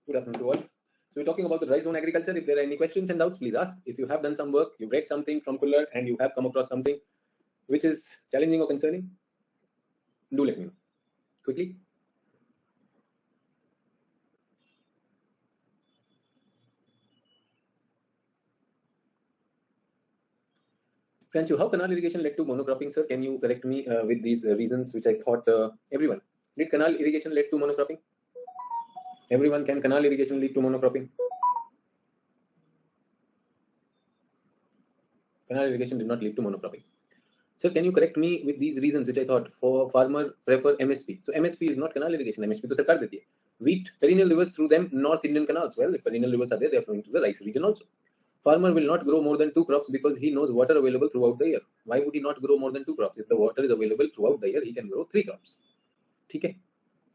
Good afternoon to all. So we're talking about the dry zone agriculture. If there are any questions and doubts, please ask. If you have done some work, you've read something from Kuller, and you have come across something which is challenging or concerning, do let me know quickly. Pranchu, how canal irrigation led to monocropping, sir? Can you correct me with these reasons which I thought everyone? Did canal irrigation led to monocropping? Everyone, can canal irrigation lead to monocropping? Canal irrigation did not lead to monocropping. Sir, can you correct me with these reasons which I thought for farmer prefer MSP? So MSP is not canal irrigation. MSP to sarkar deti hai. Wheat, perennial rivers through them, North Indian canals. Well, if perennial rivers are there, they are flowing to the rice region also. Farmer will not grow more than 2 crops because he knows water available throughout the year. Why would he not grow more than 2 crops? If the water is available throughout the year, he can grow 3 crops. Okay.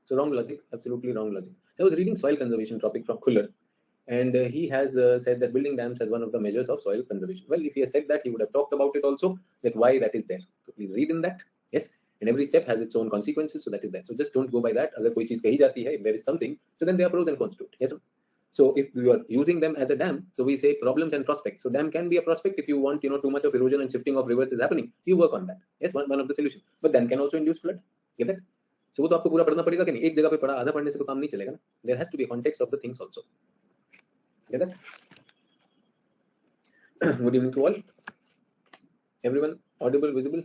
So wrong logic, absolutely wrong logic. I was reading soil conservation topic from Kuller, and he has said that building dams as one of the measures of soil conservation. Well, if he has said that, he would have talked about it also, that why that is there. So please read in that. Yes, and every step has its own consequences, so that is there. So just don't go by that. Agar koi cheez kahi jati hai, if there is something, so then there are pros and cons to it. Yes. So if you are using them as a dam, so we say problems and prospects. So dam can be a prospect if you want, too much of erosion and shifting of rivers is happening. You work on that. Yes, one of the solution. But dam can also induce flood. Get that? So वो तो आपको पूरा पढ़ना पड़ेगा कि नहीं, एक जगह पे पढ़ा आधा पढ़ने से तो काम नहीं चलेगा ना. There has to be a context of the things also. Get that? Good evening to all. Everyone, audible, visible?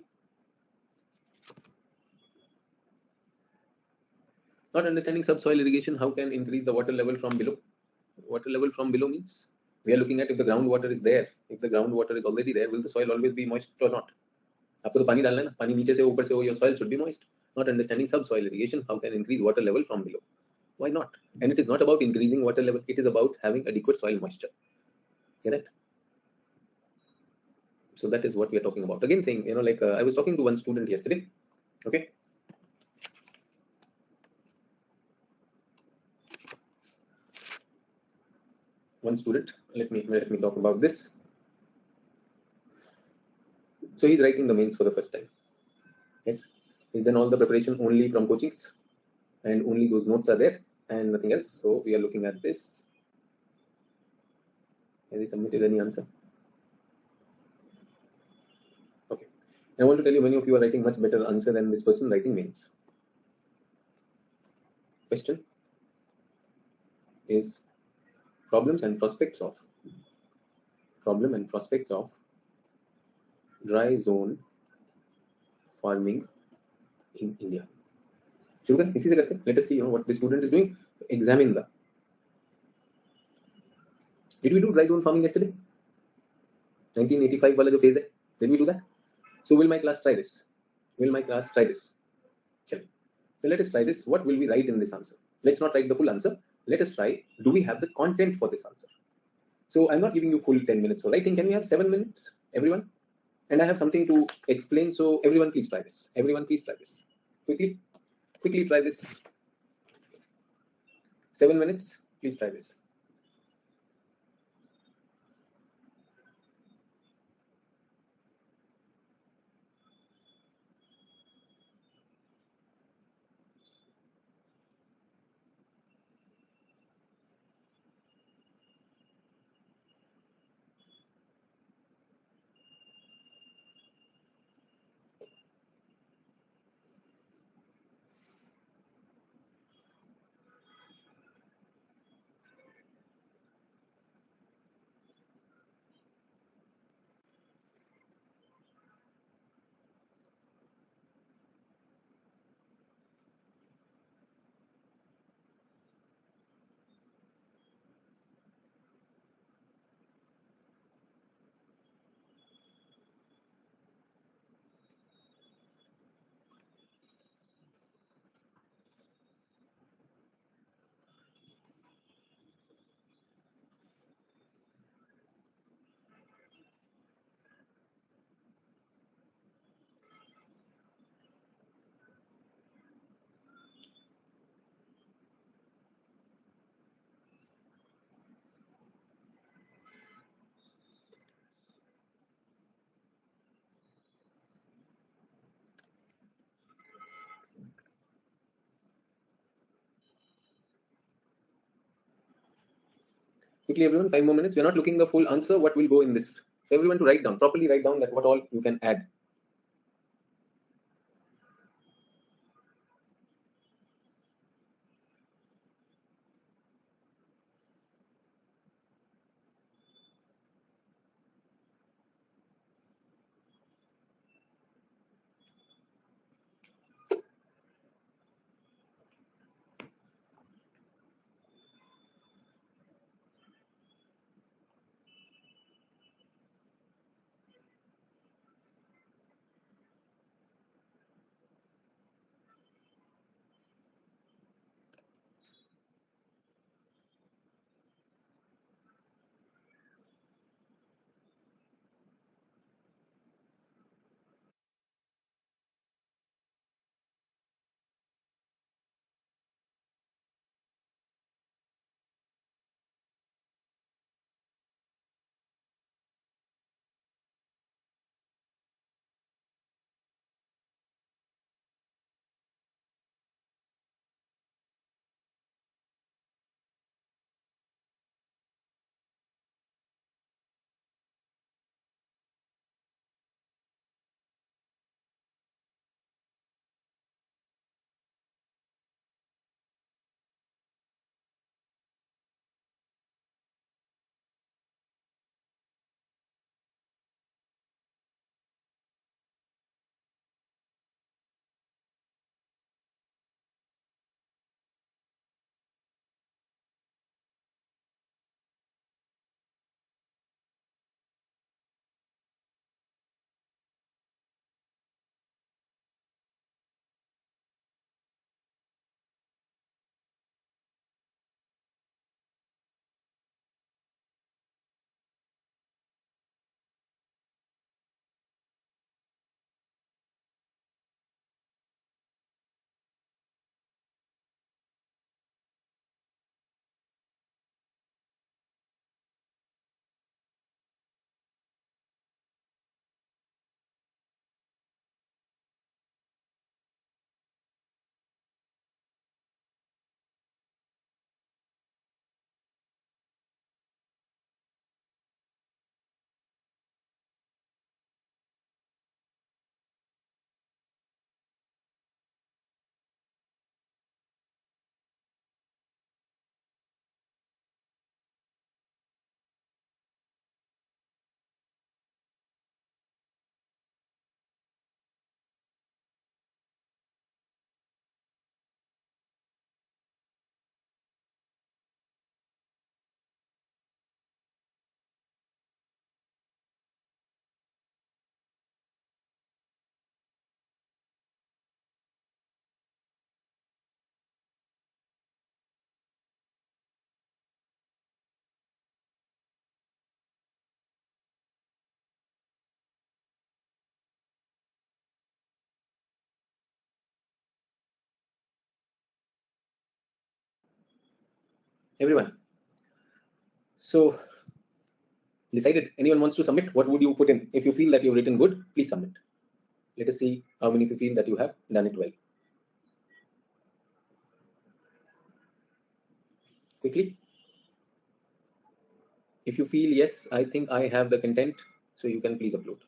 Not understanding subsoil irrigation, how can increase the water level from below? Water level from below means we are looking at if the groundwater is there. If the groundwater is already there, will the soil always be moist or not? आपको तो पानी डालना है ना, पानी नीचे से ऊपर से हो, your soil should be moist. Not understanding subsoil irrigation, how can increase water level from below? Why not? And it is not about increasing water level, it is about having adequate soil moisture. Get it? So that is what we are talking about. Again, saying, I was talking to one student yesterday. Okay. One student, let me talk about this. So he's writing the mains for the first time. Yes. He's done all the preparation only from coachings, and only those notes are there and nothing else. So we are looking at this. Has he submitted any answer? Okay. I want to tell you, many of you are writing much better answer than this person writing mains. Question is problems and prospects of dry zone farming in India. Let us see what the student is doing. Examine the. Did we do dry zone farming yesterday? 1985 wala jo phase hai. Did we do that? So will my class try this? So let us try this. What will we write in this answer? Let's not write the full answer. Let us try. Do we have the content for this answer? So I'm not giving you full 10 minutes for writing. Can we have 7 minutes, everyone? And I have something to explain. So everyone, please try this. Quickly try this. 7 minutes. Please try this. Quickly, everyone, 5 more minutes. We're not looking the full answer, what will go in this. So everyone to write down, properly write down that what all you can add. Everyone. So decided, anyone wants to submit, what would you put in? If you feel that you've written good, please submit. Let us see how many of you feel that you have done it well. Quickly. If you feel, yes, I think I have the content, so you can please upload.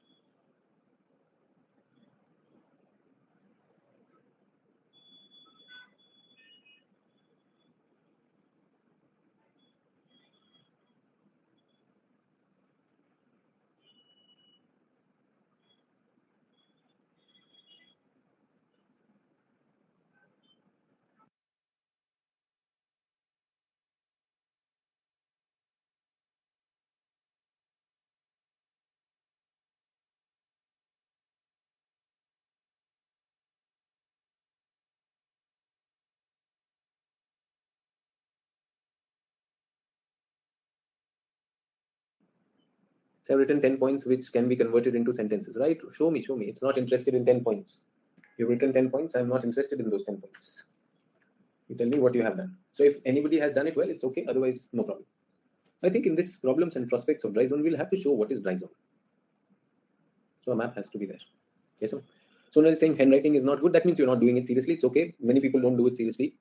So I've written 10 points which can be converted into sentences, right? Show me, show me. It's not interested in 10 points. You've written 10 points. I'm not interested in those 10 points. You tell me what you have done. So if anybody has done it well, it's okay. Otherwise, no problem. I think in this problems and prospects of dry zone, we'll have to show what is dry zone. So a map has to be there. Yes, sir. So when I'm saying handwriting is not good, that means you're not doing it seriously. It's okay. Many people don't do it seriously.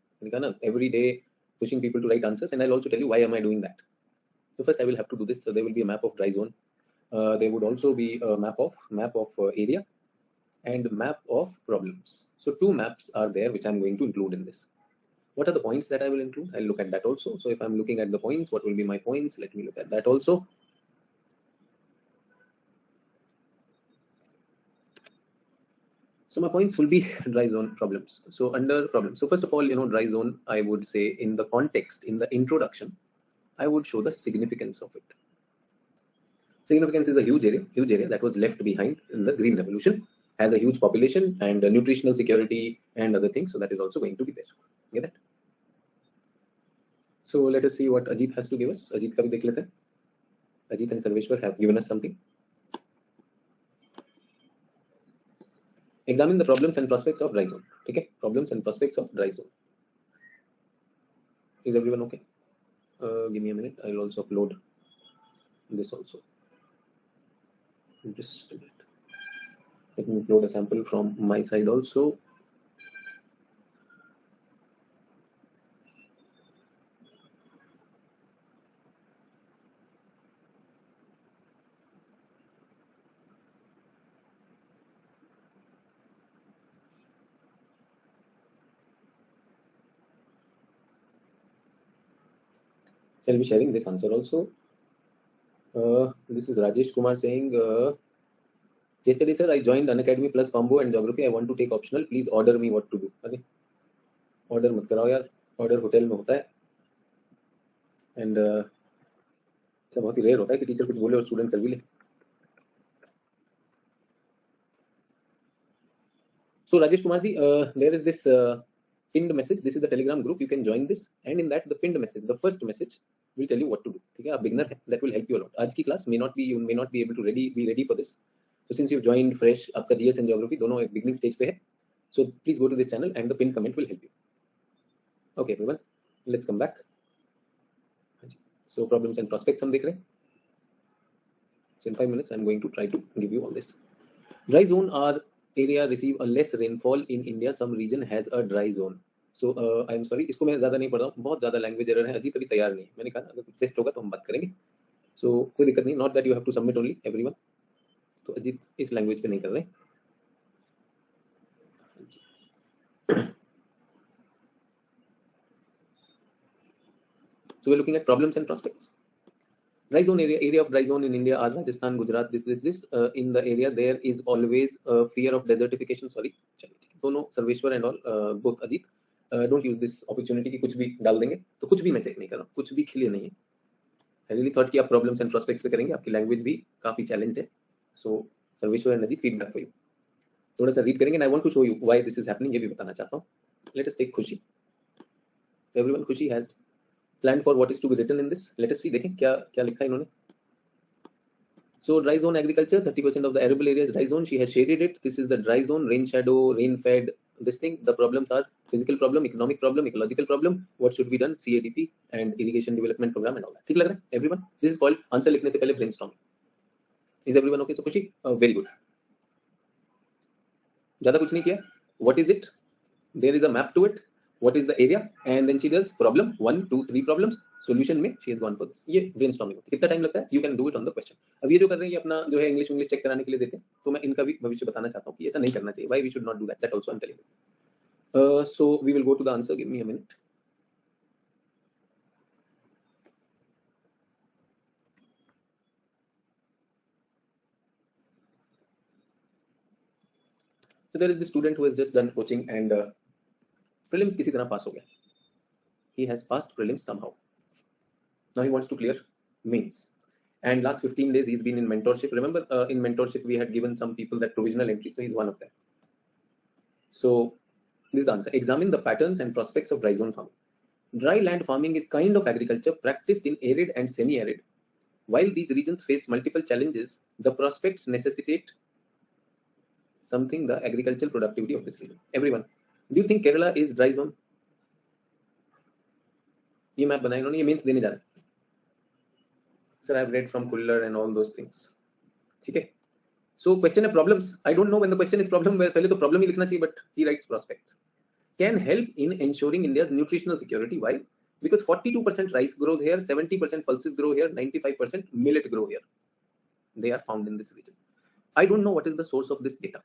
Every day pushing people to write answers, and I'll also tell you why am I doing that. So first I will have to do this. So there will be a map of dry zone. There would also be a map of area and map of problems. So two maps are there which I'm going to include in this. What are the points that I will include? I'll look at that also. So if I'm looking at the points, what will be my points? Let me look at that also. So my points will be dry zone problems. So under problems. So first of all, dry zone, I would say in the context, in the introduction, I would show the significance of it. Significance is a huge area that was left behind in the Green Revolution, has a huge population and nutritional security and other things. So that is also going to be there. Get that? So let us see what Ajit has to give us. Ajit ka bhi dekh lete hain. Ajit and Sarveshwar have given us something. Examine the problems and prospects of dry zone. Okay, problems and prospects of dry zone. Is everyone okay? Give me a minute. I will also upload this also. Just a minute. Let me upload a sample from my side also. So I'll be sharing this answer also. This is Rajesh Kumar saying, yesterday, sir, I joined Unacademy plus Combo and Geography. I want to take optional. Please order me what to do. Okay. Order मत कराओ यार. Order hotel में होता है. And ऐसा बहुत ही rare होता है कि टीचर कुछ बोले और स्टूडेंट कर भी ले. So Rajesh Kumar ji, there is this pinned message. This is the Telegram group. You can join this, and in that the pinned message, the first message will tell you what to do. ठीक है, आप beginner है, that will help you a lot. आज की class may not be, you may not be able to be ready for this. So since you've joined fresh, आपका GS and Geography दोनों एक beginning stage पे है. So please go to this channel and the pinned comment will help you. Okay everyone, let's come back. So problems and prospects हम देख रहे हैं. So in 5 minutes I'm going to try to give you all this. Dry zone are area receive a less rainfall in India. Some region has a dry zone. So I am sorry, इसको मैं ज़्यादा नहीं पढ़ रहा हूँ, बहुत ज़्यादा language error है. अजीत अभी तैयार नहीं है. मैंने कहा अगर कुछ टेस्ट होगा तो हम बात करेंगे. So कोई दिक्कत नहीं. Not that you have to submit only everyone. तो अजीत इस लैंग्वेज पे नहीं कर रहे. So we're looking at problems and prospects. Dry zone area of dry zone in India are Rajasthan, Gujarat, this. In the area there is always a fear of desertification. Sorry, दोनों Sarveshwar and all, both Ajit. Don't use this opportunity कि कुछ भी डाल देंगे. तो कुछ भी मैं चेक नहीं कर रहा हूँ. कुछ भी clear नहीं है. I really thought कि आप problems and prospects पे करेंगे. आपकी language भी काफी challenged है. So Sarveshwar and Ajit, feedback for you. थोड़ा सा read करेंगे and I want to show you why this is happening. ये भी बताना चाहता हूँ. Let us take खुशी. Everyone खुशी has planned for what is to be written in this. Let us see. देखें क्या क्या लिखा है इन्होंने. So dry zone agriculture, 30% of the arable area is dry zone. She has shaded it. This is the dry zone, rain shadow, rain fed. This thing, the problems are physical problem, economic problem, ecological problem. What should be done? CADP and irrigation development program and all that. ठीक लग रहा है? Everyone, this is called answer लिखने से पहले brainstorming. Is everyone okay? So खुशी, very good. ज़्यादा कुछ नहीं किया. What is it? There is a map to it. What is the area? And then she does problem 1, 2, 3 problems. Solution में she has gone for this. ये brainstorming होती है. कितना टाइम लगता है? You can do it on the question. अब ये जो कर रहे हैं ये अपना जो है इंग्लिश चेक कराने के लिए देते हैं. तो मैं इनका भी भविष्य बताना चाहता हूँ कि ऐसा नहीं करना चाहिए. Why we should not do that? That also I'm telling you. So we will go to the answer. Give me a minute. So there is this student who has just done coaching and prelims किसी तरह पास हो गया. He has passed prelims somehow. Now he wants to clear mains. And last 15 days he's been in mentorship. Remember, in mentorship we had given some people that provisional entry, so he's one of them. So this is the answer. Examine the patterns and prospects of dry zone farming. Dry land farming is kind of agriculture practiced in arid and semi-arid. While these regions face multiple challenges, the prospects necessitate something, the agricultural productivity of this region. Everyone, do you think Kerala is dry zone? ये map बनाया इन्होंने, ये means देने जा रहे हैं. Sir, I have read from Kuller and all those things. ठीक है. So question है problems. I don't know when the question is problem. पहले तो problem ही लिखना चाहिए, but he writes prospects. Can help in ensuring India's nutritional security. Why? because 42% rice grows here, 70% pulses grow here, 95% millet grow here. They are found in this region. I don't know what is the source of this data.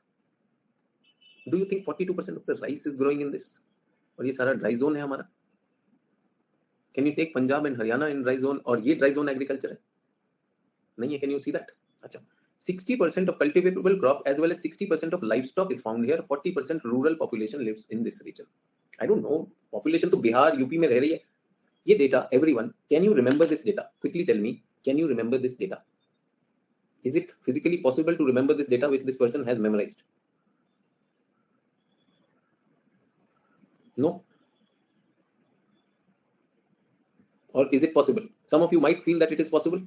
Do you think 42% of the rice is growing in this? और ये सारा dry zone है हमारा. Can you take Punjab and Haryana in dry zone? और ये dry zone agriculture है? नहीं है. Can you see that? अच्छा. 60% of cultivable crop as well as 60% of livestock is found here. 40% rural population lives in this region. I don't know. Population तो Bihar, UP में रह रही है. ये data, everyone, can you remember this data? Quickly tell me, can you remember this data? Is it physically possible to remember this data which this person has memorized? No? Or is it possible? Some of you might feel that it is possible.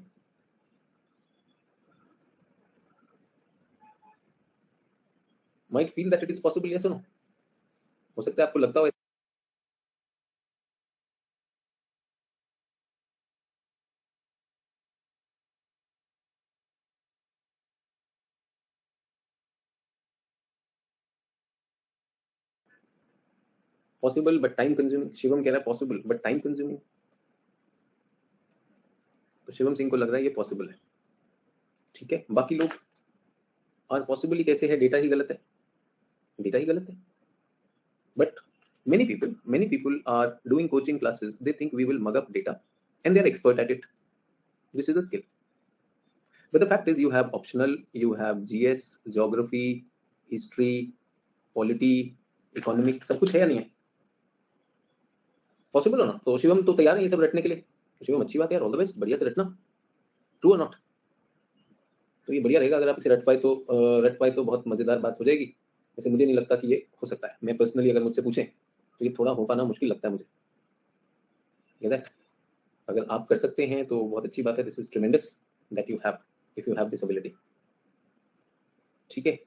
Might feel that it is possible, yes or no? हो सकता है आपको लगता हो possible but time consuming. Shivam कह रहा है possible but time consuming. तो शिवम सिंह को लग रहा है ये possible है. ठीक है. बाकी लोग और possibly कैसे है? डेटा ही गलत है. डेटा ही गलत है. But many people are doing coaching classes. They think we will mug up data and they are expert at it. This is a skill. But the fact is you have optional, you have GS, geography, history, polity, economic, सब कुछ है या नहीं है? Possible हो ना? तो शिवम तो तैयार है ये सब रटने के लिए. तो शिवम अच्छी बात है यार, ऑल द बेस्ट, बढ़िया से रटना. ट्रू और नॉट? तो ये बढ़िया रहेगा अगर आप इसे रट पाए तो बहुत मजेदार बात हो जाएगी. वैसे मुझे नहीं लगता कि ये हो सकता है. मैं पर्सनली अगर मुझसे पूछें तो ये थोड़ा हो पाना मुश्किल लगता है मुझे. याद है? अगर आप कर सकते हैं तो बहुत अच्छी बात है. This is ट्रेमेंडस that you have, if you have this ability. ठीक है.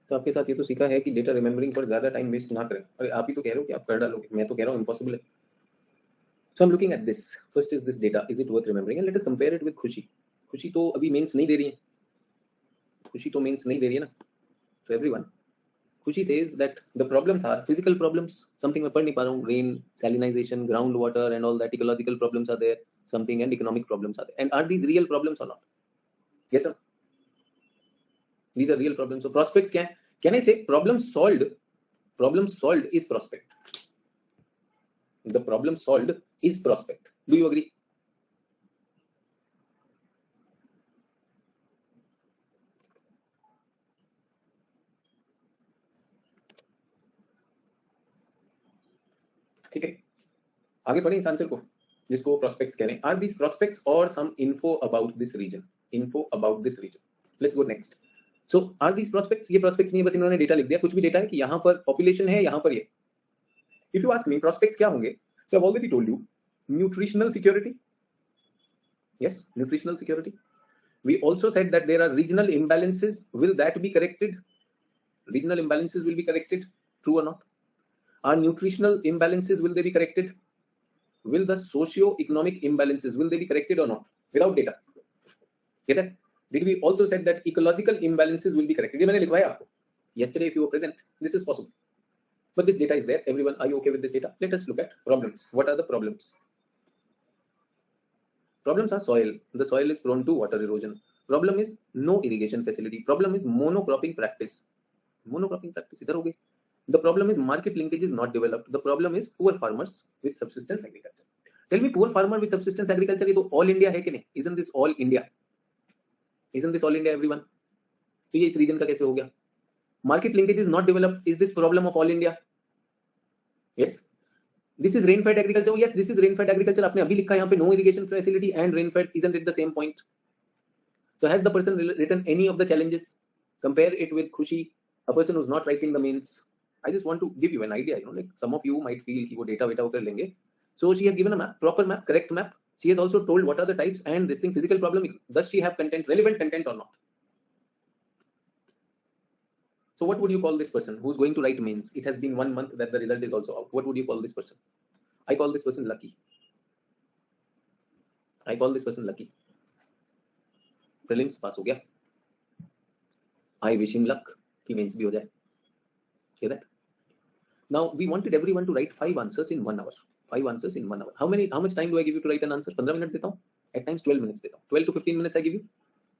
तो आपके साथ ये तो सीखा है कि डेटा रिमेम्बरिंग पर ज्यादा टाइम वेस्ट ना करें. अरे आप ही तो कह रहे हो कि आप कर डालोगे. मैं तो कह रहा हूँ इम्पॉसिबल है. So I'm looking at this. First is this data. Is it worth remembering? And let us compare it with खुशी. खुशी तो अभी मेंस नहीं दे रही है. खुशी तो मेंस नहीं दे रही है ना. So everyone, खुशी says that the problems are physical problems. Something मैं पढ़ नहीं पा रहा हूँ. Rain, salinization, groundwater, and all that. Ecological problems are there. Something and economic problems are there. And are these real problems or not? Yes sir. These are real problems. So prospects can I say problem solved? Problem solved is prospect. The problem solved is prospect. Do you agree? ठीक है. आगे बढ़े इस answer को जिसको prospects कह रहे हैं. Are these prospects or some info about this region? Info about this region. Let's go next. So are these prospects? ये prospects नहीं है, बस इन्होंने डेटा लिख दिया. कुछ भी डेटा है कि यहाँ पर population है, यहाँ पर ये. If you ask me, prospects क्या होंगे? So I've already told you, nutritional security. Yes, nutritional security. We also said that there are regional imbalances. Will that be corrected? Regional imbalances will be corrected. True or not? Are nutritional imbalances, will they be corrected? Will the socio-economic imbalances, will they be corrected or not? Without data. Get it? Did we also said that ecological imbalances will be corrected? ये मैंने लिखवाया आपको. Yesterday, if you were present, this is possible. But this data is there. Everyone, are you okay with this data? Let us look at problems. What are the problems? Problems are soil. The soil is prone to water erosion. Problem is no irrigation facility. Problem is monocropping practice. Monocropping practice इधर हो गई. The problem is market linkage is not developed. The problem is poor farmers with subsistence agriculture. Tell me, poor farmer with subsistence agriculture ये तो all India है कि नहीं? Isn't this all India? Isn't this all India, everyone? तो ये इस reason का कैसे हो गया? Market linkage is not developed. Is this problem of all India? Yes. This is rain-fed agriculture. Oh, yes, this is rain-fed agriculture. आपने अभी लिखा यहाँ पे no irrigation facility and rain-fed. Isn't it the same point? So has the person written any of the challenges? Compare it with Khushi, a person who's not writing the mains. I just want to give you an idea. You know, like some of you might feel कि वो data वेटा कर लेंगे. So she has given a map, proper map, correct map. She has also told what are the types and this thing, physical problem. Does she have content, relevant content or not? So what would you call this person who's going to write mains? It has been 1 month that the result is also out. What would you call this person? I call this person lucky. I call this person lucky. Prelims pass हो गया. I wish him luck. कि mains भी हो जाए. Hear that? Now we wanted everyone to write 5 answers in 1 hour. 5 answers in 1 hour. How much time do I give you to write an answer? 15 minutes देता हूँ. At times 12 minutes देता हूँ. 12 to 15 minutes I give you.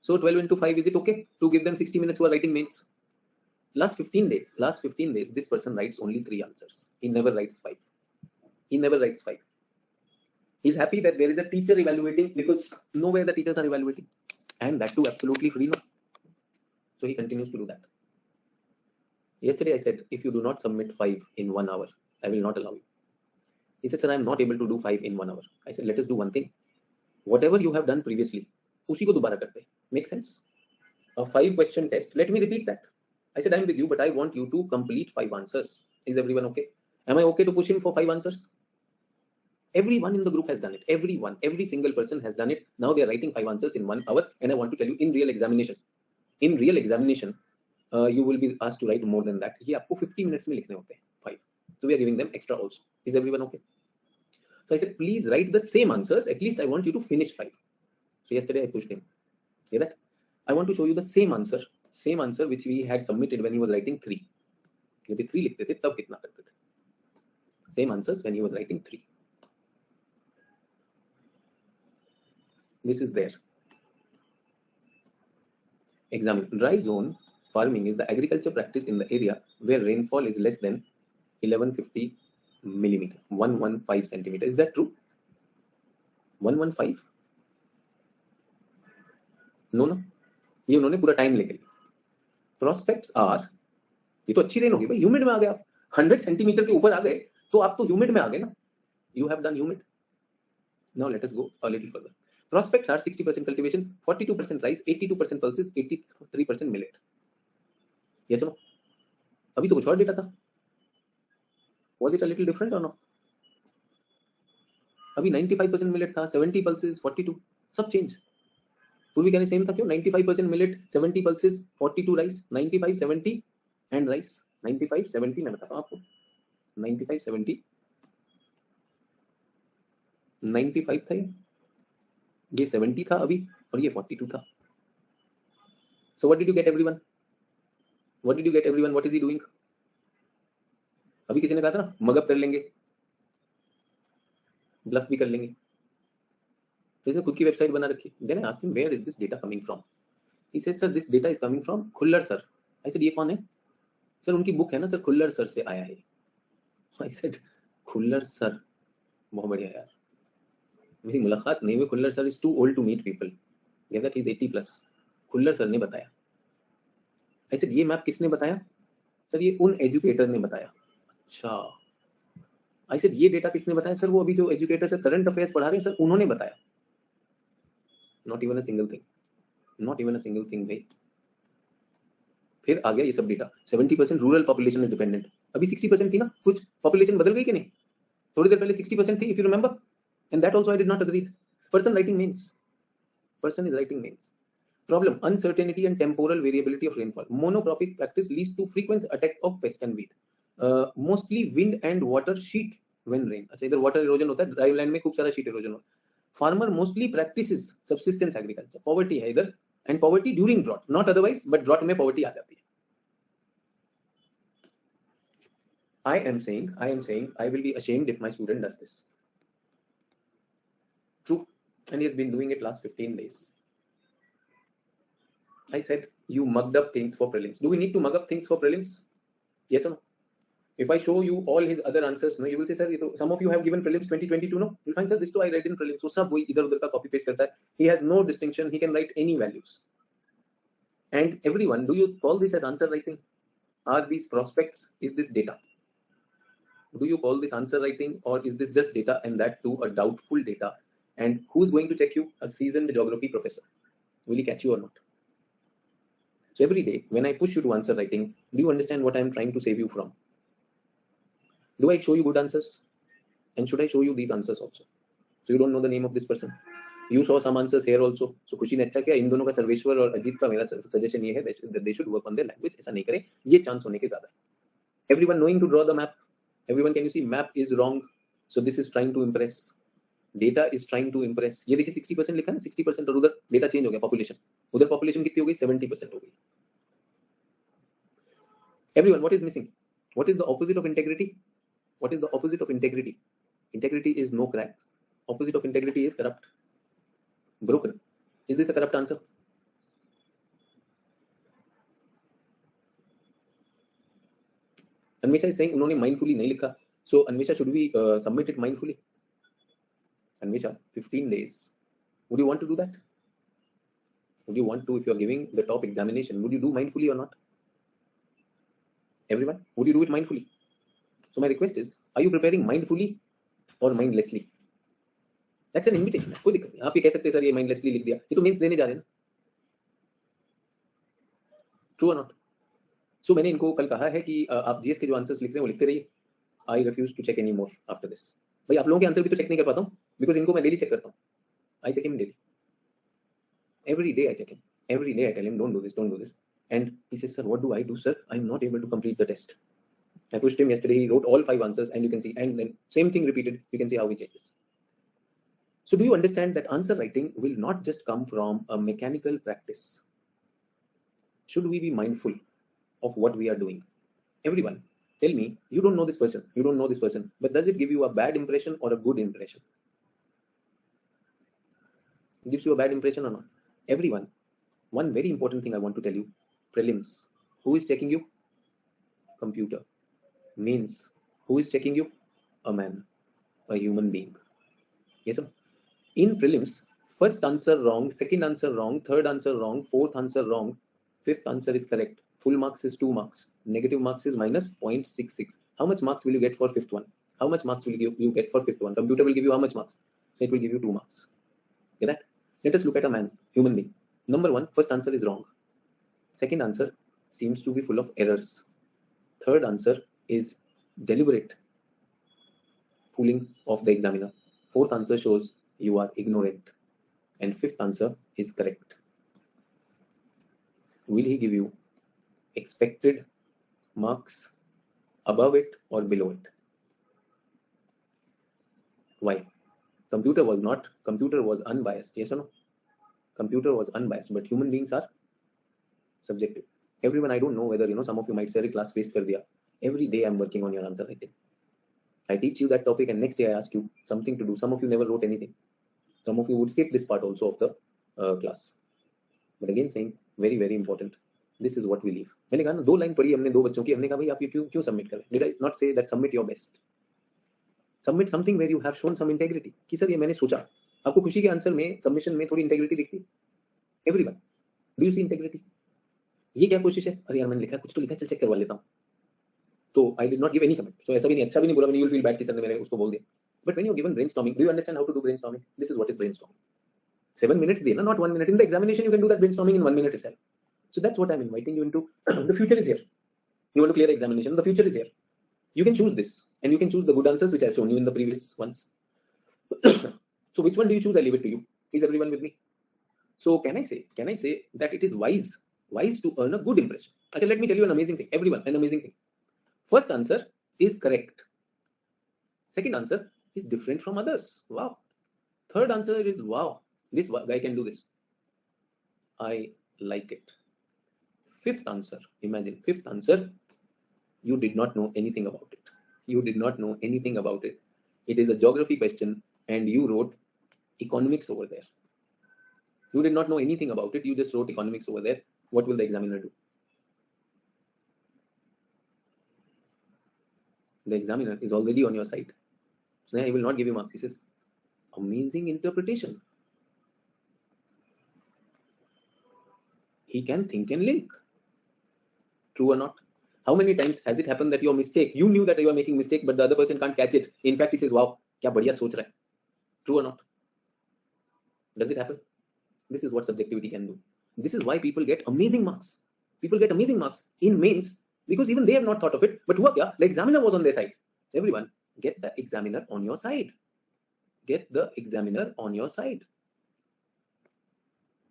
So 12 into 5, is it okay to give them 60 minutes who are writing mains? Last 15 days, this person writes only 3 answers. He never writes 5. He never writes 5. He's happy that there is a teacher evaluating because nowhere the teachers are evaluating. And that too absolutely free. No? So he continues to do that. Yesterday I said, if you do not submit 5 in 1 hour, I will not allow you. He said, sir, I am not able to do 5 in 1 hour. I said, let us do one thing. Whatever you have done previously, उसी को दोबारा करते. Make sense? A 5-question test. Let me repeat that. I said, I'm with you, but I want you to complete 5 answers. Is everyone okay? Am I okay to push him for 5 answers? Everyone in the group has done it. Everyone, every single person has done it. Now they are writing 5 answers in 1 hour. And I want to tell you, in real examination, you will be asked to write more than that. ये आपको 50 minutes में लिखने होते हैं 5. So we are giving them extra also. Is everyone okay? So I said, please write the same answers. At least I want you to finish 5. So yesterday I pushed him. Hear that? I want to show you the same answer which we had submitted when he was writing 3. जब 3 लिखते थे तब कितना करते थे? Same answers when he was writing 3. This is there. Example. Dry zone farming is the agriculture practice in the area where rainfall is less than 1150 millimeter, 115 centimeter. Is that true? 115? No, no. ये उन्होंने पूरा time लेके लिया. Prospects are, ये तो अच्छी rain होगी भाई, ह्यूमिड में आ गए आप 100 सेंटीमीटर के ऊपर आ गए तो आप तो ह्यूमिड में आ गए ना. You have done humid. Now let us go a little further. Prospects are 60% cultivation, 42% rice, 82% pulses, 83% millet. Yes or no? अभी तो कुछ और डेटा था. Was it a little different or no? अभी 95% millet था, 70 pulses, 42, सब change. पूर्वी कहने सेम था क्यों? 95% millet, 70 pulses, 42 rice, 95, 70 and rice. 95, 70 मैं बताता हूँ आपको. 95, 70, 95 था ये 70 था अभी और ये 42 था. So what did you get everyone? What did you get everyone? What is he doing? अभी किसी ने कहा था ना मगअप कर लेंगे, ब्लफ भी कर लेंगे. तो इसने खुद की वेबसाइट बना रखी. Then I asked him, where is this data coming from? He says, sir, this data is coming from Khullar sir. I said, ये कौन है? सर उनकी बुक है ना सर, खुल्लर सर से आया है. I said, खुल्लर सर, बहुत बढ़िया यार. मेरी मुलाकात नहीं हुई. Khullar sir is too old to meet people. Get that? He's 80 plus. Khullar sir ने बताया. I said, ये मैप किसने बताया? सर ये उन एजुकेटर ने बताया. अच्छा. I said, ये डेटा किसने बताया? सर वो अभी जो एजुकेटर से करंट अफेयर्स पढ़ा रहे हैं सर उन्होंने बताया. Not even a single thing. Not even a single thing भाई. फिर आ गया ये सब data. 70% rural population is dependent. अभी 60% थी ना. कुछ पॉपुलेशन बदल गई कि नहीं? थोड़ी देर पहले 60% थी, if you remember. And that also I did not agree. Person writing mains. Person is writing mains. Problem: uncertainty and temporal variability of rainfall. Monocropic practice leads to frequent attack of pest and weed. Mostly wind and water sheet when rain. अच्छा इधर water erosion होता है, dry land में खूब सारा sheet erosion होता है. Farmer mostly practices subsistence agriculture. Poverty है इधर, and poverty during drought, not otherwise, but drought में poverty आ जाती है. I am saying, I will be ashamed if my student does this. True, and he has been doing it last 15 days. I said, you mugged up things for prelims. Do we need to mug up things for prelims? Yes or no? If I show you all his other answers, no, you will say, sir, some of you have given prelims 2022, no? You'll find, sir, this too I read in prelims. So सब वही इधर उधर का copy paste करता है. He has no distinction. He can write any values. And everyone, do you call this as answer writing? Are these prospects? Is this data? Do you call this answer writing, or is this just data, and that too a doubtful data? And who's going to check you? A seasoned geography professor. Will he catch you or not? So every day when I push you to answer writing, do you understand what I'm trying to save you from? Do I show you good answers? And should I show you these answers also? So you don't know the name of this person. You saw some answers here also. So खुशी ने अच्छा किया. इन दोनों का सर्वेश्वर और अजीत का मेरा suggestion ये है that they should work on their language. ऐसा नहीं करें. ये चांस होने के ज्यादा है. Everyone knowing to draw the map. Everyone, can you see map is wrong? So this is trying to impress. Data is trying to impress. ये देखिए 60% लिखा है ना, 60% और उधर डेटा चेंज हो गया population. उधर population कितनी हो गई? 70% हो गई. Everyone, what is missing? What is the opposite of integrity? What is the opposite of integrity? Integrity is no crack. Opposite of integrity is corrupt. Broken. Is this a corrupt answer? Anvesha is saying उन्होंने mindfully नहीं लिखा. So Anvesha, should we submit it mindfully? Anvesha, 15 days. Would you want to do that? Would you want to, if you are giving the top examination, would you do mindfully or not? Everyone, would you do it mindfully? So my request is, are you preparing mindfully or mindlessly? That's an invitation. कोई दिक्कत नहीं. आप ये कह सकते हैं sir ये mindlessly लिख दिया. ये तो means देने जा रहे हैं ना. True or not? So मैंने इनको कल कहा है कि आप जीएस के जो आंसर्स लिख रहे हैं वो लिखते रहिए. I refuse to check any more after this. भाई आप लोगों के आंसर भी तो चेक नहीं कर पाता हूँ, because इनको मैं डेली चेक करता हूँ. I check him daily. Every day I check him. Every day I tell him, don't do this, don't do this. And he says, sir, what do I do, sir? I'm not able to complete the test. I pushed him yesterday. He wrote all 5 answers, and you can see, and then same thing repeated. You can see how he changes. So do you understand that answer writing will not just come from a mechanical practice? Should we be mindful of what we are doing? Everyone, tell me, you don't know this person, you don't know this person, but does it give you a bad impression or a good impression? It gives you a bad impression or not? Everyone, one very important thing I want to tell you, prelims. Who is checking you? Computer. Means, who is checking you? A man, a human being. Yes, sir? In prelims, first answer wrong, second answer wrong, third answer wrong, fourth answer wrong, fifth answer is correct. Full marks is 2 marks. Negative marks is minus 0.66. How much marks will you get for fifth one? How much marks will you get for fifth one? Computer will give you how much marks? So it will give you 2 marks. Get that? Let us look at a man, human being. Number 1, first answer is wrong. Second answer seems to be full of errors. Third answer is deliberate fooling of the examiner. Fourth answer shows you are ignorant. And fifth answer is correct. Will he give you expected marks above it or below it? Why? Computer was unbiased. Yes or no? Computer was unbiased, but human beings are subjective. Everyone, I don't know whether, some of you might say, class waste kar diya. Every day I'm working on your answer writing. I teach you that topic, and next day I ask you something to do. Some of you never wrote anything. Some of you would skip this part also of the class. But again, saying very, very important. This is what we leave. मैंने कहा ना 2 line पढ़ी हमने 2 बच्चों की, हमने कहा भाई आप ये क्यों सबमिट करें? Did I not say that submit your best? Submit something where you have shown some integrity. कि सर ये मैंने सोचा. आपको खुशी के आंसर में सबमिशन में थोड़ी इंटेग्रिटी दिखती है? Everyone, do you see integrity? ये क्या कोशिश है? अरे यार मैंने लिखा कुछ तो लिखा, चल चेक करवा लेता हूँ. तो I did not give any comment. So ऐसा भी नहीं, अच्छा भी नहीं बोला मैंने, you will feel bad कि सर ने मैंने उसको बोल दिया. But when you are given brainstorming, do you understand how to do brainstorming? This is what is brainstorming. 7 minutes there, not 1 minute. In the examination, you can do that brainstorming in 1 minute itself. So that's what I'm inviting you into. The future is here. You want to clear examination, the future is here. You can choose this, and you can choose the good answers which I've shown you in the previous ones. So which one do you choose? I leave it to you. Is everyone with me? So can I say that it is wise to earn a good impression? Okay, let me tell you an amazing thing. Everyone, an amazing thing. First answer is correct. Second answer is different from others. Wow. Third answer is wow. This guy can do this. I like it. Fifth answer, imagine, fifth answer, you did not know anything about it. You did not know anything about it. It is a geography question and you wrote economics over there. You did not know anything about it. You just wrote economics over there. What will the examiner do? The examiner is already on your side. So I will not give you marks. He says, amazing interpretation. He can think and link. True or not? How many times has it happened that your mistake, you knew that you are making mistake, but the other person can't catch it? In fact, he says, wow, kya badhiya soch raha hai. True or not? Does it happen? This is what subjectivity can do. This is why people get amazing marks. People get amazing marks in mains because even they have not thought of it. But hua kya? The examiner was on their side. Everyone, get the examiner on your side. Get the examiner on your side.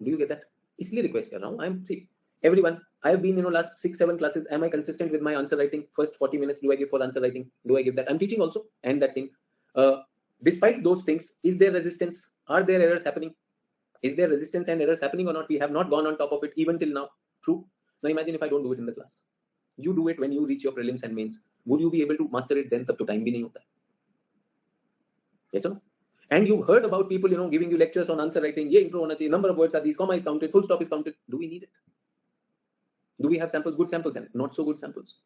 Do you get that? इसलिए request कर रहा हूँ. See, everyone, I have been, last 6-7 classes. Am I consistent with my answer writing? First 40 minutes, do I give for answer writing? Do I give that? I'm teaching also, and that thing. Despite those things, is there resistance? Are there errors happening? Is there resistance and errors happening or not? We have not gone on top of it even till now. True. Now imagine if I don't do it in the class. You do it when you reach your prelims and mains. Would you be able to master it then? तब तो time भी नहीं होता. Yes or no? And you've heard about people, giving you lectures on answer writing. ये intro होना चाहिए. Number of words are these. Comma is counted. Full stop is counted. Do we need it? Do we have samples? Good samples and not so good samples.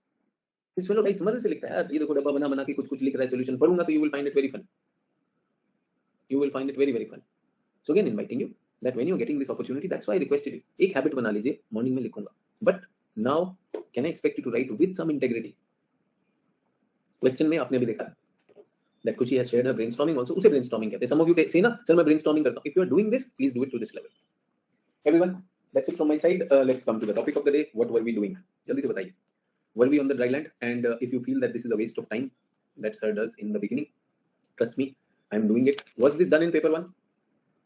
This fellow writes मजे से लिखता है यार. ये देखो डब्बा बना के कुछ लिख रहा है solution. पढ़ूंगा तो you will find it very fun. You will find it very, very fun. So again, inviting you that when you're getting this opportunity, that's why I requested you. एक habit बना लीजिए. Morning में लिखूंगा. But now, can I expect you to write with some integrity? Question में आपने भी देखा. That Kushi has shared her brainstorming also. उसे brainstorming कहते हैं. Some of you say ना, sir मैं brainstorming करता हूँ. If you are doing this, please do it to this level. Everyone, that's it from my side. Let's come to the topic of the day. What were we doing? जल्दी से बताइए. Were we on the dry land? And if you feel that this is a waste of time, that sir does in the beginning, trust me, I'm doing it. Was this done in paper 1?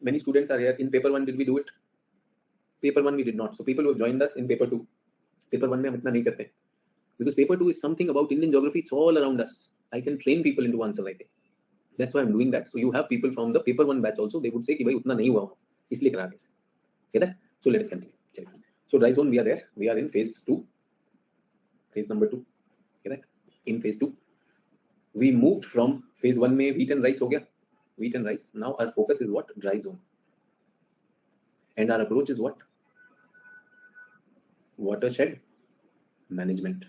Many students are here. In paper 1, did we do it? Paper 1 we did not. So people who have joined us in paper 2. Paper 1 में हम इतना नहीं करते. Because paper 2 is something about Indian geography. It's all around us. I can train people into answer writing. That's why I'm doing that. So you have people from the paper 1 batch also. They would say कि भाई उतना नहीं हुआ हूँ. इसलिए करा रहे. Get that? So let us continue. So dry zone we are there. We are in phase 2. Phase number 2. Get that? In phase 2. We moved from phase 1 में wheat and rice हो गया. Wheat and rice. Now our focus is what? Dry zone. And our approach is what? Watershed management.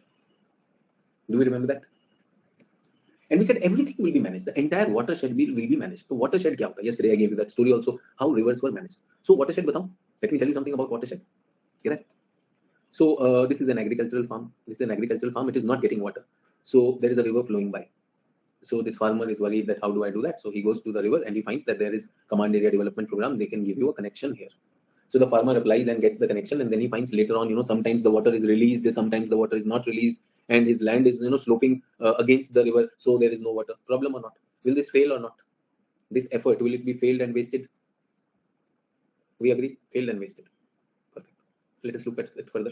Do we remember that? And we said everything will be managed. The entire watershed will be managed. So watershed क्या होता है? Yesterday I gave you that story also. How rivers were managed. So watershed बताओ. Let me tell you something about watershed. Get that? So this is an agricultural farm. This is an agricultural farm. It is not getting water. So there is a river flowing by. So this farmer is worried that how do I do that? So he goes to the river and he finds that there is command area development program. They can give you a connection here. So the farmer applies and gets the connection, and then he finds later on, sometimes the water is released, sometimes the water is not released, and his land is, sloping against the river, so there is no water. Problem or not? Will this fail or not? This effort, will it be failed and wasted? We agree, failed and wasted. Perfect. Let us look at it further.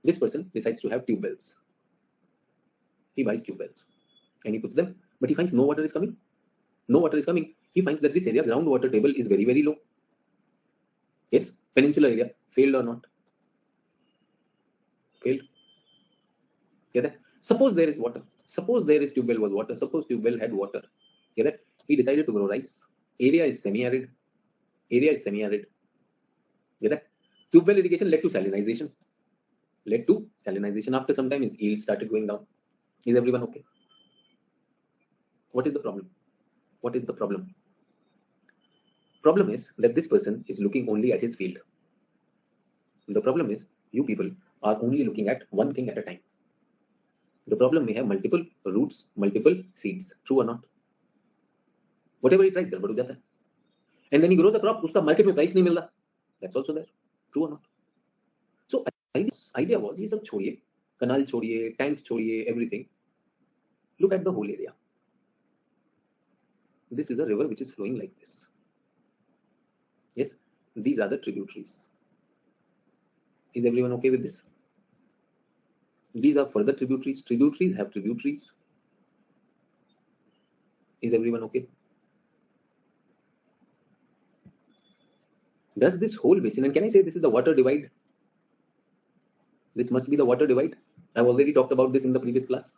This person decides to have tube wells. He buys tube wells and he puts them, but he finds no water is coming. No water is coming. He finds that this area groundwater table is very, very low. Yes, peninsular area, failed or not? Failed. Get that? Suppose there is water. Suppose there is tube well was water. Suppose tube well had water. Get that? He decided to grow rice. Area is semi-arid. Area is semi-arid. Get that? Tube well irrigation led to salinization. Led to salinization. After some time, his yield started going down. Is everyone okay? What is the problem? What is the problem? Problem is that this person is looking only at his field. The problem is you people are only looking at one thing at a time. The problem may have multiple roots, multiple seeds. True or not? Whatever he tries, गड़बड़ हो जाता है. And then he grows the crop, उसका market में price नहीं मिल रहा. That's also there. True or not? So idea was ये सब छोड़िए, canal छोड़िए, tank छोड़िए, everything. Look at the whole area. This is a river which is flowing like this. Yes, these are the tributaries. Is everyone okay with this? These are further tributaries. Tributaries have tributaries. Is everyone okay? Does this whole basin, and can I say this is the water divide? This must be the water divide. I've already talked about this in the previous class.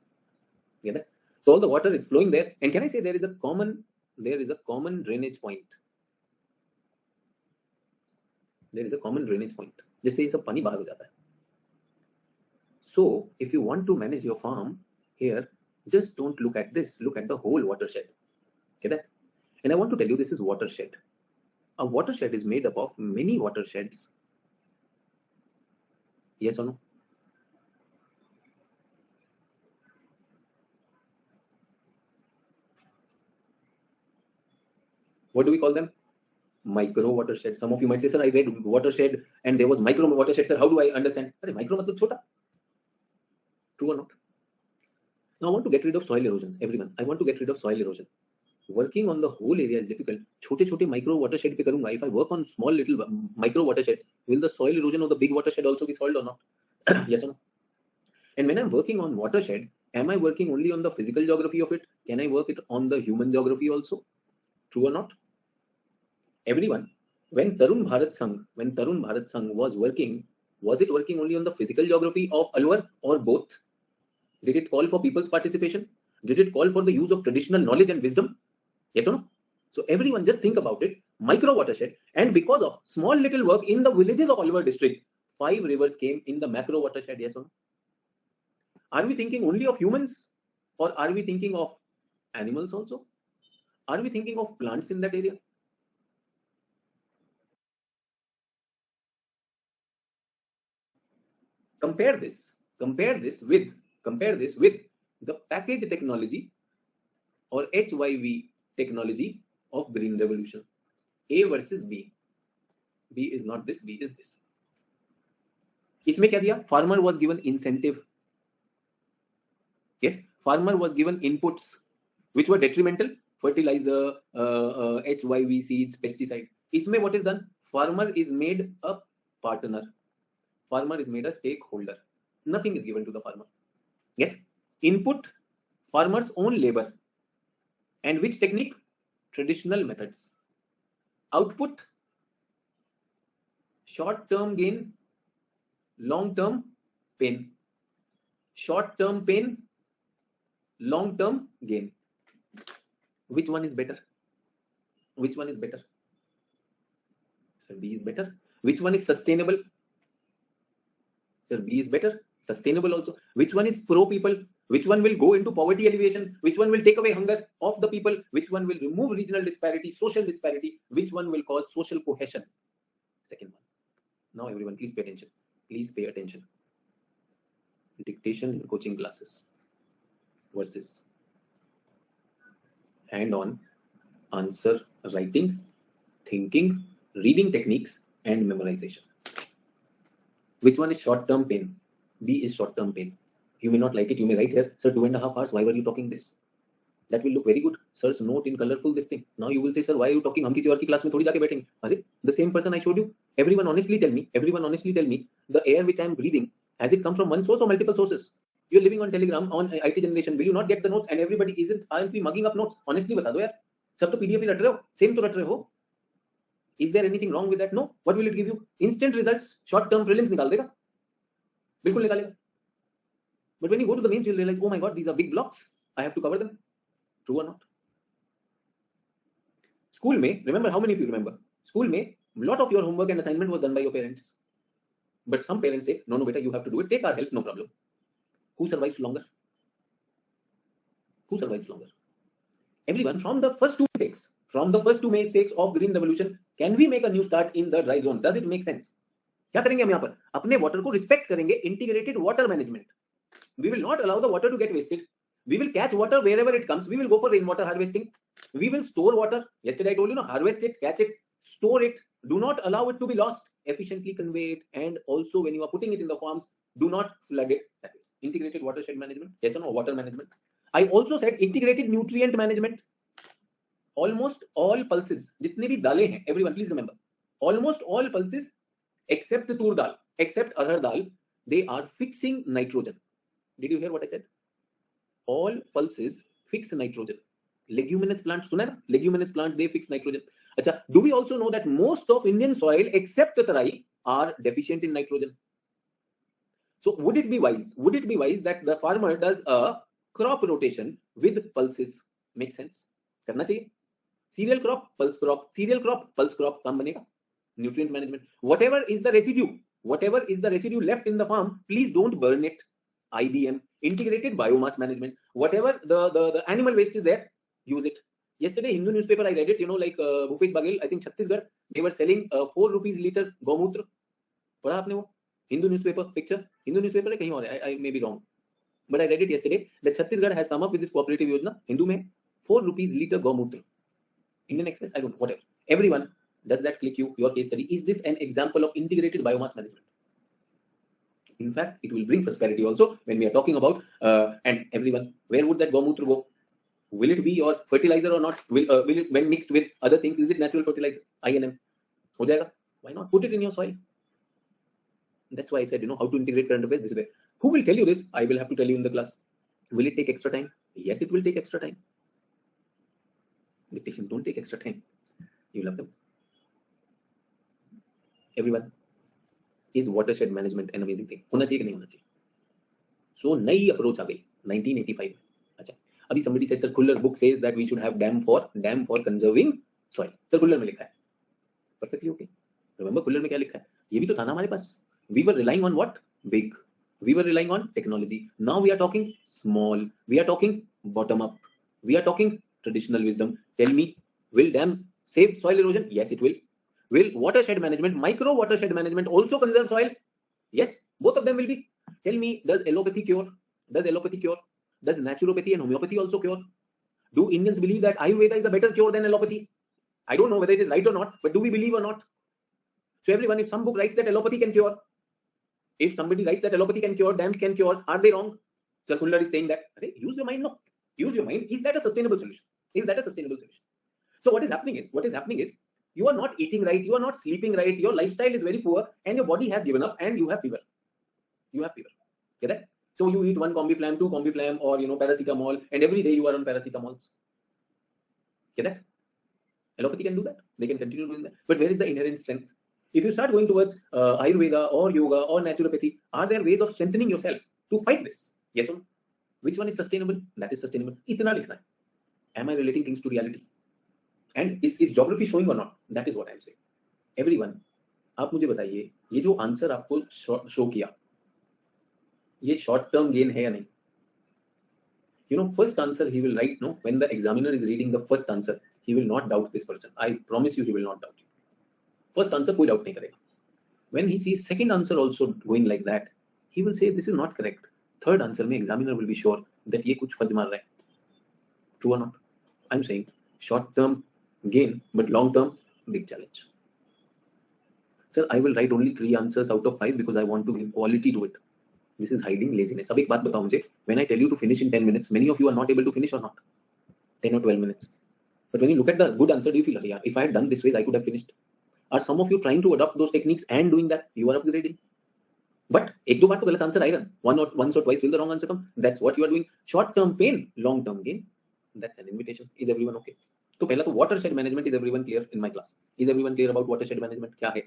Yeah. So all the water is flowing there, and can I say there is a common drainage point. There is a common drainage point. जैसे ये सब पानी बाहर हो जाता है. So if you want to manage your farm here, Just don't look at this, look at the whole watershed. Okay, that? And I want to tell you, this is watershed. A watershed is made up of many watersheds. Yes or no? What do we call them? Micro watershed. Some of you might say, sir, I read watershed and there was micro watershed. Sir, how do I understand? Micro matlab chota. True or not? Now I want to get rid of soil erosion. Everyone, I want to get rid of soil erosion. Working on the whole area is difficult. Chote chote micro watershed pe karunga. If I work on small little micro watersheds, will the soil erosion of the big watershed also be solved or not? Yes or no? And when I'm working on watershed, am I working only on the physical geography of it? Can I work it on the human geography also? True or not? Everyone, when Tarun Bharat Sangh was working, was it working only on the physical geography of Alwar or both? Did it call for people's participation? Did it call for the use of traditional knowledge and wisdom? Yes or no? So everyone just think about it, micro watershed, and because of small little work in the villages of Alwar district, 5 rivers came in the macro watershed. Yes or no? Are we thinking only of humans, or are we thinking of animals also? Are we thinking of plants in that area? Compare this with the package technology or HYV technology of green revolution. A versus B. B is not this, B is this. इसमें क्या दिया? Farmer was given incentive. Yes, farmer was given inputs which were detrimental, fertilizer, HYV seeds, pesticide. इसमें what is done? Farmer is made a partner. Farmer is made a stakeholder. Nothing is given to the farmer. Yes, input, farmer's own labor. And which technique? Traditional methods. Output, short-term gain, long-term pain. Short-term pain, long-term gain. Which one is better? Which one is better? Sir, B is better. Which one is sustainable? Sir, B is better. Sustainable also. Which one is pro people? Which one will go into poverty alleviation? Which one will take away hunger of the people? Which one will remove regional disparity, social disparity? Which one will cause social cohesion? Second one. Now everyone, please pay attention. Please pay attention. Dictation in coaching classes versus hand-on answer writing, thinking, reading techniques, and memorization. Which one is short-term pain? B is short-term pain. You may not like it. You may write here, sir, 2.5 hours. Why were you talking this? That will look very good. Sir's note in colorful this thing. Now you will say, sir, why are you talking? हम किसी और की class में थोड़ी जाके बैठेंगे. अरे, the same person I showed you. Everyone honestly tell me. The air which I am breathing, has it come from one source or multiple sources? You're living on Telegram, on IT generation. Will you not get the notes? And everybody aren't we mugging up notes? Honestly बता दो यार. सब तो PDF ही रट रहे हो. Same तो रट रहे हो. Is there anything wrong with that? No. What will it give you? Instant results. Short-term prelims निकाल देगा. बिल्कुल निकालेगा. But when you go to the mains, you'll realize, oh my God, these are big blocks. I have to cover them. True or not? School may, remember, how many of you remember? School may, a lot of your homework and assignment was done by your parents. But some parents say, no, beta, you have to do it. Take our help, no problem. Who survives longer? Who survives longer? Everyone, from the first two mistakes of green revolution, can we make a new start in the dry zone? Does it make sense? क्या करेंगे हम यहाँ पर? अपने water को respect करेंगे, integrated water management. We will not allow the water to get wasted. We will catch water wherever it comes. We will go for rainwater harvesting. We will store water. Yesterday I told you, harvest it, catch it, store it. Do not allow it to be lost. Efficiently convey it. And also when you are putting it in the farms, do not flood it. That is integrated watershed management. Yes or no? Water management. I also said integrated nutrient management. Almost all pulses, jitne bhi dale hain, everyone please remember, almost all pulses except tur dal, except arhar dal, they are fixing nitrogen. Did you hear what I said? All pulses fix nitrogen. Leguminous plants, suna na? Leguminous plants, they fix nitrogen. Achha, do we also know that most of Indian soil except Tarai are deficient in nitrogen? So would it be wise that the farmer does a crop rotation with pulses? Make sense? करना चाहिए. Cereal crop, pulse crop, cereal crop, pulse crop, काम बनेगा. Nutrient management. Whatever is the residue left in the farm, please don't burn it. IBM, integrated biomass management. whatever the animal waste is there, use it. Yesterday, Hindu newspaper, I read it, like Bhupesh Baghel, I think Chhattisgarh, they were selling 4 rupees liter गौमूत्र. पढ़ा आपने वो? Hindu newspaper picture? Hindu newspaper है कहीं और है, I may be wrong. But I read it yesterday that Chhattisgarh has come up with this cooperative yojana, Hindu mein, 4 rupees liter गौमूत्र. Indian Express, I don't know, whatever. Everyone, does that click you, your case study? Is this an example of integrated biomass management? In fact, it will bring prosperity also when we are talking about, and everyone, where would that gaumutra go? Will it be your fertilizer or not? Will it, when mixed with other things, is it natural fertilizer? INM. Ho jayega. Why not put it in your soil? That's why I said, how to integrate current affairs this way. Who will tell you this? I will have to tell you in the class. Will it take extra time? Yes, it will take extra time. Dictation don't take extra time. You love them. Everyone, is watershed management an amazing thing? होना चाहिए कि नहीं होना चाहिए? So नई approach आ गई 1985 में. अच्छा, अभी somebody said circular book says that we should have dam for conserving soil. Circular में लिखा है. Perfectly okay. Remember Kuller में क्या लिखा है? ये भी तो था ना हमारे पास. We were relying on what? Big. We were relying on technology. Now we are talking small. We are talking bottom up. We are talking traditional wisdom. Tell me, will dam save soil erosion? Yes, it will. Will watershed management, micro watershed management also conserve soil? Yes, both of them will be. Tell me, does allopathy cure? Does allopathy cure? Does naturopathy and homeopathy also cure? Do Indians believe that Ayurveda is a better cure than allopathy? I don't know whether it is right or not, but do we believe or not? So everyone, if some book writes that allopathy can cure, if somebody writes that allopathy can cure, dams can cure, are they wrong? Circular is saying that. Use your mind, no. Use your mind. Is that a sustainable solution? Is that a sustainable solution? So what is happening is, you are not eating right, you are not sleeping right, your lifestyle is very poor, and your body has given up, and you have fever. You have fever. Get that? So you eat 1 Combiflam, 2 Combiflam, or paracetamol, and every day you are on paracetamols. Get that? Allopathy can do that. They can continue doing that. But where is the inherent strength? If you start going towards Ayurveda or yoga or naturopathy, are there ways of strengthening yourself to fight this? Yes or no? Which one is sustainable? That is sustainable. Itna likhna hai. Am I relating things to reality? And is geography showing or not? That is what I am saying. Everyone, आप मुझे बताइए, ये जो answer आपको show किया, ये short term gain है या नहीं? First answer he will write, no? When the examiner is reading the first answer, he will not doubt this person. I promise you, he will not doubt you. First answer कोई doubt नहीं करेगा. When he sees second answer also going like that, he will say this is not correct. Third answer में examiner will be sure that ये कुछ फर्ज मार रहा है. True or not? I'm saying short term gain, but long term big challenge. Sir, I will write only 3 answers out of 5 because I want to give quality to it. This is hiding laziness. अब एक बात बताओ मुझे, when I tell you to finish in 10 minutes, many of you are not able to finish or not? 10 or 12 minutes. But when you look at the good answer, do you feel, yeah, if I had done this way, I could have finished? Are some of you trying to adopt those techniques and doing that? You are upgrading. But एक दो बार तो गलत answer आएगा. Once or twice will the wrong answer come. That's what you are doing. Short term pain, long term gain. That's an invitation. Is everyone okay? तो पहला तो watershed management, is everyone clear in my class? Is everyone clear about watershed management? क्या है?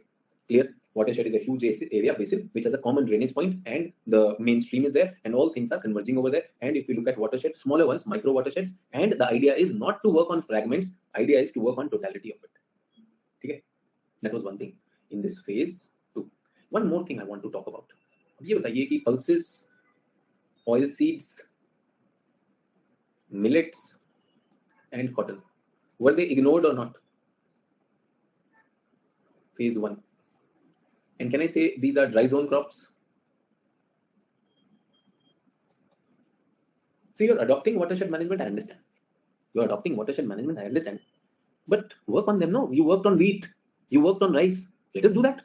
Clear? Watershed is a huge area basin which has a common drainage point, and the main stream is there, and all things are converging over there. And if you look at watersheds, smaller ones, micro watersheds, and the idea is not to work on fragments. Idea is to work on totality of it. Okay? That was one thing in this phase 2. One more thing I want to talk about. ये बताइए कि pulses, oil seeds, millets, and cotton, were they ignored or not? Phase 1. And can I say these are dry zone crops? So you're adopting watershed management, I understand. You're adopting watershed management, I understand. But work on them, no? You worked on wheat, you worked on rice. Let us do that.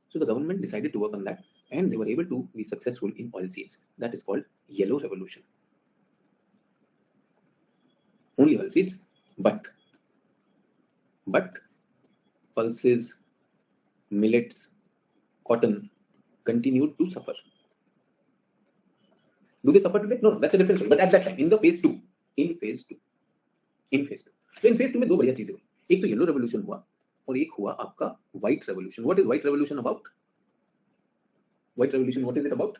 So the government decided to work on that, and they were able to be successful in oilseeds. That is called yellow revolution. Only oilseeds, but pulses, millets, cotton continued to suffer. Do they suffer today? No, that's a different story. But at that time, in phase 2. So in phase 2 में दो बढ़िया चीजें हुई. एक तो yellow revolution हुआ, और एक हुआ आपका white revolution. What is white revolution about? White revolution, what is it about?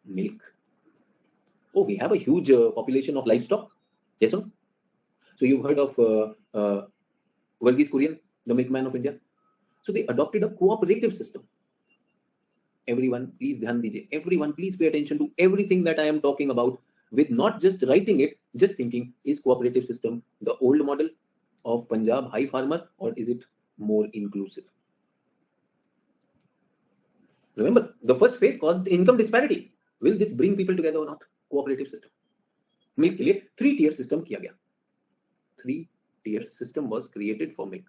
Milk. Oh, we have a huge population of livestock. Yes or no? So you've heard of Verghese Kurian, the milkman of India. So they adopted a cooperative system. Everyone, please ध्यान दीजिए. Everyone, please pay attention to everything that I am talking about. with not just writing it, just thinking, is cooperative system the old model of Punjab high farmer, or is it more inclusive? Remember, the first phase caused income disparity. Will this bring people together or not? Cooperative system. Milk के लिए 3-tier system किया गया. 3-tier system was created for milk.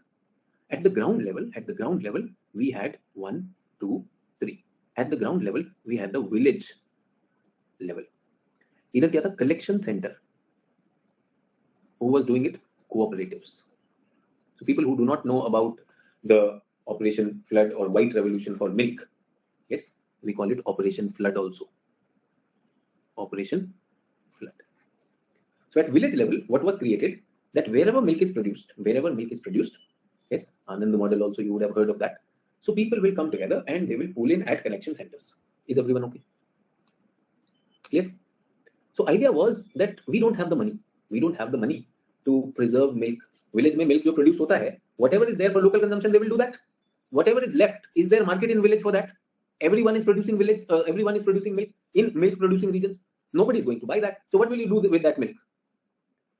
At the ground level, we had 1, 2, 3. At the ground level, we had the village level. इधर क्या था? Collection center. Who was doing it? Cooperatives. So people who do not know about the Operation Flood or White Revolution for milk, yes, we call it Operation Flood also. Operation Flood. So at village level, what was created? That wherever milk is produced, yes, Anand model also, you would have heard of that. So people will come together and they will pool in at collection centers. Is everyone okay? Clear? So idea was that we don't have the money. We don't have the money to preserve milk. Village में milk जो produce होता है, whatever is there for local consumption, they will do that. Whatever is left, is there market in village for that? Everyone is producing everyone is producing milk in milk producing regions. Nobody is going to buy that. So what will you do with that milk?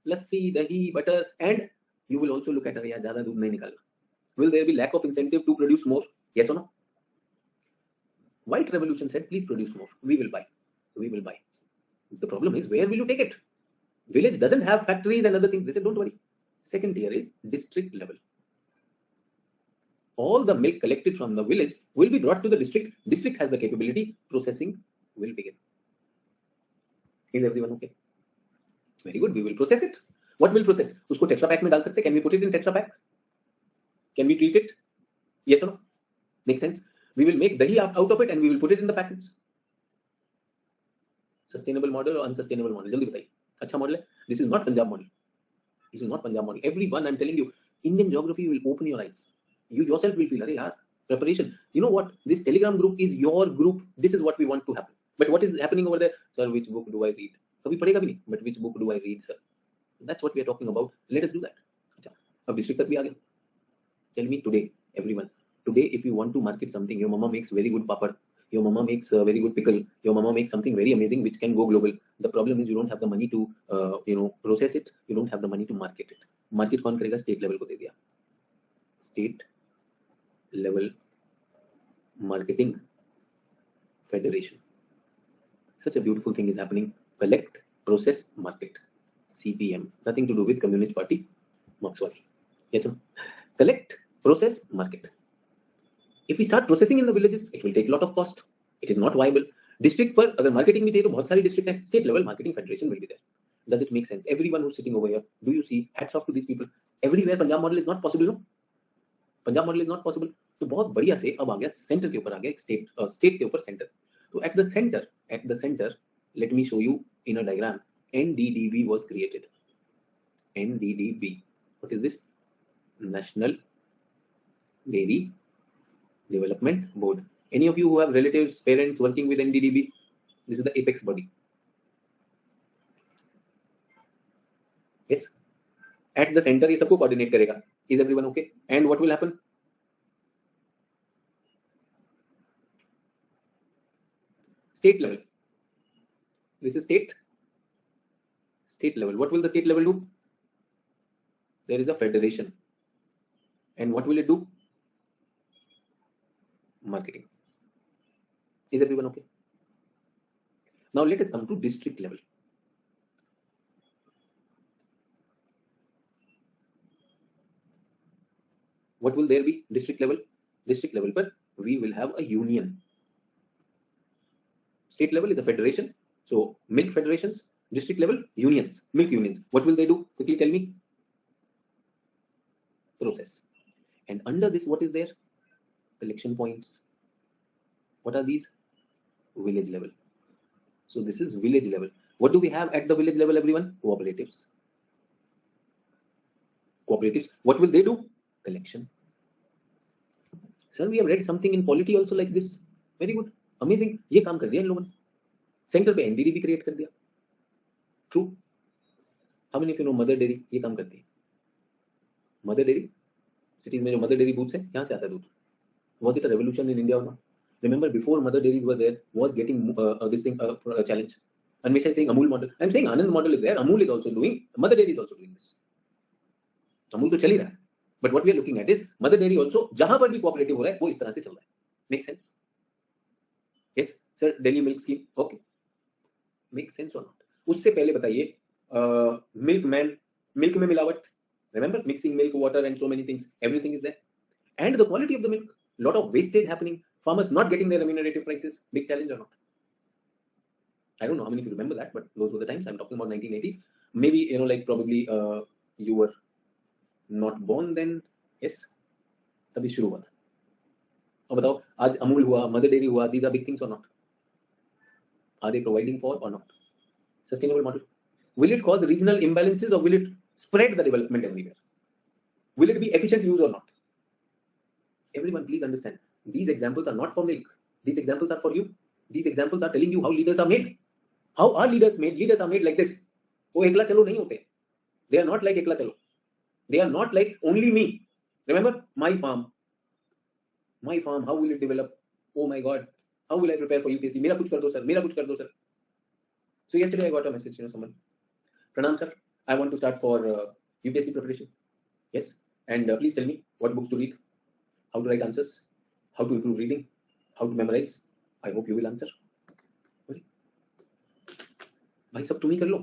Lassi, dahi, butter, and you will also look at it. यार ज़्यादा दूध नहीं निकालना. Will there be lack of incentive to produce more? Yes or no? White Revolution said, please produce more. We will buy. We will buy. The problem is, where will you take it? Village doesn't have factories and other things. They said, don't worry. Second tier is district level. All the milk collected from the village will be brought to the district. District has the capability. Processing will begin. Is everyone okay? Very good. We will process it. What will process? उसको tetra pack में डाल सकते? Can we put it in tetra pack? Can we treat it? Yes or no? Makes sense. We will make dahi out of it and we will put it in the packets. Sustainable model or unsustainable model? जल्दी बताइए. अच्छा model है. This is not Punjab model. This is not Punjab model. Everyone, I'm telling you, Indian geography will open your eyes. You yourself will feel, yaar, preparation. You know what? This Telegram group is your group. This is what we want to happen. But what is happening over there? Sir, which book do I read? कभी पढ़ेगा भी नहीं. But which book do I read, sir? That's what we are talking about. Let us do that. अच्छा. अब district तक भी आ गया. Tell me today, everyone. Today, if you want to market something, your mama makes very good papad. Your mama makes very good pickle. Your mama makes something very amazing which can go global. The problem is you don't have the money to, process it. You don't have the money to market it. Market कौन करेगा? State level को दे दिया. State level marketing federation. Such a beautiful thing is happening. Collect, process, market. CPM. Nothing to do with Communist Party. Marxwadi. Yes, sir. Collect, process, market. If we start processing in the villages, it will take a lot of cost. It is not viable. District पर अगर marketing भी चाहिए तो बहुत सारी district है. State level marketing federation will be there. Does it make sense? Everyone who's sitting over here, do you see? Hats off to these people. Everywhere Punjab model is not possible, no? Punjab model is not possible. तो बहुत बढ़िया से अब आ गया centre के ऊपर आ गया एक स्टेट के ऊपर सेंटर. तो at the center, let me show you in a diagram. NDDB was created. NDDB. What is this? National Dairy Development Board. Any of you who have relatives, parents working with NDDB? This is the apex body. Yes. At the center, ये सबको coordinate करेगा. Is everyone okay? And what will happen? State level. This is state level. What will the state level do? There is a federation. And what will it do? Marketing. Is everyone okay? Now let us come to district level. What will there be? District level. District level, but we will have a union. State level is a federation. So milk federations. District level, unions, milk unions. What will they do? Quickly tell me. Process. And under this, what is there? Collection points. What are these? Village level. So this is village level. What do we have at the village level, everyone? Cooperatives. Cooperatives. What will they do? Collection. Sir, we have read something in polity also like this. Very good. Amazing. ये काम कर दिया इन लोगों ने. Centre पे NDDB create कर दिया. True. How many of you know mother dairy ये काम करती है? मदर डेयरी सिटीज में जो मदर डेयरी बूथ्स है यहाँ से आता है दूध. Was it a revolution in India or not? Remember, before mother dairies were there, was getting this thing challenge. Anmesha is saying Amul model. I'm saying Anand model is there. Amul is also doing. Mother Dairy is also doing this. Amul तो चल ही रहा है. But what we are looking at is Mother Dairy also जहां पर भी cooperative हो रहा है वो इस तरह से चल रहा है. Make sense? Yes, sir. Delhi milk scheme. Okay. Make sense or not? उससे पहले बताइए milkman, milk में मिलावट. Remember mixing milk, water, and so many things. Everything is there. And the quality of the milk. Lot of wastage happening. Farmers not getting their remunerative prices. Big challenge or not? I don't know how many of you remember that, but those were the times. I'm talking about 1980s. Maybe, you know, like probably you were not born then. Yes. तभी शुरू हुआ था. अब बताओ आज अमूल हुआ, mother dairy हुआ. These are big things or not? Are they providing for or not? Sustainable model. Will it cause regional imbalances or will it spread the development everywhere? Will it be efficient use or not? Everyone, please understand. These examples are not for milk. These examples are for you. These examples are telling you how leaders are made. How are leaders made? Leaders are made like this. वो एकला चलो नहीं होते. They are not like एकला चलो. They are not like only me. Remember my farm. My farm. How will it develop? Oh my God. How will I prepare for UPSC? मेरा कुछ कर दो sir. मेरा कुछ कर दो sir. So yesterday I got a message, someone. Pranam sir, I want to start for UPSC preparation. Yes. And please tell me what books to read, how to write answers, how to improve reading, how to memorize. I hope you will answer. भाई सब तुम ही कर लो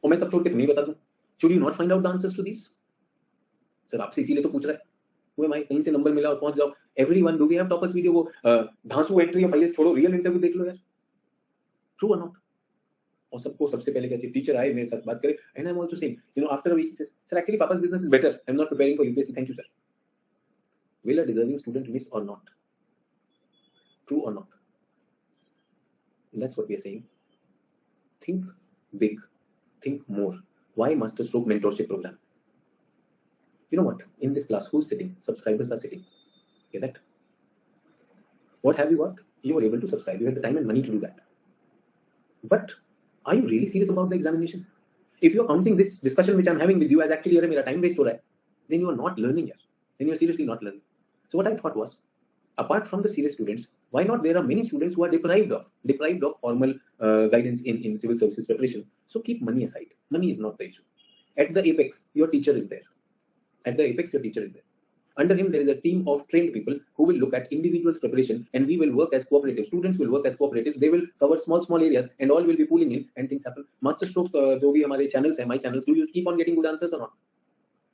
और मैं सब छोड़ के तुम्हें बता दूं. Should you not find out the answers to these? Sir आपसे इसीलिए तो पूछ रहा है. वो भाई कहीं से नंबर मिला और पहुंच जाओ. Everyone, do we have toppers video? वो धांसू एंट्री ऑफ आईएएस छोड़ो, रियल इंटरव्यू देख लो यार. True or not? और सबको सबसे पहले क्या चाहिए? टीचर आए मेरे साथ बात करे. And I'm also saying, you know, after a week, says, sir, actually Papa's business is better. I'm not preparing for UPSC. Thank you, sir. Will a deserving student miss or not? True or not? That's what we are saying. Think big, think more. Why master stroke mentorship program? You know what? In this class, who's sitting? Subscribers are sitting. Get that? What have you got? You were able to subscribe. You had the time and money to do that. But are you really serious about the examination? If you're counting this discussion which I'm having with you as actually मेरा time waste हो रहा है, then you are not learning here. Then you're seriously not learning. So what I thought was, apart from the serious students, why not there are many students who are deprived of formal guidance in civil services preparation. So keep money aside. Money is not the issue. At the apex, your teacher is there. At the apex, your teacher is there. Under him, there is a team of trained people who will look at individuals' preparation, and we will work as cooperatives. Students will work as cooperatives. They will cover small areas, and all will be pooling in, and things happen. Master stroke, जो भी हमारे channels हैं, my channels, do you keep on getting good answers or not?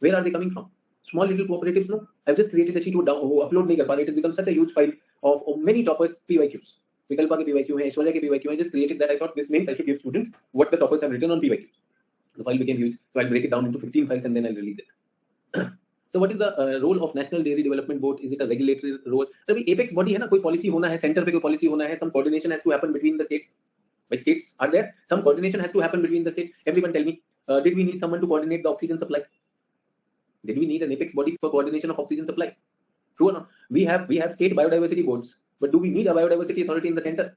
Where are they coming from? Small little cooperatives, no? I've just created a sheet वो upload नहीं कर पा रहे. It has become such a huge file of many toppers PYQs. विकल्पा के PYQ हैं, ऐश्वर्या के PYQ हैं. I just created that. I thought this means I should give students what the toppers have written on PYQs. The file became huge, so I'll break it down into 15 files and then I'll release it. So what is the role of National Dairy Development Board? Is it a regulatory role? So apex body है ना, कोई policy होना है, center पे कोई policy होना है, some coordination has to happen between the states. By states are there, some coordination has to happen between the states. Everyone tell me, did we need someone to coordinate the oxygen supply? Did we need an apex body for coordination of oxygen supply? True or not? We have state biodiversity boards, but do we need a biodiversity authority in the center?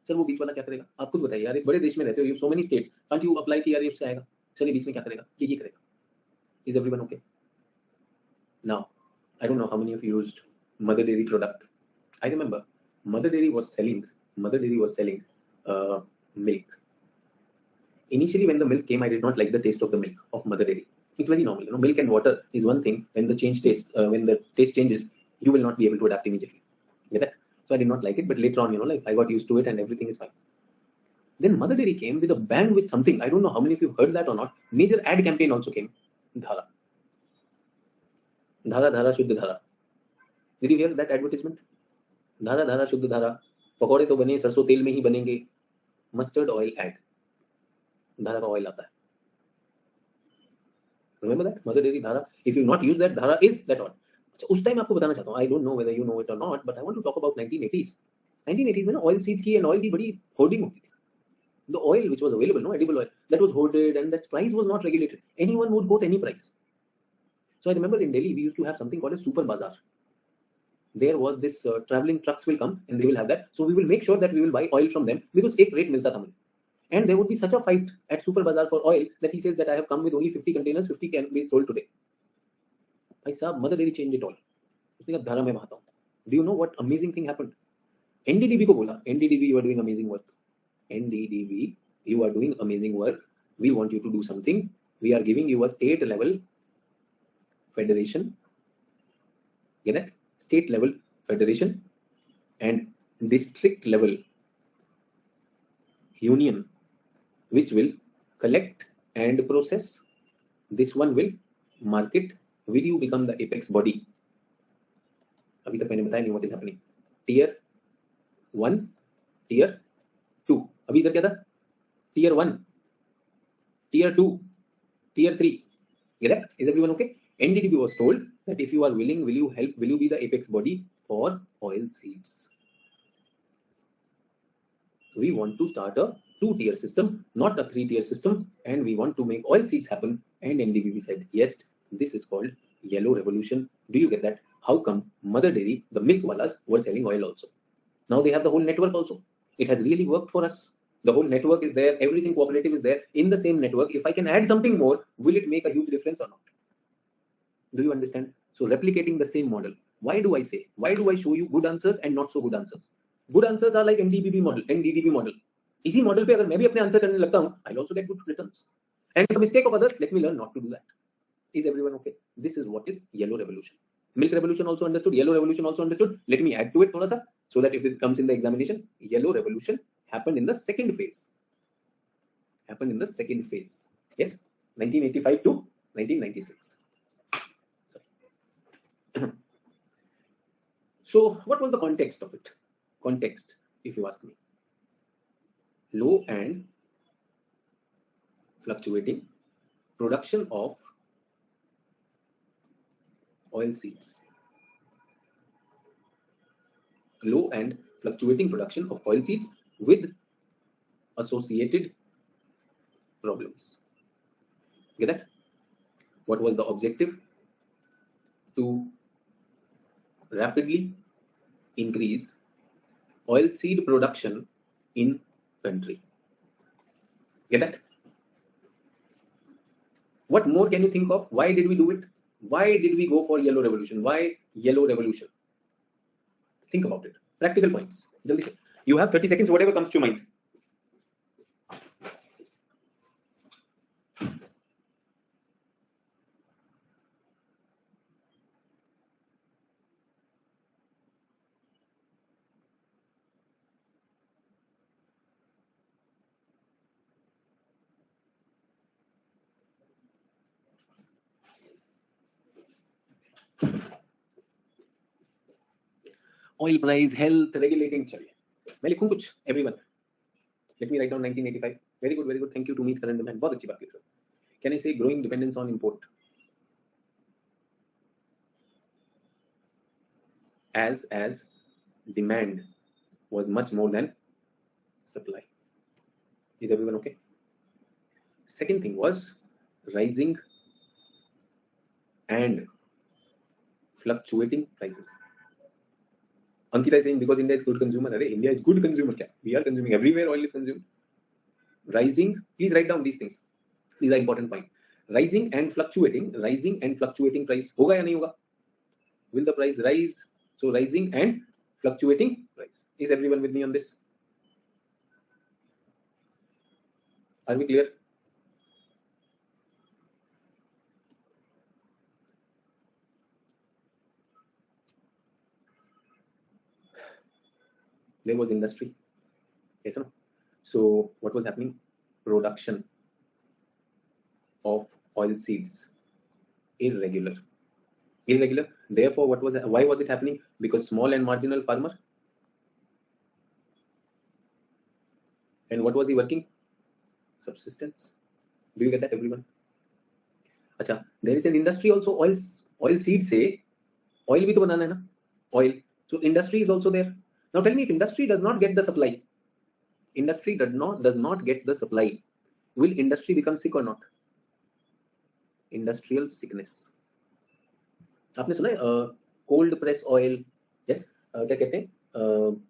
Sir वो बीच वाला क्या करेगा? आप खुद बताइए यार, एक बड़े देश में रहते हो, you have so many states, can't you apply कि यार ये से आएगा? चलिए बीच में क्या करेगा? ये करेगा. Is everyone okay? Now, I don't know how many of you used Mother Dairy product. I remember Mother Dairy was selling milk. Initially, when the milk came, I did not like the taste of the milk of Mother Dairy. It's very normal, you know. Milk and water is one thing. When the taste changes, you will not be able to adapt immediately. Get that? So I did not like it, but later on, you know, like I got used to it and everything is fine. Then Mother Dairy came with a bang with something. I don't know how many of you heard that or not. Major ad campaign also came. Dhara. Dhara Dhara Shuddha Dhara. Did you hear that advertisement? Dhara Dhara Shuddha Dhara. पकौड़े तो बने सरसों तेल में ही बनेंगे. Mustard oil ad. धारा का oil आता है. Remember that? Mother Dairy Dhara. If you not use that, Dhara is that oil. अच्छा उस टाइम आपको बताना चाहता हूँ. I don't know whether you know it or not, but I want to talk about 1980s. 1980s में ना oil seeds की and oil की बड़ी hoarding होती थी. The oil which was available, no edible oil, that was hoarded and that price was not regulated. Anyone would quote any price. So I remember in Delhi we used to have something called a super bazaar. There was this traveling trucks will come and they will have that. So we will make sure that we will buy oil from them because एक rate मिलता था मुझे. And there would be such a fight at super bazaar for oil that he says that I have come with only 50 containers, 50 can be sold today. भाई साहब Mother Dairy changed it all. उसने कहा धारा में बहाता हूँ. Do you know what amazing thing happened? NDDB को बोला, NDDB you are doing amazing work. NDDB you are doing amazing work, we want you to do something, we are giving you a state level federation, get that, state level federation and district level union, which will collect and process. This one will market. Will you become the apex body? अभी तक मैंने बताया नहीं what is happening. Tier 1, Tier 2. अभी इधर क्या था? Tier 1, Tier 2, Tier 3. Get that? Is everyone okay? NDDB was told that if you are willing, will you help? Will you be the apex body for oil seeds? We want to start a 2-tier system, not a 3-tier system, and we want to make oil seeds happen. And NDBB said, yes, this is called yellow revolution. Do you get that? How come Mother Dairy, the milk wallas, were selling oil also? Now they have the whole network also. It has really worked for us. The whole network is there. Everything cooperative is there. In the same network, if I can add something more, will it make a huge difference or not? Do you understand? So replicating the same model. Why do I say? Why do I show you good answers and not so good answers? Good answers are like NDDB model. इसी model पे अगर मैं भी अपने answer करने लगता हूं, I'll also get good returns. And the mistake of others, let me learn not to do that. Is everyone okay? This is what is yellow revolution. Milk revolution also understood, yellow revolution also understood. Let me add to it thoda sa, so that if it comes in the examination, yellow revolution happened in the second phase. Yes, 1985 to 1996. So what was the context of it? Context, if you ask me. Low and fluctuating production of oil seeds. Low and fluctuating production of oil seeds with associated problems. Get that? What was the objective? To rapidly increase oil seed production in country. Get that? What more can you think of? Why did we do it? Why did we go for yellow revolution? Why yellow revolution? Think about it. Practical points. Jaldi se. You have 30 seconds, whatever comes to your mind. Oil price, health, regulating. चलिए मैं लिखूं कुछ. Everyone, let me write down 1985. Very good, very good. Thank you to meet current demand. बहुत अच्छी बात लिख रहे हो. Can I say growing dependence on import? As demand was much more than supply. Is everyone okay? Second thing was rising and fluctuating prices. Ankita is saying because India is good consumer. Arey, India is good consumer kya? We are consuming everywhere. Oil is consumed. Rising. Please write down these things. These are important points. Rising and fluctuating price. होगा या नहीं होगा? Will the price rise? So rising and fluctuating price. Is everyone with me on this? Are we clear? There was industry. Yes or no? So what was happening? Production of oil seeds irregular. Therefore, why was it happening? Because small and marginal farmer. And what was he working? Subsistence. Do you get that, everyone? Acha, there is an industry also. Oil seeds say oil bhi to banana hai na? Oil. So industry is also there. Now tell me, if industry does not get the supply, does not get the supply, will industry become sick or not? Industrial sickness. आपने सुना है cold press oil? Yes. क्या कहते हैं?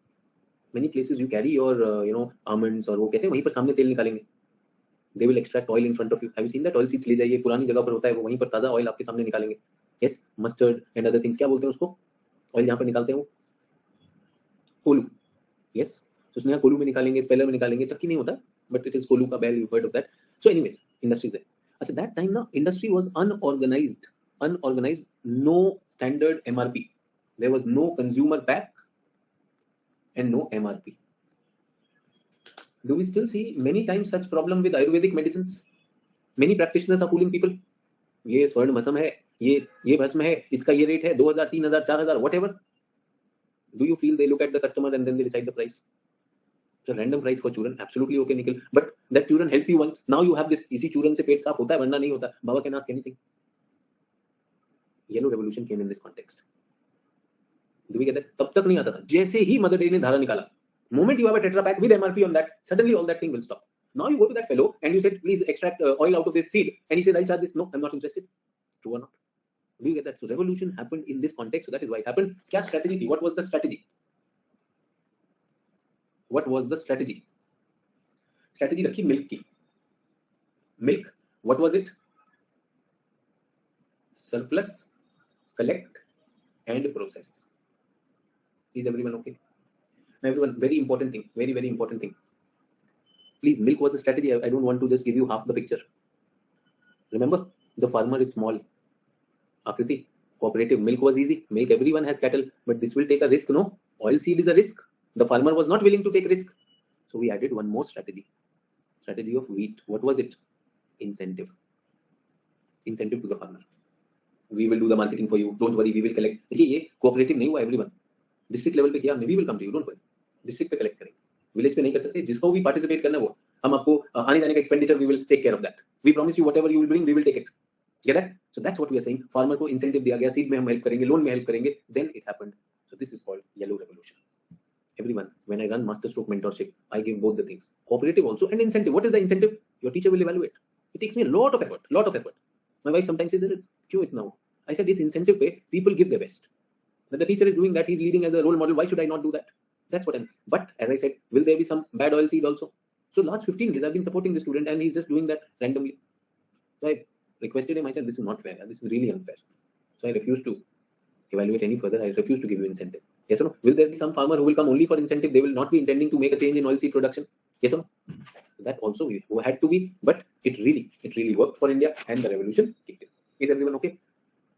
Many places you carry your almonds और वो कहते हैं वहीं पर सामने तेल निकालेंगे. They will extract oil in front of you. Have you seen that? Oil seeds ले जाइए, पुरानी जगह पर होता है, वो वहीं पर ताजा oil आपके सामने निकालेंगे. Yes, mustard and other things. क्या बोलते हैं उसको? Oil जहाँ पर निकालते हैं वो कोलू. Yes. तो उसमें यहाँ कोलू में निकालेंगे, स्पेलर में निकालेंगे, चक्की नहीं होता. but it is Coluca Bell. You've heard of that. So, anyways, industry there. At that time, now industry was unorganized, no standard MRP. There was no consumer pack and no MRP. Do we still see many times such problem with Ayurvedic medicines? Many practitioners are fooling people. ये स्वर्ण भस्म है, ये भस्म है, इसका ये rate है 2000, 3000, 4000, whatever. Do you feel they look at the customer and then they decide the price? It's a random price for चूरन, absolutely okay Nikhil. But that चूरन help you once. Now you have this. इसी चूरन से पेट साफ होता है, वरना नहीं होता. Baba can ask anything. Yellow revolution came in this context. Do we get that? तब तक नहीं आता था. जैसे ही मदर डेयरी ने धारा निकाला, moment you have a tetra pack with MRP on that, suddenly all that thing will stop. Now you go to that fellow and you said, please extract oil out of this seed, and he said, I'll charge this. No, I'm not interested. True or not? Do you get that? So revolution happened in this context. So that is why it happened. क्या strategy थी? What was the strategy? What was the strategy? Strategy रखी milk की. Milk. What was it? Surplus, collect, and process. Is everyone okay? Everyone, very important thing. Very, very important thing. Please, milk was a strategy. I don't want to just give you half the picture. Remember, the farmer is small. Akriti, cooperative milk was easy. Milk, everyone has cattle, but this will take a risk, no? Oil seed is a risk. The farmer was not willing to take risk. So we added one more strategy. Strategy of wheat. What was it? Incentive. Incentive to the farmer. We will do the marketing for you. Don't worry, we will collect. देखिए ये cooperative नहीं हुआ everyone. District level पे किया, we will come to you. Don't worry. District पे collect करेंगे. Village पे नहीं कर सकते. जिसको भी participate करना है वो. हम आपको आने जाने का expenditure we will take care of that. We promise you whatever you will bring, we will take it. Get that? So that's what we are saying. Farmer को incentive दिया गया, seed में हम help करेंगे, loan में help करेंगे. Then it happened. So this is called yellow revolution. Everyone, when I run master stroke mentorship, I give both the things, cooperative also and incentive. What is the incentive? Your teacher will evaluate. It takes me a lot of effort. My wife sometimes says, "Kyun itna ho?" I said, this incentive pay, people give their best. That the teacher is doing that, he's leading as a role model. Why should I not do that? That's what I'm. But as I said, will there be some bad oil seed also? So last 15 days, I've been supporting the student, and he's just doing that randomly. So I requested him. I said, this is not fair. This is really unfair. So I refuse to evaluate any further. I refuse to give you incentive. Yes or no? Will there be some farmer who will come only for incentive? They will not be intending to make a change in oilseed production. Yes or no? That also had to be, but it really worked for India, and the revolution kicked in. Is everyone okay?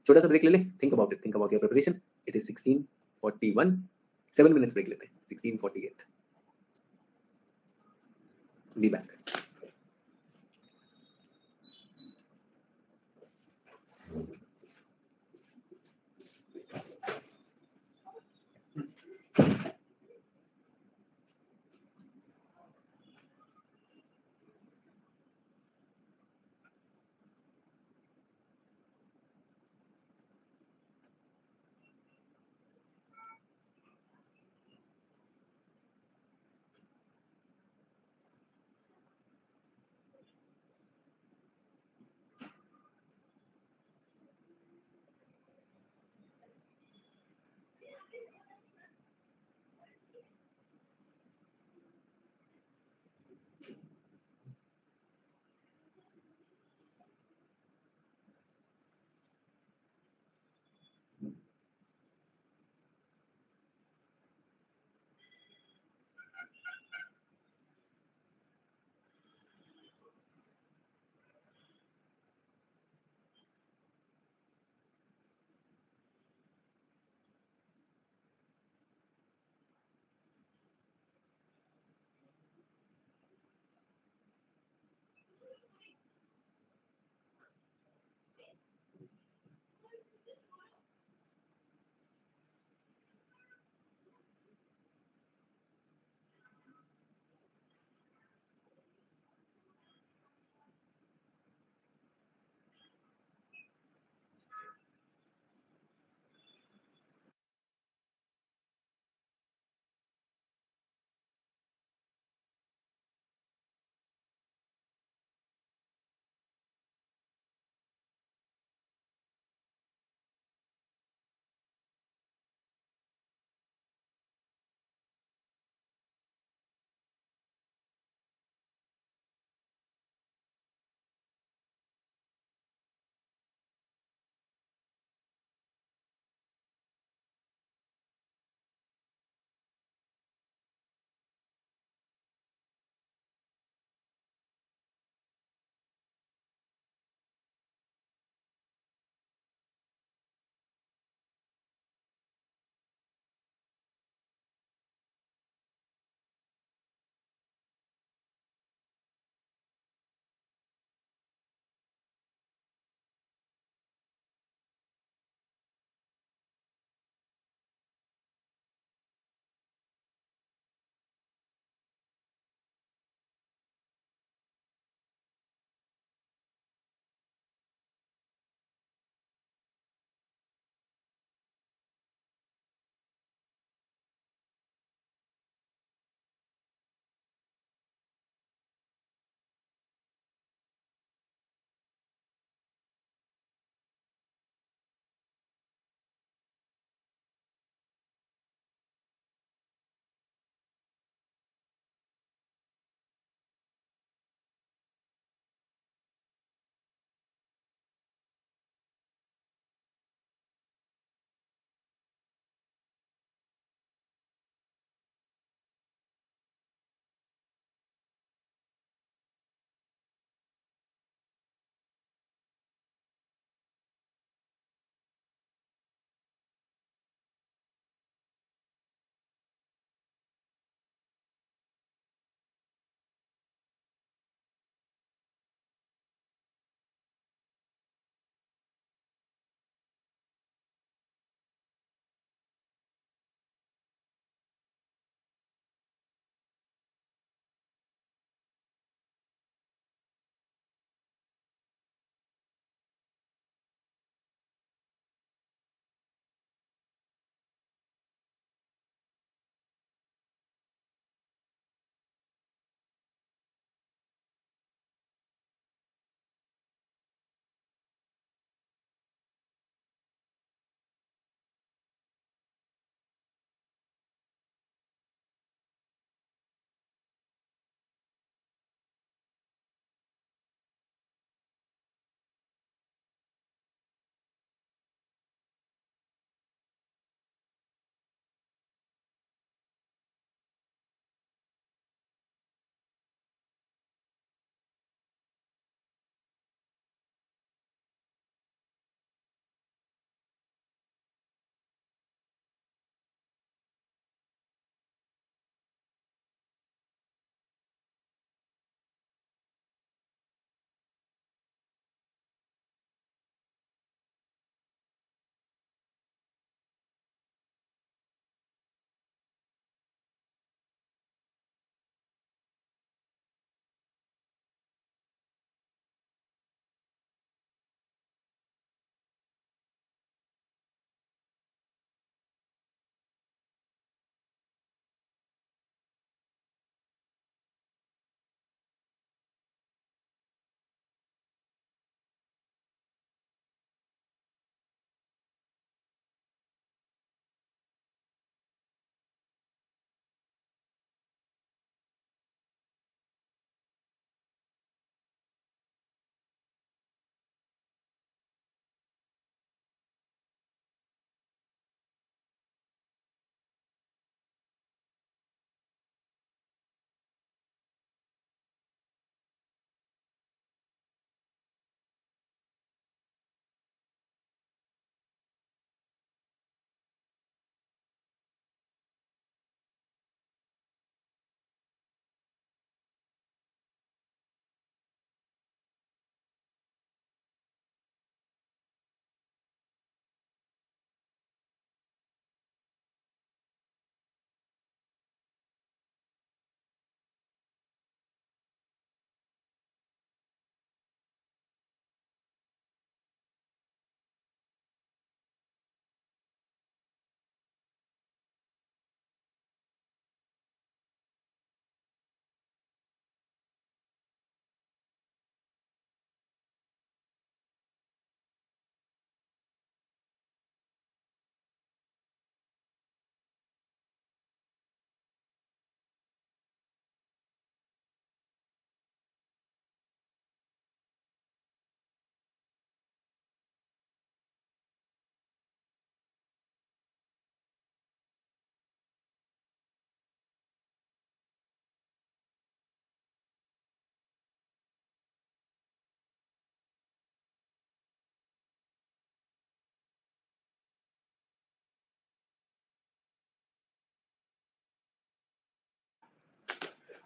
छोटा सा break ले ले. Think about it. Think about your preparation. It is 16:41. 7 minutes break लेते हैं. 16:48. Be back.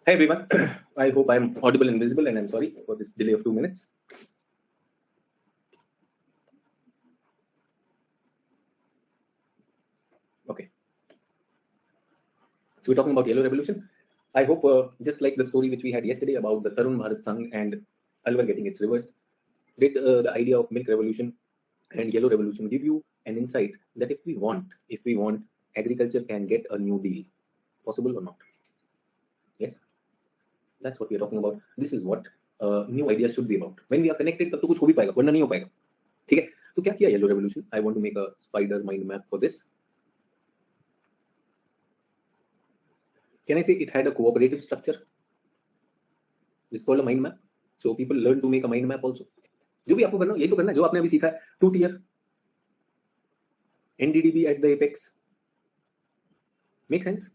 Hi everyone. I hope I'm audible and visible, and I'm sorry for this delay of 2 minutes. Okay. So we're talking about yellow revolution. I hope, just like the story which we had yesterday about the Tarun Bharat Sangh and Alwar getting its reverse, did the idea of milk revolution and yellow revolution give you an insight that if we want, agriculture can get a new deal, possible or not? Yes, that's what we're talking about. This is what new ideas should be about. When we are connected, तब तो कुछ हो भी पाएगा, वरना नहीं हो पाएगा. ठीक है? तो क्या किया yellow revolution? I want to make a spider mind map for this. Can I say it had a cooperative structure? It's called a mind map. So people learn to make a mind map also. जो भी आपको करना यही तो करना है, जो आपने अभी सीखा है. 2 tier NDDB at the apex. Make sense?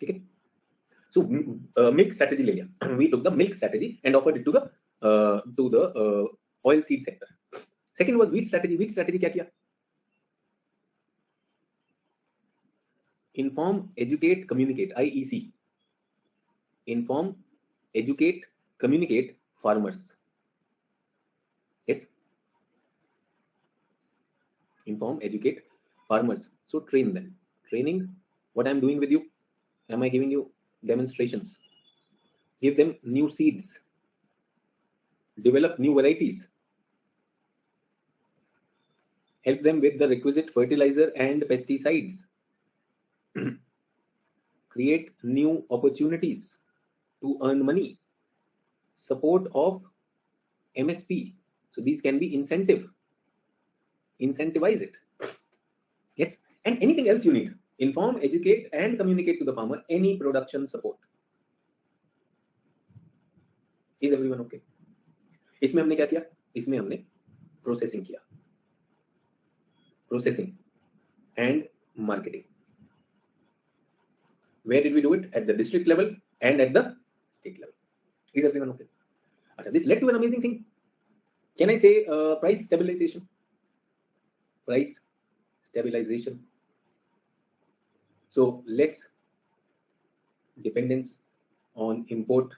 ठीक है. So milk strategy ले लिया. We took the milk strategy and offered it to the oil seed sector. Second was wheat strategy. Wheat strategy क्या किया? Inform, educate, communicate. IEC. Inform, educate, communicate farmers. Yes. Inform, educate farmers. So train them. Training. What I'm doing with you? Am I giving you demonstrations? Give them new seeds. Develop new varieties. Help them with the requisite fertilizer and pesticides. Create new opportunities to earn money. Support of MSP. So these can be incentive. Incentivize it. Yes. And anything else you need. Inform, educate, and communicate to the farmer any production support. Is everyone okay? इसमें हमने क्या किया? इसमें हमने processing किया. Processing and marketing. Where did we do it? At the district level and at the state level. Is everyone okay? Achha, this led to an amazing thing. Can I say price stabilization? Price stabilization. So less dependence on import.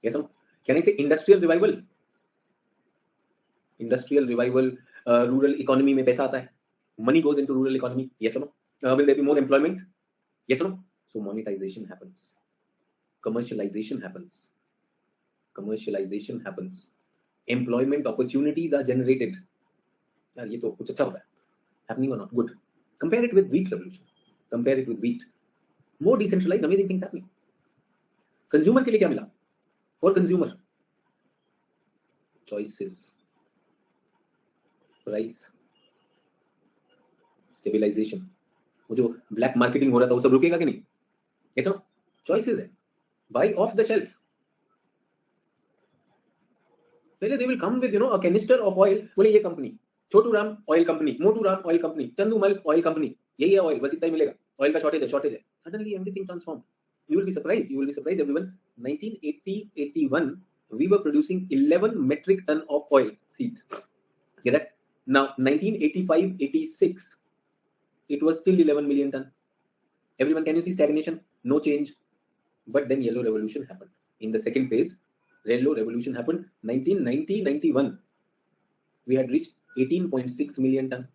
Yes or no? Can I say industrial revival? Industrial revival. Rural economy में पैसा आता है. Money goes into rural economy. Yes or no? Will there be more employment? Yes or no? So monetization happens. Commercialization happens. Commercialization happens. Employment opportunities are generated. यार ये तो कुछ अच्छा हो रहा है. Happening or not? Good. Compare it with wheat revolution. Compare it with wheat. More decentralized, amazing things happening. Consumer के लिए क्या मिला? For consumer, choices, price, stabilization. वो जो black marketing हो रहा था वो सब रुकेगा कि नहीं? Yes or no? Choices है. Buy off the shelf. पहले they will come with a canister of oil. बोले ये company, Chhotu Ram oil company, Motu Ram oil company, Chandu milk oil company, यही है ऑयल, बस इतना ही मिलेगा. ऑयल का शॉर्टेज है. Suddenly everything transformed. You will be surprised. You will be surprised, everyone. 1980-81, we were producing 11 metric ton of oil seeds. Get that? Now 1985-86, it was still 11 million ton. Everyone, can you see stagnation? No change. But then yellow revolution happened. In the second phase, yellow revolution happened. 1990-91, we had reached 18.6 million ton.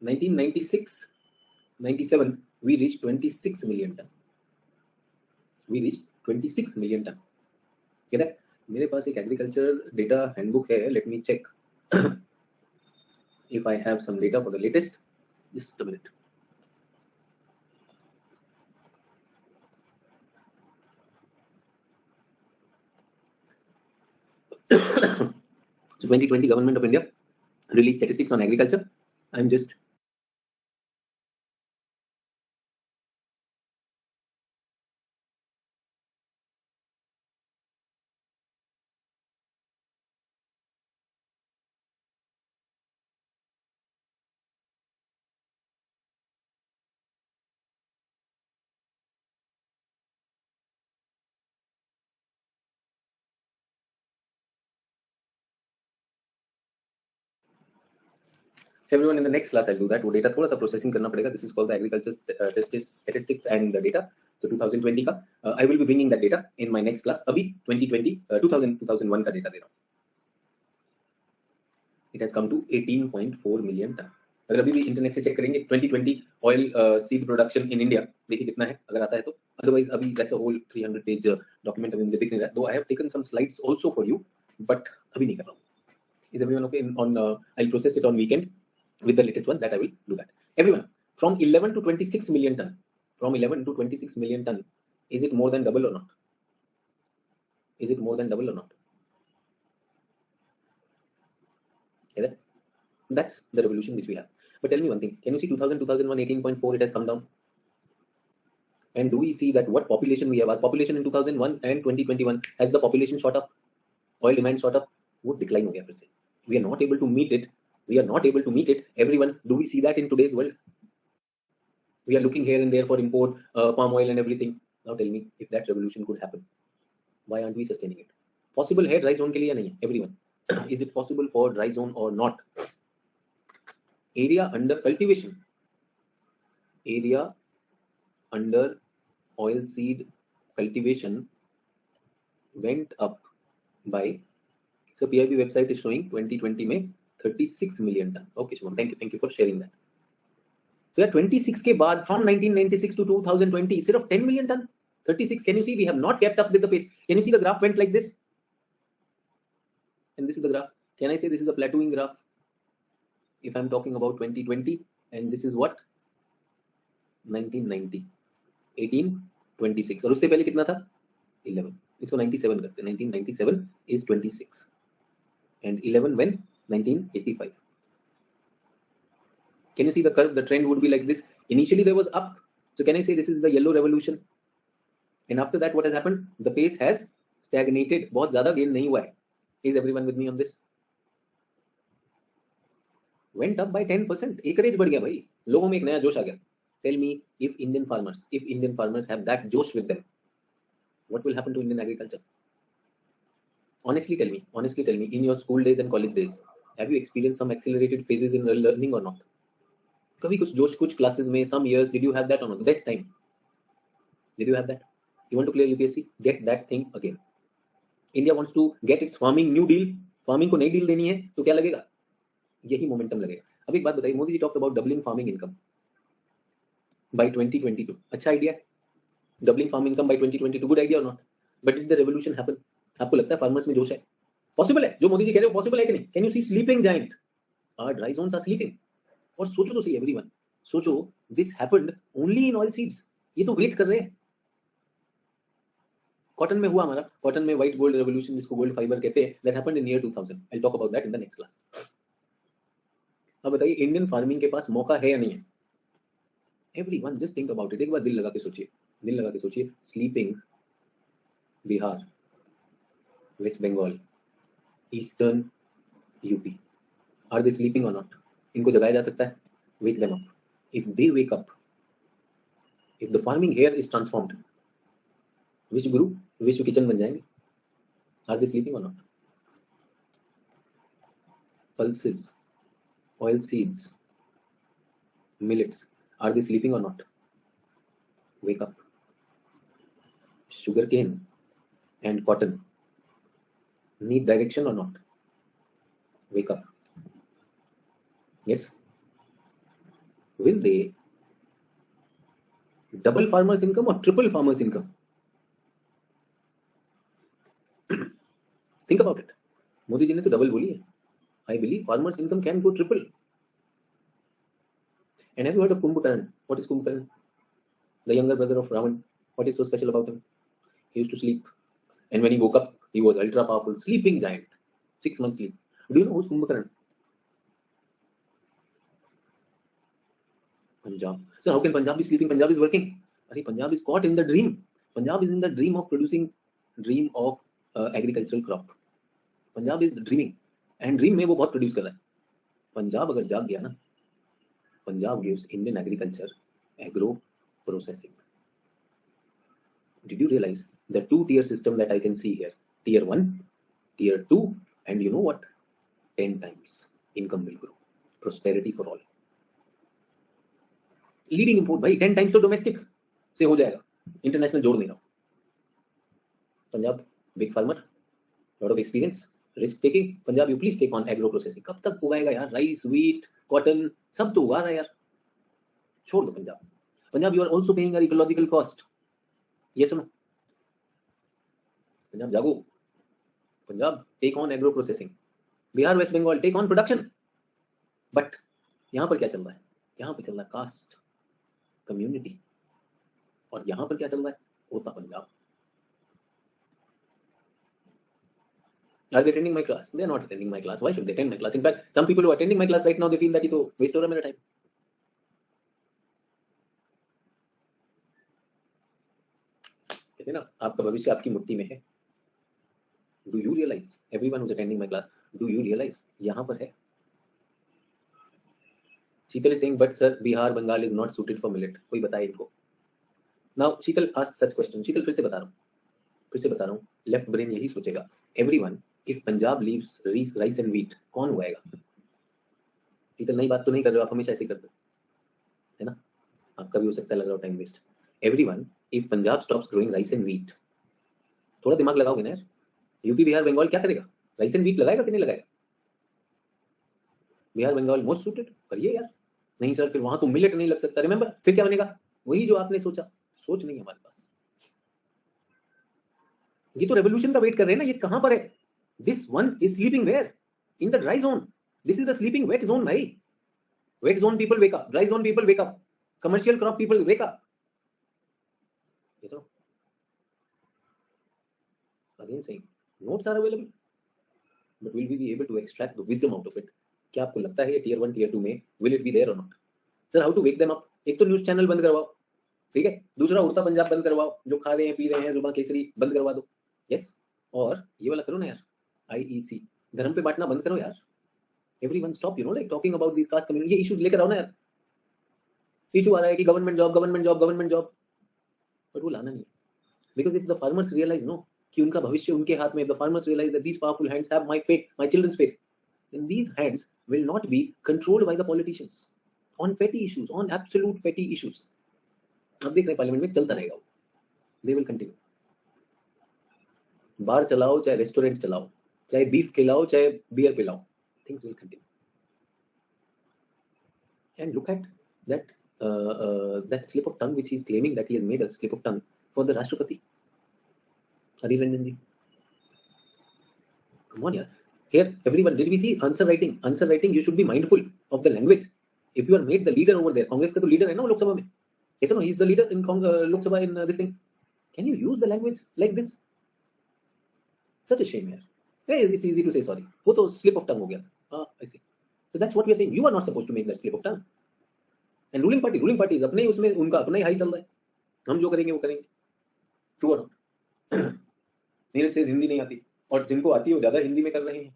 1996-97, we reached 26 million ton. We reached 26 million ton. Get that? मेरे पास एक agriculture data handbook है. Let me check if I have some data for the latest. Just a minute. So 2020 Government of India released statistics on agriculture. I'm just So everyone, in the next class I'll do that. वो data थोड़ा सा processing करना पड़ेगा. This is called the agriculture statistics and the data. So 2020 का I will be bringing that data in my next class. अभी 2001 का data दे रहा हूँ. It has come to 18.4 million ton. अगर अभी भी इंटरनेट से चेक करेंगे 2020 oil seed production in India देखिए कितना है अगर आता है तो. अदरवाइज अभी that's a whole 300 page document अभी मुझे दिख नहीं रहा है. Though I have taken some slides also for you but अभी नहीं कर रहा हूँ. Is everyone okay? I'll process it on weekend with the latest one that I will do that. Everyone, from 11 to 26 million ton, from 11 to 26 million ton, is it more than double or not? Is it more than double or not? Yeah, that's the revolution which we have. But tell me one thing, can you see 2000, 2001, 18.4, it has come down? And do we see that what population we have? Our population in 2001 and 2021, has the population shot up? Oil demand shot up? Would decline हो गया फिर से. We are not able to meet it. We are not able to meet it. Everyone, do we see that in today's world? We are looking here and there for import, palm oil and everything. Now tell me, if that revolution could happen, why aren't we sustaining it? Possible है dry zone के लिए या नहीं? Everyone, is it possible for dry zone or not? Area under cultivation, area under oilseed cultivation went up by. So PIB website is showing 2020 में 36 million ton. Okay, Shubham, thank you for sharing that. So yeah, 26 के बाद from 1996 to 2020 सिर्फ 10 million ton. 36. Can you see we have not kept up with the pace? Can you see the graph went like this? And this is the graph. Can I say this is a plateauing graph? If I'm talking about 2020, and this is what 1990, 18, 26. और उससे पहले कितना था? 11. इसको 97 करते हैं. 1997 is 26. And 11 when? 1985. Can you see the curve? The trend would be like this. Initially there was up. So can I say this is the yellow revolution? And after that what has happened? The pace has stagnated. बहुत ज़्यादा gain नहीं हुआ है. Is everyone with me on this? Went up by 10%. Acreage बढ़ गया भाई. लोगों में एक नया जोश आ गया. Tell me, if Indian farmers have that josh with them, what will happen to Indian agriculture? Honestly tell me, in your school days and college days, have you experienced some accelerated phases in learning or not? कभी कुछ जोश कुछ classes में, some years, did you have that or not? Best time. Did you have that? You want to clear UPSC? Get that thing again. India wants to get its farming new deal. Farming को नई deal देनी है, तो क्या लगेगा? यही momentum लगेगा. अब एक बात बताइए, Modi ji talked about doubling farming income by 2022. अच्छा idea है. Doubling farm income by 2022, good idea or not? But did the revolution happen? आपको लगता है फार्मर्स में जोश है? पॉसिबल है जो मोदी जी कह रहे हो, पॉसिबल है कि नहीं? Can you see sleeping giant? Our dry zones are sleeping. और सोचो तो सही एवरीवन, सोचो, this happened only in oil seeds. ये तो वेट कर रहे हैं. कॉटन में हुआ हमारा, कॉटन में व्हाइट गोल्ड रेवोल्यूशन जिसको गोल्ड फाइबर कहते हैं, that happened in year 2000. I will talk about that in the next class. अब बताइए इंडियन फार्मिंग के पास मौका है या नहीं है? Everyone just think about it. एक बार दिल लगा के सोचिए. Sleeping Bihar, West Bengal, eastern UP, are they sleeping or not? इनको जगाया जा सकता है. Wake them up. If they wake up, if the farming here is transformed, विश्व गुरु, विश्व किचन बन जाएंगे. Are they sleeping or not? Pulses, oil seeds, millets, are they sleeping or not? Wake up. Sugar cane and cotton need direction or not? Wake up. Yes. Will they double farmers income or triple farmers income? Think about it. Modi ji ने तो double बोली है. I believe farmers income can go triple. And have you heard of Kumbhakarna? What is Kumbhakarna? The younger brother of Ravan. What is so special about him? He used to sleep. And when he woke up, he was ultra powerful, sleeping giant. 6 months sleep. Do you know who's Kumbhakarna? Punjab. So how can Punjab be sleeping? Punjab is working. Punjab is caught in the dream. Punjab is in the dream of producing, dream of agricultural crop. Punjab is dreaming. And dream में वो बहुत produce कर रहा है. Punjab अगर जाग गया ना, Punjab gives Indian agriculture agro processing. Did you realize the 2-tier system that I can see here? Tier 1, Tier 2, and you know what? 10 times income will grow. prosperity for all. Leading import भाई 10 times तो domestic से हो जाएगा, international जोड़ नहीं रहा. Punjab big farmer, lot of experience, risk taking. Punjab you please take on agro processing. कब तक उगाएगा यार, राइस, व्हीट, कॉटन सब तो उगा रहा है यार, छोड़ दो Punjab. Punjab you are also paying our ecological cost. ये सुनो, पंजाब जागो. Punjab take on agro processing. Bihar, West Bengal take on production. But यहां पर क्या चल रहा है, यहां पर चल रहा है कास्ट, कम्युनिटी. और यहां पर क्या चल रहा है, होता Punjab. Are they attending my class? They are not attending my class. Why should they attend my class? In fact, some people who are attending my class right now, they feel that ये तो waste हो रहा है मेरा time. कहते हैं ना, आपका भविष्य आपकी मुट्ठी में है. Do you realize? Everyone who's attending my class, do you realize? यहाँ पर है. Sheetal is saying, but sir, Bihar, Bengal is not suited for millet. कोई बताए इनको. Now, Sheetal asked such question. Sheetal फिर से बता रहा हूँ. Left brain यही सोचेगा. Everyone, if Punjab leaves rice and wheat, कौन उगाएगा? शीतल नई बात तो नहीं कर रहे हो आप, हमेशा ऐसे करते हो, है ना. आपका भी हो सकता है लग रहा हो time waste. Everyone, if Punjab stops growing rice and wheat, थोड़ा दिमाग लगाओगे ना यार. यूपी, बिहार, बंगाल क्या करेगा? राइस एंड व्हीट लगाएगा कि नहीं लगाएगा? Bihar, Bengal most suited. करिए यार. नहीं सर, फिर वहां तो मिलेट नहीं लग सकता. रिमेंबर, फिर क्या बनेगा? वही जो आपने सोचा. सोच नहीं है हमारे पास. ये तो रेवोल्यूशन का वेट कर रहे हैं ना. ये कहां पर है? This one is sleeping where? In the dry zone. This is the sleeping wet zone भाई. Wet zone people wake up, dry zone people wake up, commercial crop people wake up. Yes or no? Again saying, notes are available, but will we be able to extract the wisdom out of it? क्या आपको लगता है ये tier 1 tier 2 में will it be there or not? Sir, how to wake them up? एक तो news channel बंद करवाओ, ठीक है. दूसरा उड़ता पंजाब बंद करवाओ, जो खा रहे हैं पी रहे हैं जुबान केसरी बंद करवा दो. यस. और ये वाला करो ना यार, IEC धर्म पे बांटना बंद करो यार. Everyone stop, you know, like talking about these caste community. ये इश्यूज लेकर आओ ना यार. इशू आ रहा है कि गवर्नमेंट जॉब, बट वो लाना नहीं. Because if the farmers realise know कि उनका भविष्य उनके हाथ में, the farmers realise that these powerful hands have my fate, my children's fate, then these hands will not be controlled by the politicians on petty issues, on absolute petty issues. अब देख रहे हैं पार्लियामेंट में चलता रहेगा वो. They will continue. बार चलाओ चाहे रेस्टोरेंट चलाओ, चाहे बीफ खिलाओ चाहे बियर पिलाओ, things will continue. And look at that that slip of tongue which he is claiming that he has made a slip of tongue for the Rashtrapati, Hari Ranjan ji. Come on, yeah. Here, everyone, did we see answer writing? Answer writing, you should be mindful of the language. If you are made the leader over there, Congress का तो leader है ना Lok Sabha में. Yes or no? He is the leader in Lok Sabha in this thing. Can you use the language like this? Such a shame, yaar. Yeah, it's easy to say sorry. वो तो slip of tongue हो गया था. I see. So that's what we are saying. You are not supposed to make that slip of tongue. And ruling party अपने उसमें उनका अपना ही high चल रहा है. हम जो करेंगे वो करेंगे. ट्रू और नॉट? नीरज से हिंदी नहीं आती, और जिनको आती है वो ज्यादा हिंदी में कर रहे हैं.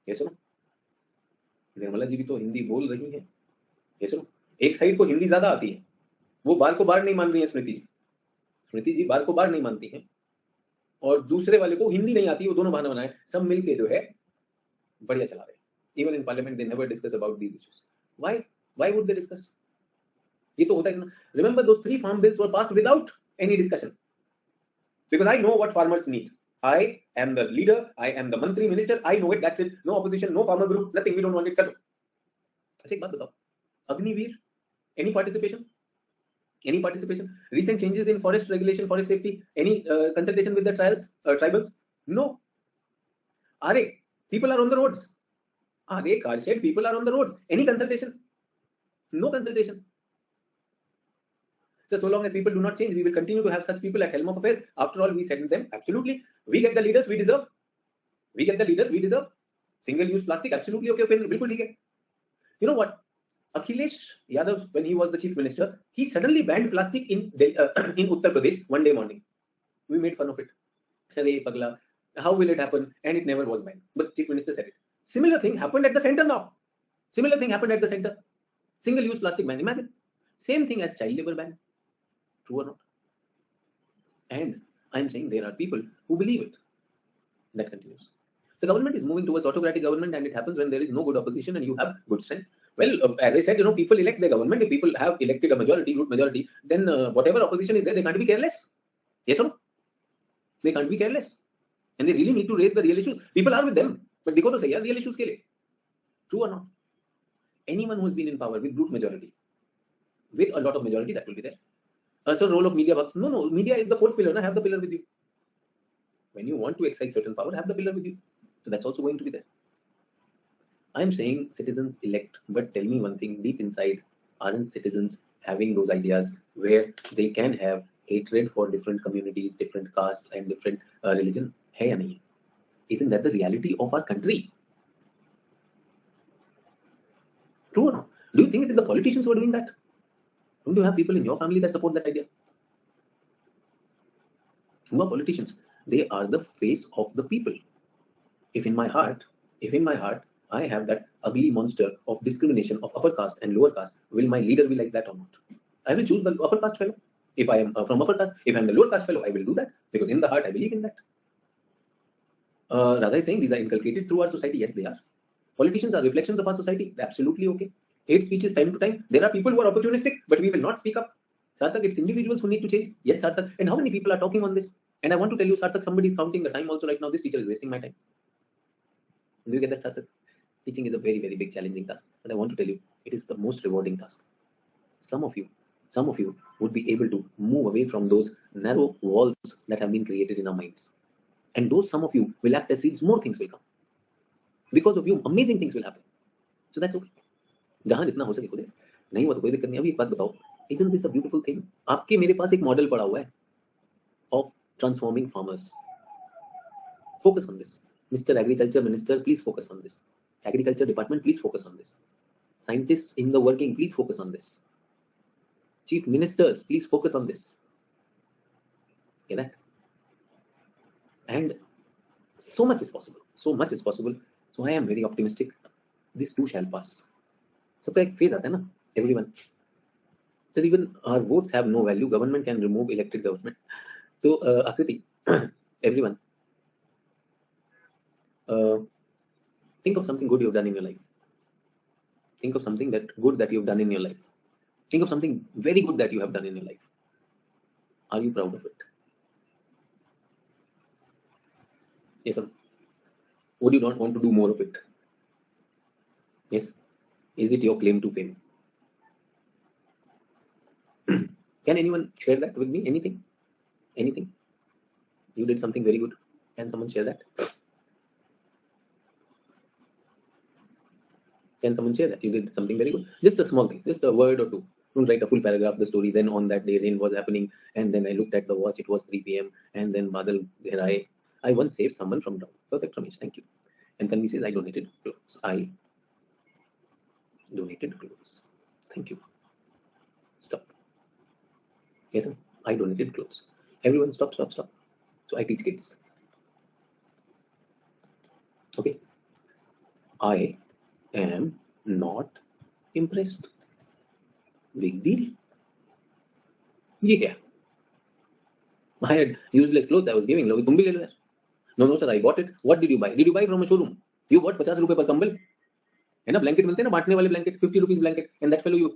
ये सुनो, निर्मला जी भी तो हिंदी बोल रही हैं. ये सुनो, एक साइड को हिंदी ज्यादा आती है, वो बार को बार नहीं मान रही है. स्मृति जी बार को बार नहीं मानती हैं, और दूसरे वाले को हिंदी नहीं आती, वो दोनों बहाना बनाए, सब मिलके जो है बढ़िया चला रहे. Even in parliament they never discuss about these issues. Why would they discuss? ये तो होता है ना. Remember those 3 farm bills were passed without any discussion, because I know what farmers need. I am the leader, I am the mantri minister, I know it, that's it. No opposition, no farmer group, nothing. We don't want it. कर दो. अच्छा एक बात बताओ, Agniveer, any participation? Recent changes in forest regulation, forest safety, any consultation with the tribals? No. Are people are on the roads? Are car shed people are on the roads? Any consultation? No consultation. So long as people do not change, we will continue to have such people at helm of affairs. After all, we send them. Absolutely, we get the leaders we deserve. Single use plastic, absolutely okay, बिल्कुल ठीक है. You know what? Akhilesh Yadav, when he was the chief minister, he suddenly banned plastic in Uttar Pradesh one day morning. We made fun of it. Hey pagla, how will it happen? And it never was banned. But chief minister said it. Similar thing happened at the center now. Single use plastic ban. Imagine. Same thing as child labor ban. True or not? And I'm saying there are people who believe it. That continues. The government is moving towards autocratic government, and it happens when there is no good opposition and you have good strength. Well, as I said, people elect their government. If people have elected a majority, good majority, then whatever opposition is there, they can't be careless. Yes or no? They can't be careless, and they really need to raise the real issues. People are with them, but देखो तो सही है real issues के लिए. True or not? Anyone who has been in power with brute majority, with a lot of majority, that will be there. So role of media bucks. No, media is the fourth pillar. Have the pillar with you. When you want to exercise certain power, have the pillar with you. So that's also going to be there. I'm saying citizens elect, but tell me one thing, deep inside, aren't citizens having those ideas where they can have hatred for different communities, different castes, and different religion? Hai ya nahi? Isn't that the reality of our country? True or not? Do you think it is the politicians who are doing that? Don't you have people in your family that support that idea? Who are politicians? They are the face of the people. If in my heart, I have that ugly monster of discrimination of upper caste and lower caste, will my leader be like that or not? I will choose the upper caste fellow. If I am from upper caste, if I am the lower caste fellow, I will do that, because in the heart I believe in that. Radha is saying these are inculcated through our society. Yes, they are. Politicians are reflections of our society. Absolutely okay. Hate speech is time to time. There are people who are opportunistic, but we will not speak up. Sarthak, it's individuals who need to change. Yes, Sarthak. And how many people are talking on this? And I want to tell you, Sarthak, somebody is counting the time also right now. This teacher is wasting my time. Do you get that, Sarthak? Teaching is a very, very big challenging task. But I want to tell you, it is the most rewarding task. Some of you would be able to move away from those narrow walls that have been created in our minds. And those some of you will act as seeds, more things will come. Because of you, amazing things will happen. So that's okay. जहां जितना हो सके खुदे नहीं हुआ तो कोई दिक्कत नहीं. अभी एक बात बताओ, isn't this a beautiful thing? आपके मेरे पास एक मॉडल पड़ा हुआ है of transforming farmers. Focus on this. Mr. Agriculture Minister, please focus on this. Agriculture Department, please focus on this. Scientists in the working, please focus on this. Chief Ministers, please focus on this. Get that? And so much is possible. So much is possible. So I am very optimistic. This too shall pass. सबका एक phase आता है ना, everyone. So even our votes have no value. Government can remove elected government. So Akriti, everyone, think of something good you've done in your life. Think of something good that you've done in your life. Think of something very good that you have done in your life. Are you proud of it? Yes or no? Would you not want to do more of it? Yes. Is it your claim to fame? Can anyone share that with me? Anything? Anything? You did something very good. Can someone share that? Can someone share that? You did something very good. Just a small thing, just a word or two. Don't write a full paragraph, the story. Then on that day, rain was happening. And then I looked at the watch, it was 3 p.m. And then Badal, there I once saved someone from drown. Perfect, Ramesh. Thank you. And Tanvi says, I donated clothes. I donated clothes. Thank you. Stop. Yes, sir. I donated clothes. Everyone, stop. So I teach kids. Okay. I am not impressed. Big deal. Yeah. I had useless clothes I was giving. तुम भी ले लो यार. No, sir, I bought it. What did you buy? Did you buy from a showroom? You bought 50 रुपए पर कंबल. है ना, blanket मिलते हैं ना, बांटने वाले blanket, 50 rupees blanket, and that fellow you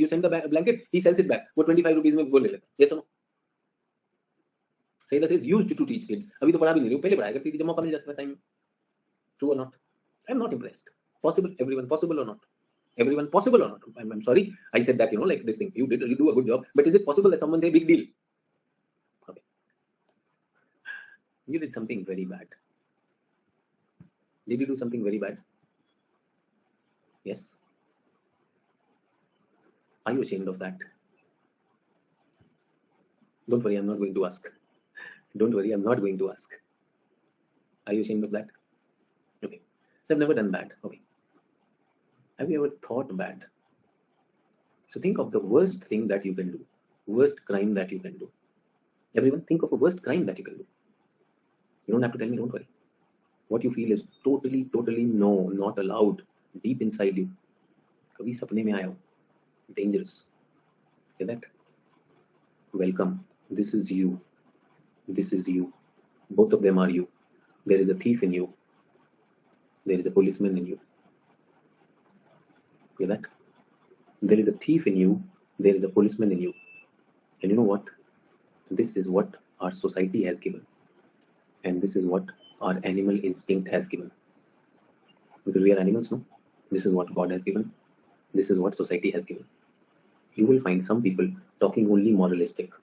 send the blanket, he sells it back, वो 25 rupees में वो ले लेता. Yes or no? Sailor says used to teach kids. अभी तो पढ़ा भी नहीं रही हूँ, पहले पढ़ाया करती थी जब मौका मिल जाता था time. True or not? I'm not impressed. Possible, everyone, possible or not? Everyone, possible or not? I'm sorry, I said that, like this thing. You do a good job, but is it possible that someone say big deal? Okay. You did something very bad. Did you do something very bad? Yes. Are you ashamed of that? Don't worry, I'm not going to ask. Don't worry, I'm not going to ask. Are you ashamed of that? Okay. So I've never done bad. Okay. Have you ever thought bad? So think of the worst thing that you can do. Worst crime that you can do. Everyone, think of a worst crime that you can do. You don't have to tell me, don't worry. What you feel is totally no, not allowed. Deep inside you. कभी सपने में आया हो. Dangerous. Get that? Welcome. This is you. This is you. Both of them are you. There is a thief in you. there is a policeman in you. Hear that? There is a thief in you, there is a policeman in you. And you know what? This is what our society has given. And this is what our animal instinct has given. Because we are animals, no? This is what God has given. This is what society has given. You will find some people talking only moralistic.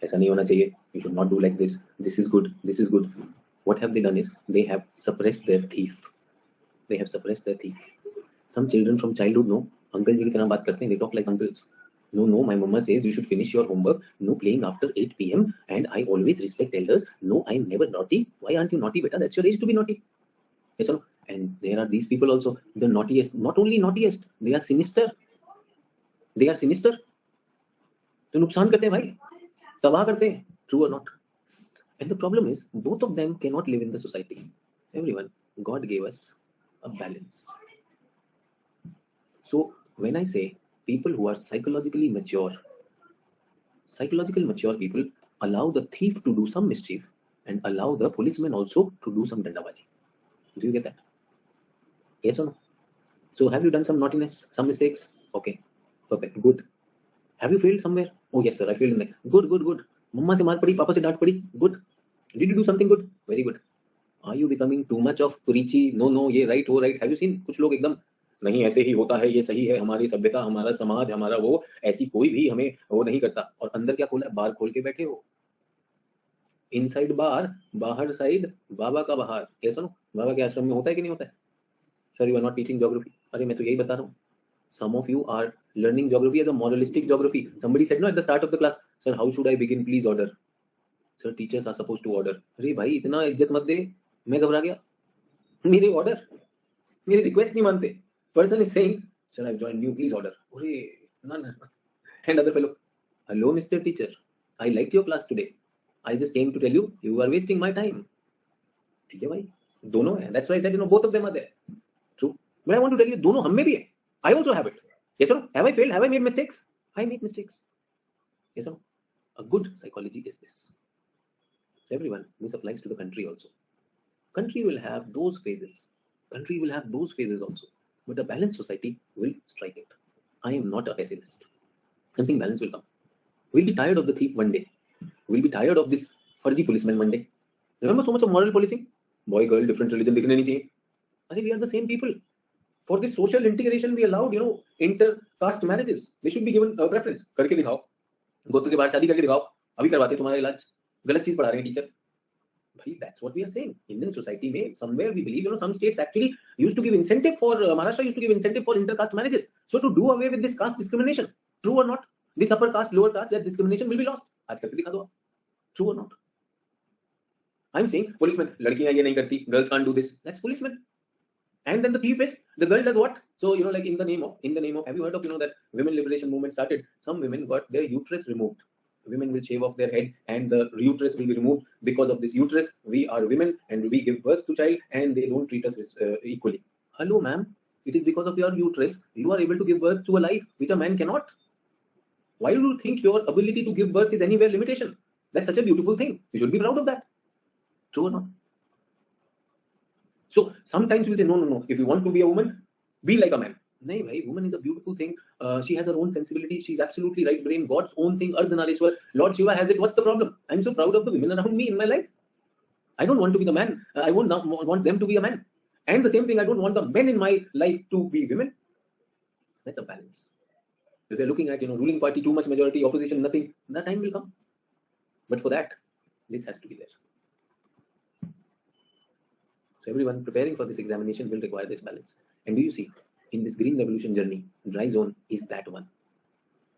ऐसा नहीं होना चाहिए. You should not do like this. This is good. This is good. What have they done is they have suppressed their thief. They have suppressed their thief. Some children from childhood know uncle जी की तरह बात करते हैं. They talk like uncles. No, my mama says you should finish your homework. No playing after 8 p.m. And I always respect elders. No, I'm never naughty. Why aren't you naughty, beta? That's your age to be naughty. Yes or no? And there are these people also, the naughtiest. Not only naughtiest, they are sinister. They are sinister. तो नुकसान करते हैं भाई, तबाह करते हैं. True or not? And the problem is, both of them cannot live in the society. Everyone, God gave us a balance. So when I say people who are psychologically mature people allow the thief to do some mischief and allow the policeman also to do some dandabaji. Do you get that? Yes or no? So have you done some naughtiness, some mistakes? Okay, perfect, good. Have you failed somewhere? Oh yes sir, I failed in that. Good. Mama se maar padi, papa se daant padi. Good. Did you do something good? Very good. Are you becoming too much of preachy? No, ये right हो right. Have you seen कुछ लोग एकदम नहीं ऐसे ही होता है, ये सही है, हमारी सभ्यता, हमारा समाज, हमारा वो, ऐसी कोई भी हमें वो नहीं करता. और अंदर क्या खोला है? बार खोल के बैठे हो. इनसाइड बार, बाहर साइड, बाबा का बाहर. ये सुनो, बाबा के आश्रम में होता है कि नहीं होता है? Sir you are not teaching geography. अरे मैं तो यही बता रहा हूँ. Some of you are learning geography as a moralistic geography. Somebody said no at the start of the class, sir how should I begin, please order. Sir teachers are supposed to order. अरे भाई इतना इज्जत मत दे. मैं घबरा गया. मेरे order, मेरी रिक्वेस्ट नहीं मानते. Person is saying, sir I've joined you, please order. अरे no. And other fellow, hello Mr. Teacher, I liked your class today. I just came to tell you, you are wasting my time. ठीक है भाई, दोनों है. That's why I said both of them are there. True. But I want to tell you, दोनों हम में भी है. I also have it. Yes or no? Have I failed? Have I made mistakes? I make mistakes. Yes or no? A good psychology is this. So everyone, this applies to the country also. Country will have those phases. Country will have those phases also. But a balanced society will strike it. I am not a pessimist. I'm saying balance will come. We'll be tired of the thief one day. We'll be tired of this furgy policeman one day. Remember so much of moral policing? Boy, girl, different religion, दिखने नहीं चाहिए. I think we are the same people. For this social integration, we allowed, inter-caste marriages. They should be given a preference. करके दिखाओ, गोत्र के बाहर शादी करके दिखाओ, अभी करवाते तुम्हारा इलाज. गलत चीज पढ़ा रहे हैं टीचर. भाई, that's what we are saying. Indian society में somewhere we believe, some states actually used to give incentive for Maharashtra used to give incentive for inter-caste marriages. So to do away with this caste discrimination, true or not? This upper caste, lower caste, that discrimination will be lost. आज करके दिखा दो. True or not? I'm saying policeman, लड़कियां ये नहीं करती, girls can't do this. That's policeman. And then the thief is, the girl does what? So, like in the name of, have you heard of, that women liberation movement started? Some women got their uterus removed. Women will shave off their head and the uterus will be removed. Because of this uterus, we are women and we give birth to child and they don't treat us equally. Hello, ma'am. It is because of your uterus, you are able to give birth to a life which a man cannot. Why do you think your ability to give birth is anywhere limitation? That's such a beautiful thing. You should be proud of that. True or not? So sometimes we say, no. If you want to be a woman, be like a man. No, bhai, woman is a beautiful thing. She has her own sensibility. She's absolutely right brain. God's own thing. Ardhanarishwar. Lord Shiva has it. What's the problem? I'm so proud of the women around me in my life. I don't want to be the man. I want them to be a man. And the same thing, I don't want the men in my life to be women. That's a balance. If we're looking at, ruling party, too much majority, opposition, nothing, that time will come. But for that, this has to be there. So everyone preparing for this examination will require this balance. And do you see, in this green revolution journey, dry zone is that one.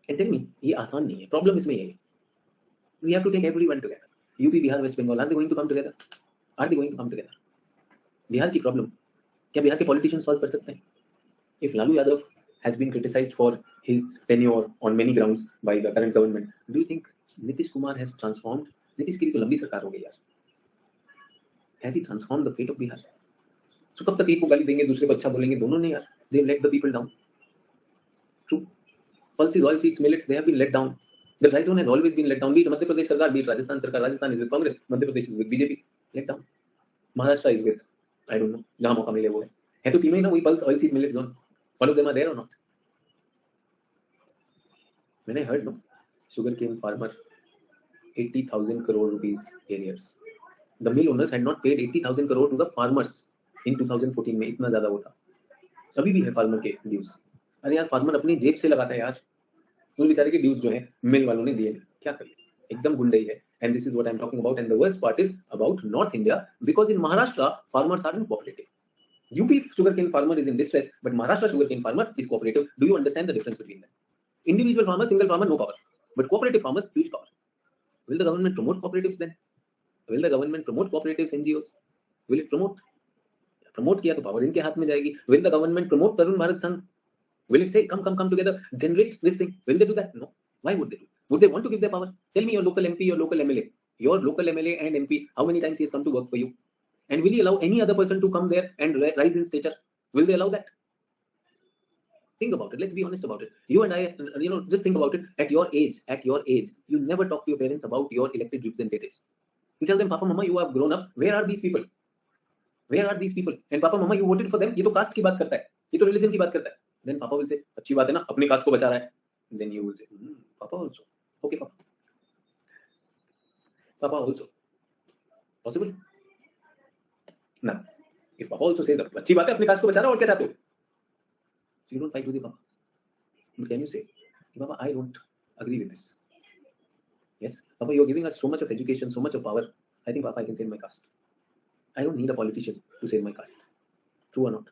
And tell me, ये आसान नहीं है. Problem इसमें ये है. We have to take everyone together. UP, Bihar, West Bengal, are they going to come together? Are they going to come together? Bihar की problem, क्या बिहार के politicians solve कर सकते हैं? If Lalu Yadav has been criticized for his tenure on many grounds by the current government, do you think Nitish Kumar has transformed? Nitish की भी तो लंबी सरकार हो गई यार. Has he transformed the fate of Bihar? So कब तक एक को गाली देंगे, दूसरे को अच्छा बोलेंगे? दोनों ने यार. They have let the people down. True. Pulses, oil seeds, millets, they have been let down. The dry zone has always been let down. Be it Madhya Pradesh Sarkar, be it Rajasthan Sarkar. Rajasthan is with Congress. Madhya Pradesh is with BJP. Let down. Maharashtra is with I don't know. जहाँ मौका मिले वो है तो तीनों ही ना वही pulse oil seed millet zone. One of them are there or not? When I heard no, sugarcane farmer 80,000 crore rupees arrears. The mill owners had not paid 80,000 crore to the farmers in 2014 में इतना ज्यादा वो था. अभी भी है farmer के dues. अरे यार फार्मर अपनी जेब से लगाता है यार. उन बेचारे के ड्यूज जो है मिल वालों ने दिए. क्या करें? एकदम गुंडई है. And this is what I'm talking about. And the worst part is about North India, because in Maharashtra farmers aren't cooperative. UP sugarcane farmer is in distress, but Maharashtra sugarcane farmer is cooperative. Do you understand the difference between them? Individual farmer, single farmer, no power. But cooperative farmers, huge power. Will the government promote cooperatives then? Will the government promote cooperatives, NGOs? Will it promote? Promote किया तो power इनके हाथ में जाएगी. Will the government promote Tarun Bharat Sangh? Will it say come together, generate this thing? Will they do that? No. Why would they do? Would they want to give their power? Tell me your local MP, your local MLA. Your local MLA and MP, how many times he has come to work for you? And will he allow any other person to come there and rise in stature? Will they allow that? Think about it. Let's be honest about it. You and I, just think about it. At your age, you never talk to your parents about your elected representatives. You tell them, Papa, Mama, you have grown up. Where are these people? Where are these people? And Papa, Mama, you voted for them. ये तो caste की बात करता है. ये तो religion की बात करता है. Then Papa will say, अच्छी बात है ना, अपने caste को बचा रहा है. Then you will say, Papa also. Okay, Papa. Papa also. Possible? No. If Papa also says, अच्छी बात है, अपने caste को बचा रहा है, और क्या चाहते हो? So you don't fight with your Papa. But can you say, Papa, I don't agree with this. Yes, Papa, you're giving us so much of education, so much of power. I think, Papa, I can save my caste. I don't need a politician to save my caste. True or not?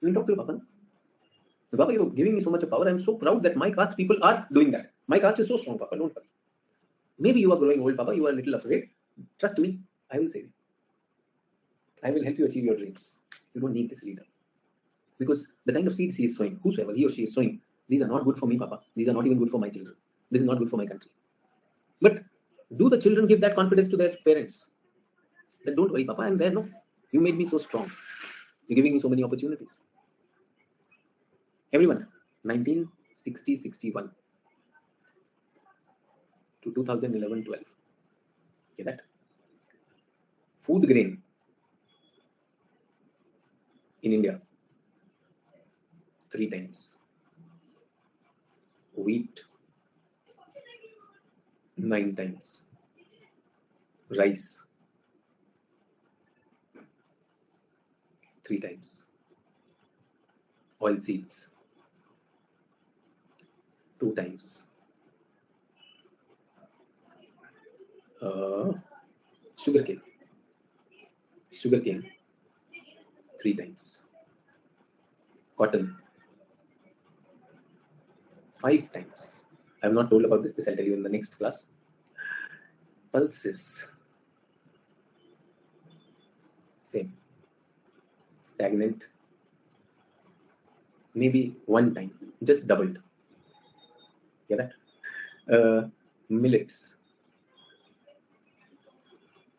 You talk to your Papa. Papa, you're giving me so much of power. I'm so proud that my caste people are doing that. My caste is so strong, Papa. Don't worry. Maybe you are growing old, Papa. You are a little afraid. Trust me, I will save you. I will help you achieve your dreams. You don't need this leader. Because the kind of seeds he is sowing, whosoever he or she is sowing, these are not good for me, Papa. These are not even good for my children. This is not good for my country. But do the children give that confidence to their parents? Then don't worry, Papa, I'm there, no? You made me so strong. You're giving me so many opportunities. Everyone, 1960-61 to 2011-12. Get that? Food grain in India, 3 times. Wheat, 9 times. Rice, 3 times. Oil seeds, 2 times. Sugarcane, 3 times. Cotton, 5 times. I have not told about this. This I'll tell you in the next class. Pulses, same. Stagnant, maybe 1 time, just doubled. Get that? Millets,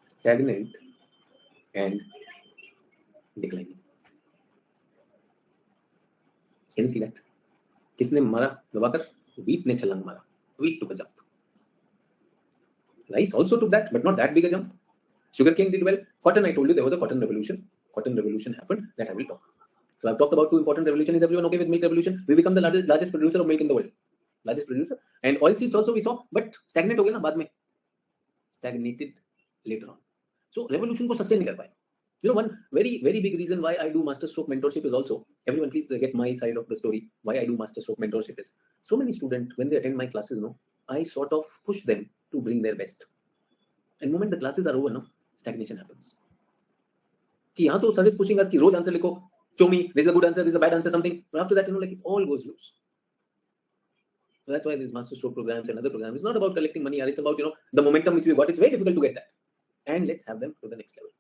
stagnant and declining. Can you see that? किसने मारा दबाकर? Wheat ने छलांग मारा. Wheat took a jump. Rice also took that, but not that big a jump. Sugarcane did well. Cotton, I told you there was a cotton revolution. Cotton revolution happened. That I will talk. So I've talked about 2 important revolutions. Is everyone okay with milk revolution? We become the largest producer of milk in the world. Largest producer. And oil seeds also we saw, but stagnant हो गया ना बाद में. Stagnated later on. So revolution को sustain नहीं कर पाए. One very, very big reason why I do master stroke mentorship is also, everyone please get my side of the story, why I do master stroke mentorship is, so many students, when they attend my classes, I sort of push them to bring their best. And the moment the classes are over, stagnation happens. कि यहाँ तो sir is pushing us कि रोज answer लिखो, show me, this is a good answer, this is a bad answer, something. But after that, it all goes loose. So that's why these master stroke programs and other programs, it's not about collecting money, it's about, the momentum which we got. It's very difficult to get that. And let's have them to the next level.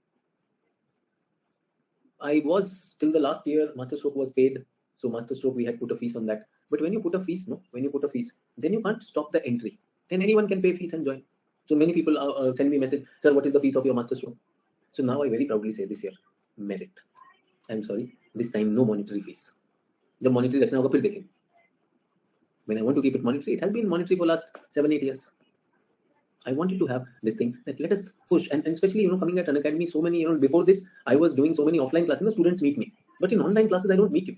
I was, till the last year, master stroke was paid. So master stroke, we had put a fees on that. But when you put a fees, then you can't stop the entry. Then anyone can pay fees and join. So many people send me a message, sir, what is the fees of your master stroke? So now I very proudly say this year, merit. I'm sorry, this time no monetary fees. The monetary रखना होगा फिर देखेंगे. When I want to keep it monetary, it has been monetary for last 7-8 years. I wanted to have this thing that let us push, and especially coming at an academy, so many before this I was doing so many offline classes. The students meet me, but in online classes I don't meet you.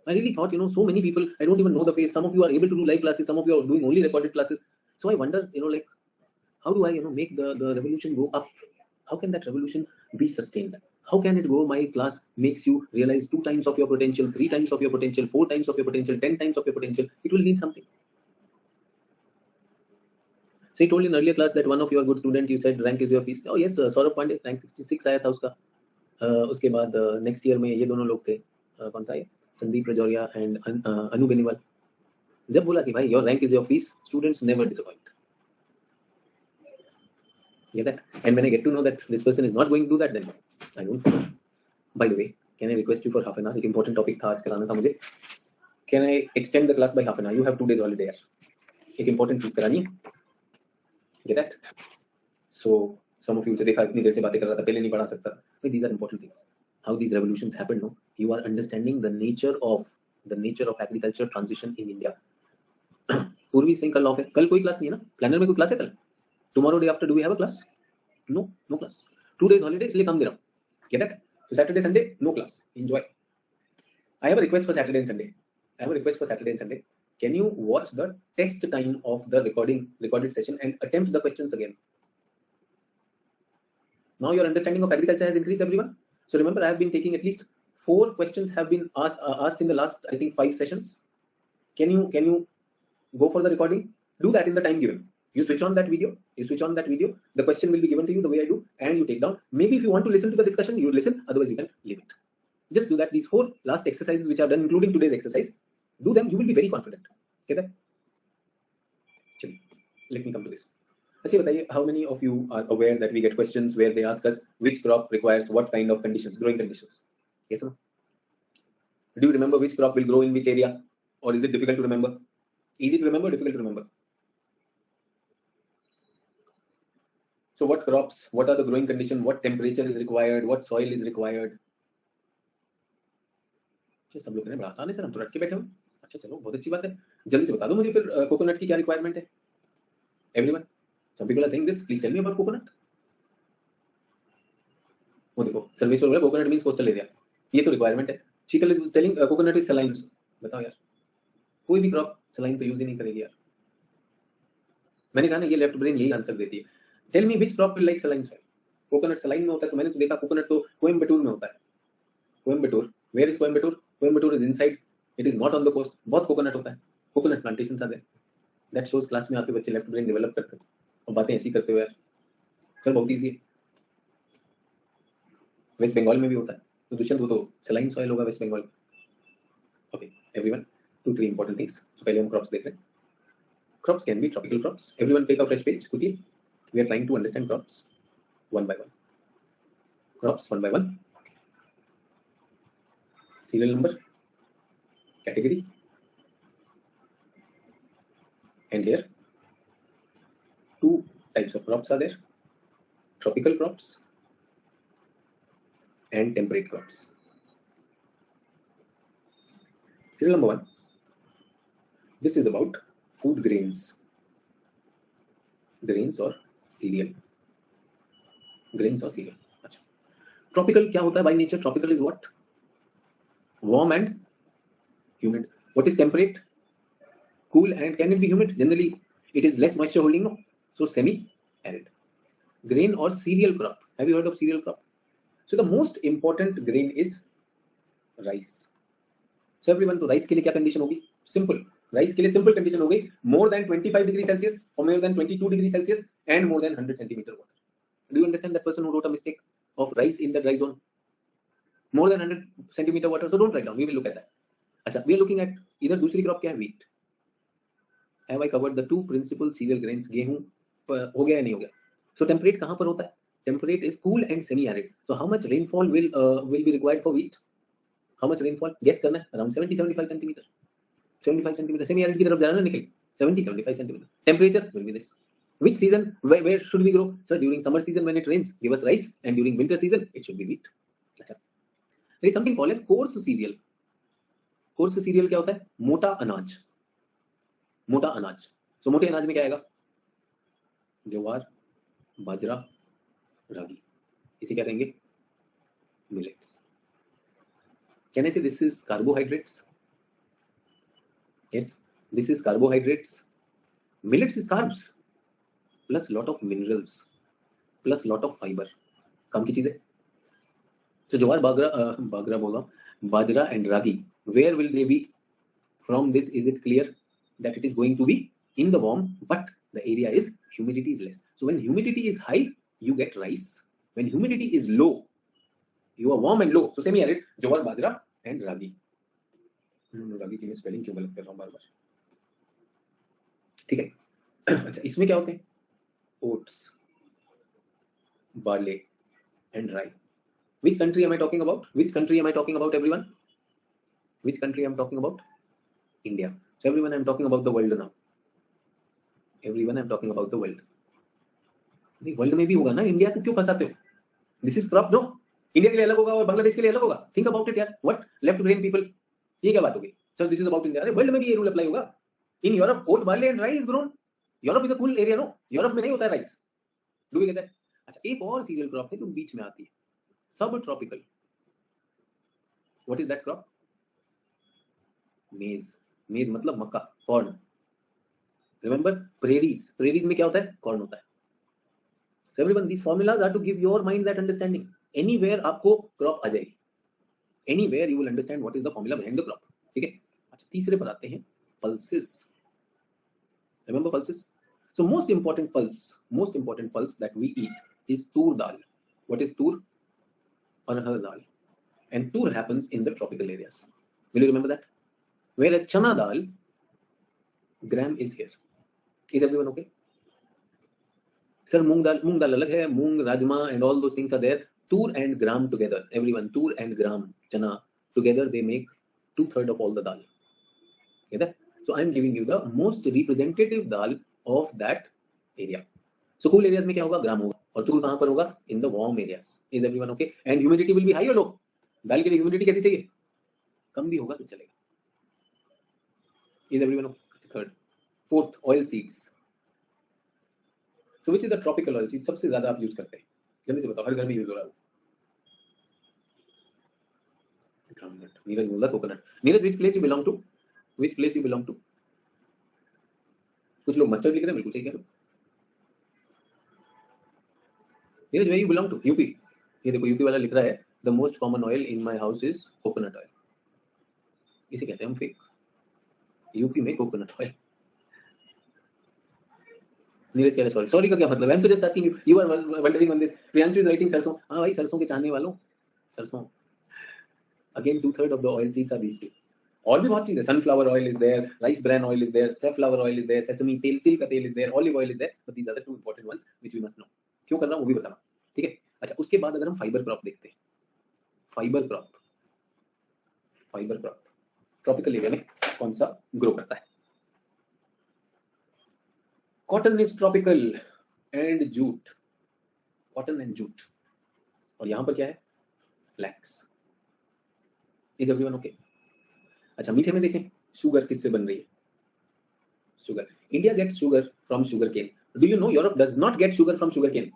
I really thought so many people I don't even know the face. Some of you are able to do live classes, some of you are doing only recorded classes. So I wonder like how do I make the revolution go up? How can that revolution be sustained? How can it go? My class makes you realize 2 times of your potential, 3 times of your potential, 4 times of your potential, 10 times of your potential. It will mean something. So you told in earlier class that one of your good student, you said rank is your fees. Oh yes, Saurabh Pandey, rank 66 आया था उसका. उसके बाद next year में ये दोनों लोग थे. कौन था ये? संदीप रजौरिया एंड अनु बेनीवाल. जब बोला कि भाई your rank is your fees, students never disappoint. Get that? And when I get to know that this person is not going to do that, then I don't. By the way, can I request you for half an hour? एक important topic था आज कराना था मुझे. Can I extend the class by half an hour? You have 2 days holiday. एक important चीज करानी है. Get that? So some of you say देखा इतनी देर से बातें कर रहा था, पहले नहीं पढ़ा सकता. But these are important things. How these revolutions happen, no? You are understanding the nature of agriculture transition in India. पूर्वी सिंह कल ऑफ है. कल कोई क्लास नहीं है ना? प्लानर में कोई क्लास है कल? Tomorrow day after, do we have a class? No class. 2 days holiday, इसलिए काम दे रहा हूँ. Get that? So Saturday, Sunday, no class. Enjoy. I have a request for Saturday and Sunday. Can you watch the test time of the recorded session and attempt the questions again? Now your understanding of agriculture has increased, everyone. So remember, I have been taking at least 4 questions have been asked in the last, I think, 5 sessions. Can you go for the recording? Do that in the time given. You switch on that video. The question will be given to you the way I do, and you take down. Maybe if you want to listen to the discussion, you listen. Otherwise, you can leave it. Just do that. These 4 last exercises which I've done, including today's exercise, do them. You will be very confident. Okay, that? Let me come to this. अच्छा बताइए, how many of you are aware that we get questions where they ask us which crop requires what kind of conditions, growing conditions? Yes or no? Do you remember which crop will grow in which area, or is it difficult to remember? Easy to remember, difficult to remember? So what crops, what are the growing condition, what temperature is required, what soil is required? सब लोग बड़ा आसान है sir, हम तो रट के बैठे हो. अच्छा चलो, बहुत अच्छी बात है. जल्दी से बता दो मुझे फिर कोकोनट की क्या रिक्वायरमेंट है. Everyone, some people are saying this, please tell me about coconut. वो देखो, सर्वेश्वर बोला कोकोनट मींस कोस्टल एरिया. ये तो रिक्वायरमेंट है. Sheetal is telling coconut is saline. बताओ यार, कोई भी क्रॉप सलाइन तो यूज ही नहीं करेगी यार. मैंने कहा ना, ये लेफ्ट ब्रेन यही आंसर देती है. Tell me which crop will like saline soil. Coconut saline में होता है, तो मैंने तो देखा कोकोनट तो कोयम्बटूर में होता है. Coimbatore, where is Coimbatore? Coimbatore is inside, it is not on the coast. बहुत कोकोनट होता है. Coconut plantations are there. That shows क्लास में आते बच्चे लेफ्ट ब्रेन डेवलप करते हैं और बातें ऐसी करते हुए यार. सर बहुत इजी है. वेस्ट बंगाल में भी होता है, तो दुष्यंत वो तो सलाइन सॉइल होगा West Bengal. Okay everyone, 2-3 important things. तो पहले हम क्रॉप्स देख रहे हैं. Crops can be tropical crops. Everyone take a fresh page quickly. We are trying to understand crops one by one. Crops one by one. Serial number, category, and here 2 types of crops are there: tropical crops and temperate crops. Serial number 1. This is about food grains or cereal. अच्छा, tropical क्या होता है by nature? Tropical is what? Warm and humid. What is temperate? Cool and can it be humid? Generally it is less moisture holding, no? So semi arid. Grain or cereal crop. Have you heard of cereal crop? So the most important grain is rice. So everyone, तो rice के लिए क्या condition होगी? Simple. Rice के लिए simple condition हो गई, more than 25 degree Celsius और more than 22 degree Celsius and more than 100 centimetre water. Do you understand that person who wrote a mistake of rice in the dry zone? More than 100 centimetre water. So don't write down, we will look at that. अच्छा, we are looking at इधर दूसरी crop क्या है? Wheat. Have I covered the 2 principal cereal grains? गेहूं हो गया या नहीं हो गया? सो टेम्परेट कहां पर होता है? Temperate is cool and semi arid. So how much rainfall will be required for wheat? How much rainfall guess करना है? Around 70-75 centimetre. 75 centimeter. Semi arid की तरफ जाना ना, निकल 70-75 centimeter. Temperature will be this. Which season? Where should we grow? Sir, during summer season when it rains, give us rice, and during winter season it should be wheat. अच्छा. There is something called as coarse cereal. Coarse cereal क्या होता है? मोटा अनाज. So मोटे अनाज में क्या आएगा? ज्वार, बाजरा, रागी, इसे क्या कहेंगे? Millets. Can I say this is carbohydrates? Yes, this is carbohydrates. Millets is carbs plus lot of minerals plus lot of fiber. काम की चीज है. So ज्वार, बागरा बोला, बाजरा and ragi. Where will they be? From this, is it clear that it is going to be in the warm, but the area is humidity is less. So when humidity is high, you get rice. When humidity is low, you are warm and low. So semi-arid, jowar, bajra and ragi. रागी की मैं spelling क्यों गलत कर रहा हूँ बार बार? ठीक है. अच्छा, इसमें क्या होते हैं? Oats, barley and rye. Which country am I talking about? Which country am I talking about, everyone? Which country am I talking about? India. So everyone, I am talking about the world now. Everyone, I am talking about the world. नहीं, world में भी होगा ना. India को क्यों फंसाते हो? This is crop. No, India के लिए अलग होगा और बांग्लादेश के लिए अलग होगा. थिंक अबाउट इट यार. व्हाट लेफ्ट ब्रेन पीपल, ये क्या बात होगी? Sir this is about India. अरे वर्ल्ड में भी ये रूल अप्लाई होगा. In Europe oat, barley and rice grown. Europe is a cool area. No, Europe में नहीं होता है rice. Do we get that? अच्छा, एक और सीरियल क्रॉप है जो बीच में आती है, सब tropical. What is that crop? मेज. मेज मतलब मक्का, कॉर्न. Remember, prairies. प्रेरीज में क्या होता है? कॉर्न होता है. So everyone, these formulas are to give your mind that understanding. Anywhere आपको क्रॉप आ जाएगी. Anywhere you will understand what is the formula behind the crop. ठीक है. अच्छा, तीसरे पर आते हैं, pulses. Remember pulses? So most important pulse that we eat is tur dal. What is tur? Arhar dal. And tur happens in the tropical areas. Will you remember that? Whereas chana dal, gram is here. Is everyone okay? Sir, moong dal alag hai. Moong, rajma and all those things are there. Tur and gram together. Everyone, tur and gram, chana together, they make 2/3 of all the dal. Okay, that? So I am giving you the most representative dal of that area. So cool areas में क्या होगा? ग्राम होगा. और tur कहाँ पर होगा? In the warm areas. Is everyone okay? And humidity will be high or low? दाल के लिए humidity कैसी चाहिए? कम भी होगा तो चलेगा. Is everyone okay? Third, fourth, oil seeds. So which is the tropical oil seed? सबसे ज्यादा आप यूज करते हैं? जल्दी से बताओ, हर घर में यूज हो रहा है. ग्राउंडनट. नीरज बोल रहा coconut. Neeraj, which place you belong to? Which place you belong to? कुछ लोग मस्टर्ड लिख रहे हैं, बिल्कुल सही कह रहे हो. Neeraj, where you belong to? UP. ये देखो यूपी वाला लिख रहा है, the most common oil in my house is coconut oil. इसे कहते हैं हम फेक. यूपी में कोकोनट ऑयल. नीरज कह रहे सॉरी का क्या मतलब? आई एम तो just asking you are wondering on this. Priyanshu is writing sarson. हाँ भाई, सरसों के चाहने वालों, सरसों. Again 2/3 of the oil seeds are these two. और भी बहुत चीजें. Sunflower oil is there, rice bran oil is there, safflower oil is there, sesame तेल, तिल का तेल is there, olive oil is there. But these are the two important ones which we must know. क्यों कर रहा हूं वो भी बताना. ठीक है. अच्छा, उसके बाद अगर हम फाइबर क्रॉप देखते हैं, फाइबर क्रॉप ट्रॉपिकल एरिया में कौन सा ग्रो करता है? Cotton is tropical and jute. Cotton and jute. और यहां पर क्या है? फ्लैक्स. Is everyone okay? अच्छा, मीठे में देखें, शुगर किससे बन रही है? Sugar. India gets sugar from sugar cane. Do you know Europe does not get sugar from sugar cane?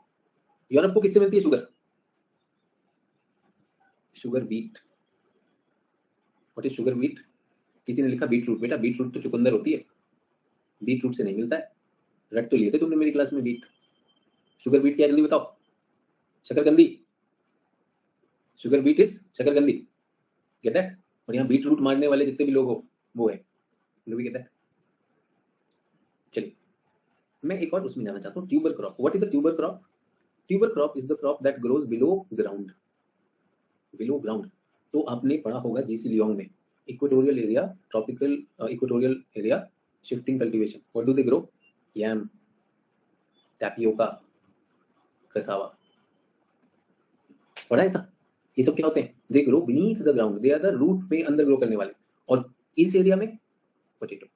Europe को किससे मिलती है sugar? Sugar beet. What is sugar beet? किसी ने लिखा बीट रूट. बेटा, बीट रूट तो चुकंदर होती है, बीट रूट से नहीं मिलता है. रट तो लिए थे तुमने मेरी क्लास में बीट. शुगर बीट क्या? जल्दी बताओ. शकरकंदी. Sugar beet is shakarkandi. Get that? और यहाँ बीट रूट मारने वाले जितने भी लोग हो वो है. Do we get that? चलिए, मैं एक और उसमें जाना चाहता हूँ. Tuber crop. What is the tuber crop? Tuber crop is the crop that grows below ground. Below ground. तो आपने पढ़ा होगा जीसी लियोंग में, equatorial area, tropical equatorial area, shifting cultivation. What do they grow? Yam, tapioca, cassava. पढ़ा ऐसा? ये सब क्या होते हैं? They grow beneath the ground. They are the root पे अंदर ग्रो करने वाले. और इस एरिया में potato.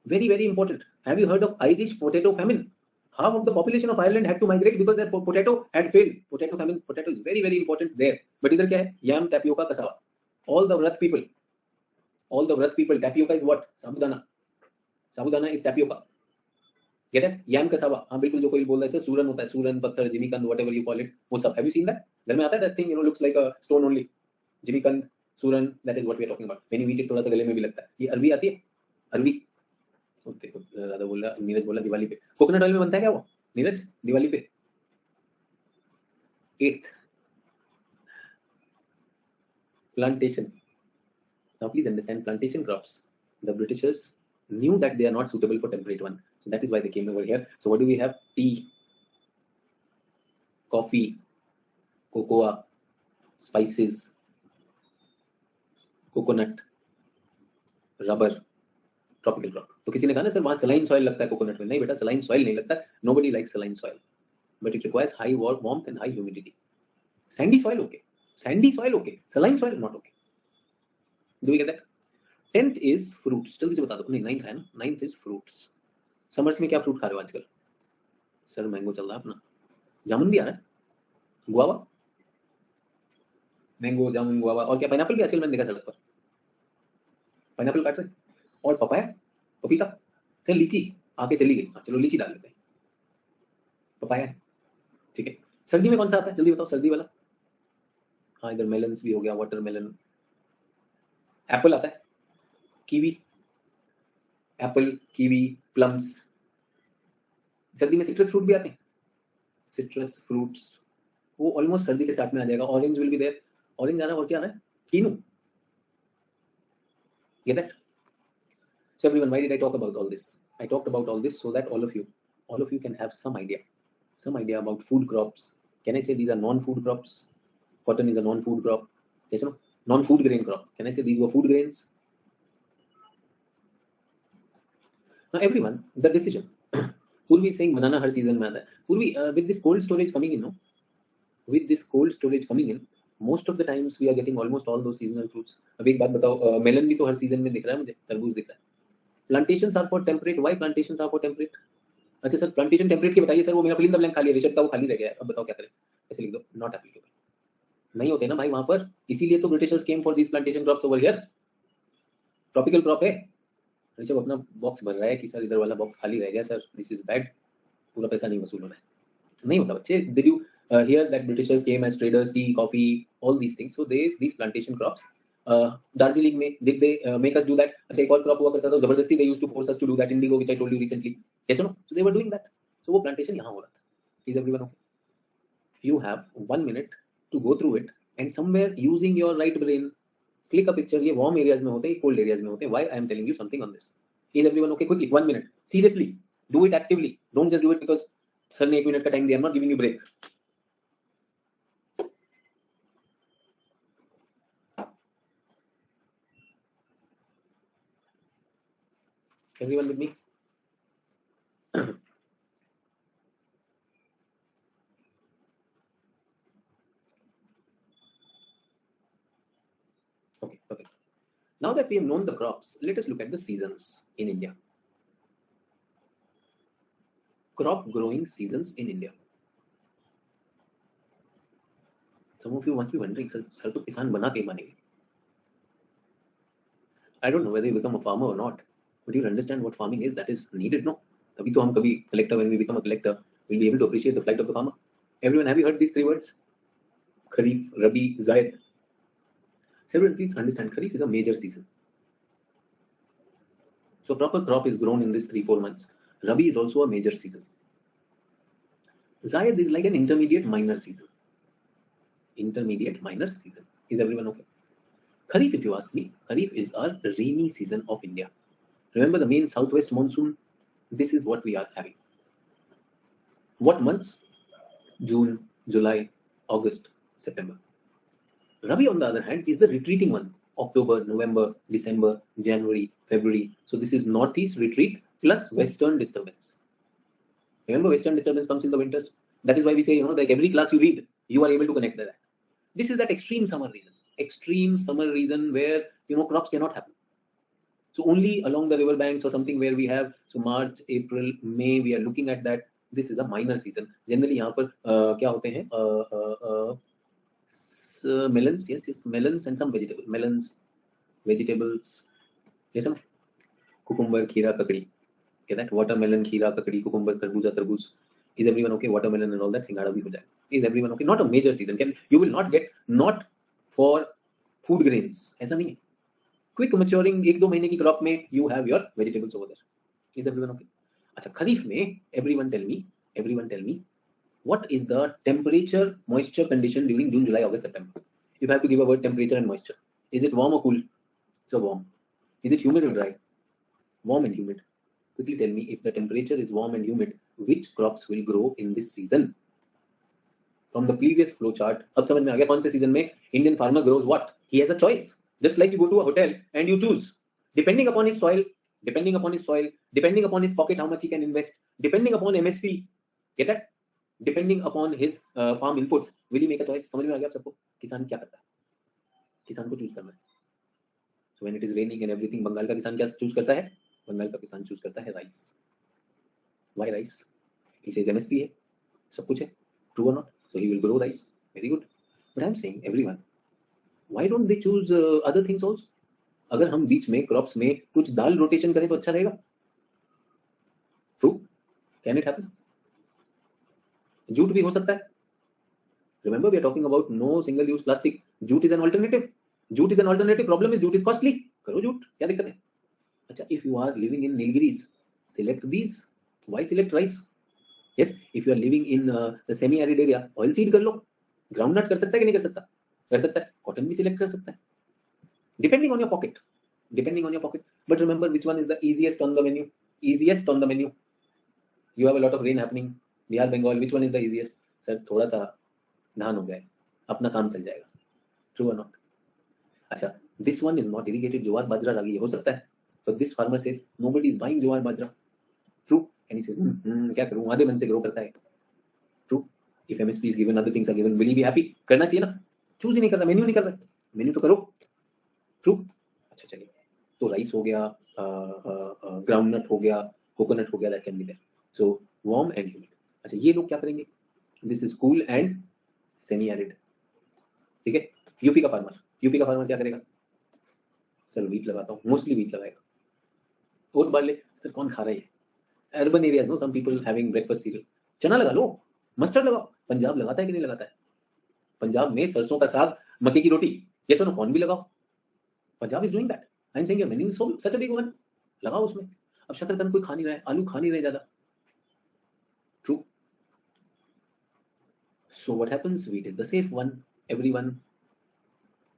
Very very important. Have you heard of Irish potato famine? Half of the population of Ireland had to migrate because their potato had failed. Potato famine. Potato is very very important there. But इधर क्या है? Yam, tapioca, cassava. All the Vrath people. Tapioca is what? Sabudana. Sabudana is tapioca. Get it? Yam cassava, हाँ बिल्कुल, जो कोई बोल रहा है सर सूरन होता है, सूरन पत्थर, जिमीकंद, व्हाटएवर यू कॉल इट, वो सब। Have you seen that? घर में आता है that thing, looks like a stone only, जिमीकंद, सूरन, that is what we are talking about. When you eat it थोड़ा सा गले में भी लगता है। ये अरवी आती है, अरवी। देखो दादा बोल रहा, नीरज बोला दिवाली पे कोकोनट ऑयल में बनता है क्या वो नीरज, दिवाली पे? 8th plantation. Now please understand, plantation crops, the Britishers knew that they are not suitable for temperate one, so that is why they came over here. So what do we have? Tea, coffee, cocoa, spices, coconut, rubber, tropical crop. तो किसी ने कहा ना sir वहाँ saline soil लगता है coconut में, नहीं बेटा saline soil नहीं लगता, nobody likes saline soil, but it requires high warmth and high humidity. Sandy soil okay, sandy soil okay, saline soil not okay. Do we get that? 10th is fruits. जल्दी से बता दो, नहीं 9th है ना, 9th is fruits. Summers में क्या fruit खा रहे हो आजकल? सर मैंगो चल रहा है अपना, जामुन भी आ रहा है, गुआवा, मैंगो, जामुन, गुआवा, और क्या पाइनएप्पल भी आजकल मैंने देखा सड़क पर, पाइनएप्पल काट रहे, और पपाया, पपीता, सर लीची आके चली गई, चलो लीची डाल लेते हैं, पपाया है, ठीक है। सर्दी में कौन सा आता है जल्दी बताओ, सर्दी वाला? हाँ इधर मेलन्स भी हो गया, वाटरमेलन, एप्पल आता है, कीवी, एप्पल, कीवी, प्लम्स। सर्दी में सिट्रस फ्रूट भी आते हैं, सिट्रस फ्रूट्स, वो ऑलमोस्ट सर्दी के स्टार्ट में आ जाएगा। Orange will be there, orange आना, और क्या आना है? Kinnow, get that? So everyone, why did I talk about all this? I talked about all this so that all of you can have some idea about food crops. Can I say these are non-food crops? Cotton is a non-food crop. Yes or no? Non-food grain crop. Can I say these were food grains? Now everyone, the decision. Purvi is saying banana her season mein aata hai. Purvi, with this cold storage coming in, no? With this cold storage coming in, most of the times we are getting almost all those seasonal fruits. अभी एक बात बताओ, melon भी तो हर season में दिख रहा है मुझे, तरबूज दिख रहा है। Plantations are for temperate, why plantations are for temperate? अच्छा सर प्लांटेशन टेम्परेट की बताइए सर, वो मेरा फिल इन द ब्लैंक खाली है, ऋषभ का वो खाली रह गया है, अब बताओ क्या करें? ऐसे लिख दो, नॉट एप्लीकेबल। नहीं होते ना भाई वहां पर, इसीलिए तो Britishers came for this plantation crops over here. Tropical crop है। ऋषभ अपना बॉक्स भर रहा है कि सर इधर वाला बॉक्स खाली रह गया सर, दिस इज बैड, पूरा पैसा नहीं वसूल हो रहा है। नहीं होता बच्चे। Did you hear that Britishers came as traders, tea, coffee, all these things. So these plantation crops. Darjeeling में did they make us do that? अच्छा एक और crop हुआ करता था जबरदस्ती, they used to force us to do that, indigo, which I told you recently. Yes or no? So they were doing that. So वो plantation यहाँ हो रहा था. Is everyone okay? You have 1 minute to go through it and somewhere using your right brain click a picture. ये warm areas में होते हैं, cold areas में होते हैं. Why I am telling you something on this? Is everyone okay? Quickly, 1 minute. Seriously, do it actively. Don't just do it because sir ने 1 minute का time दिया. I'm not giving you break. Everyone with me? Okay, perfect. Now that we have known the crops, let us look at the seasons in India. Crop growing seasons in India. Some of you must be wondering, sir तो किसान बना के मानेंगे? I don't know whether you become a farmer or not, but you'll understand what farming is. That is needed, no? तभी तो हम कभी collector, when we become a collector, we'll be able to appreciate the plight of the farmer. Everyone, have you heard these 3 words? Kharif, Rabi, Zaid. So everyone, please understand, Kharif is a major season. So proper crop is grown in this 3-4 months. Rabi is also a major season. Zaid is like an intermediate minor season. Intermediate minor season. Is everyone okay? Kharif, if you ask me, Kharif is our rainy season of India. Remember the main southwest monsoon? This is what we are having. What months? June, July, August, September. Rabi, on the other hand, is the retreating one. October, November, December, January, February. So this is northeast retreat plus western disturbance. Remember, western disturbance comes in the winters. That is why we say, like every class you read, you are able to connect that. This is that extreme summer reason. Extreme summer reason where, crops cannot happen. So only along the river banks or something where we have, so March, April, May, we are looking at that. This is a minor season. Generally, यहाँ पर क्या होते हैं? Melons, yes, melons and some vegetables. Melons, vegetables, yes, cucumber, खीरा, ककड़ी. Get that? Watermelon, खीरा, ककड़ी, cucumber, तरबूजा, तरबूज. Is everyone okay? Watermelon and all that. सिंघाड़ा भी हो जाए. Is everyone okay? Not a major season. You will not get not for food grains. ऐसा नहीं है. Quick maturing 1-2 महीने की crop में you have your vegetables over there. Is everyone okay? अच्छा, खरीफ में everyone tell me what is the temperature moisture condition during June, July, August, September? If I have to give a word, temperature and moisture, is it warm or cool? So warm. Is it humid or dry? Warm and humid. Quickly tell me, if the temperature is warm and humid, which crops will grow in this season? From the previous flow chart, अब समझ में आ गया कौन से season में Indian farmer grows what? He has a choice. Just like you go to a hotel and you choose, depending upon his soil, depending upon his pocket, how much he can invest, depending upon MSP, get that? Depending upon his farm inputs, will he make a choice? समझ में आ गया आप सबको? किसान क्या करता है? किसान को चूज करना है. So when it is raining and everything, Bengal का किसान क्या चूज करता है? बंगाल का किसान चूज करता है rice. Why rice? He says MSP है, सब कुछ है, true or not? So he will grow rice. Very good. But I'm saying everyone, why don't they choose other things also? अगर हम बीच में क्रॉप्स में कुछ दाल रोटेशन करें तो अच्छा रहेगा. True? Can it happen? Jute भी हो सकता है. Remember, we are talking about no single-use plastic. Jute is an alternative. Jute is an alternative. Problem is jute is costly. करो जूट, क्या दिक्कत है? अच्छा, if you are living in Nilgiris, select these. Why select rice? Yes, if you are living in the semi-arid area, oil seed कर लो. Groundnut कर सकता है कि नहीं कर सकता? कर सकता है. Cotton भी select कर सकता है. Depending on your pocket. Depending on your pocket. But remember, which one is the easiest on the menu? Easiest on the menu. You have a lot of rain happening. Bihar, Bengal. Which one is the easiest? Sir, थोड़ा सा धान हो गया, अपना काम चल जाएगा. True or not? अच्छा, this one is not irrigated. ज्वार बाजरा रागी हो सकता है. So this farmer says nobody is buying jowar bajra. True. And he says क्या करूं, आधे मन से ग्रो करता है. True. If MSP is given, other things are given, will he be happy? करना चाहिए ना. चूज ही नहीं कर रहा, मेन्यू नहीं कर रहा. मेन्यू तो करो. True. अच्छा चलिए, तो राइस हो गया, ग्राउंडनट हो गया, कोकोनट हो गया, that can be there. So warm and humid. अच्छा, ये लोग क्या करेंगे? This is cool and semi-arid. ठीक है. यूपी का फार्मर क्या करेगा? सर वीट लगाता हूँ, मोस्टली वीट लगाएगा. ओट बार्ले सर कौन खा रहा है? Urban areas no, some people having breakfast cereal. चना लगा लो, मस्टर्ड लगाओ. पंजाब लगाता है कि नहीं लगाता है? पंजाब में सरसों का साग, मक्के की रोटी, ये सुनो, कौन भी लगाओ. Punjab is doing that. I am saying your menu is so such a big one. लगाओ उसमें. अब शकरकंद कोई खा नहीं रहा है, आलू खा नहीं रहे ज्यादा. True. So what happens? Wheat is the safe one. Everyone.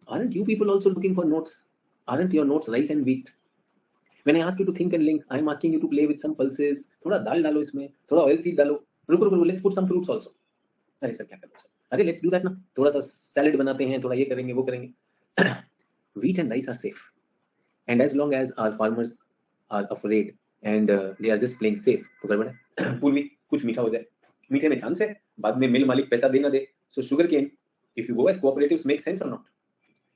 Aren't you people also looking for notes? Aren't your notes rice and wheat? When I ask you to think and link, I am asking you to play with some pulses. थोड़ा दाल डालो इसमें, थोड़ा oil seed डालो. रुको, let's put some fruits also. अरे sir क्या करो sir? अरे let's do that ना. थोड़ा सा सैलेड बनाते हैं, थोड़ा ये करेंगे, वो करेंगे. Wheat and rice are safe. And as long as our farmers are afraid and they are just playing safe, तो गड़बड़ है. पूर्वी कुछ मीठा हो जाए. मीठे में चांस है, बाद में मिल मालिक पैसा देना दे. So sugar cane, if you go as cooperatives, make sense or not?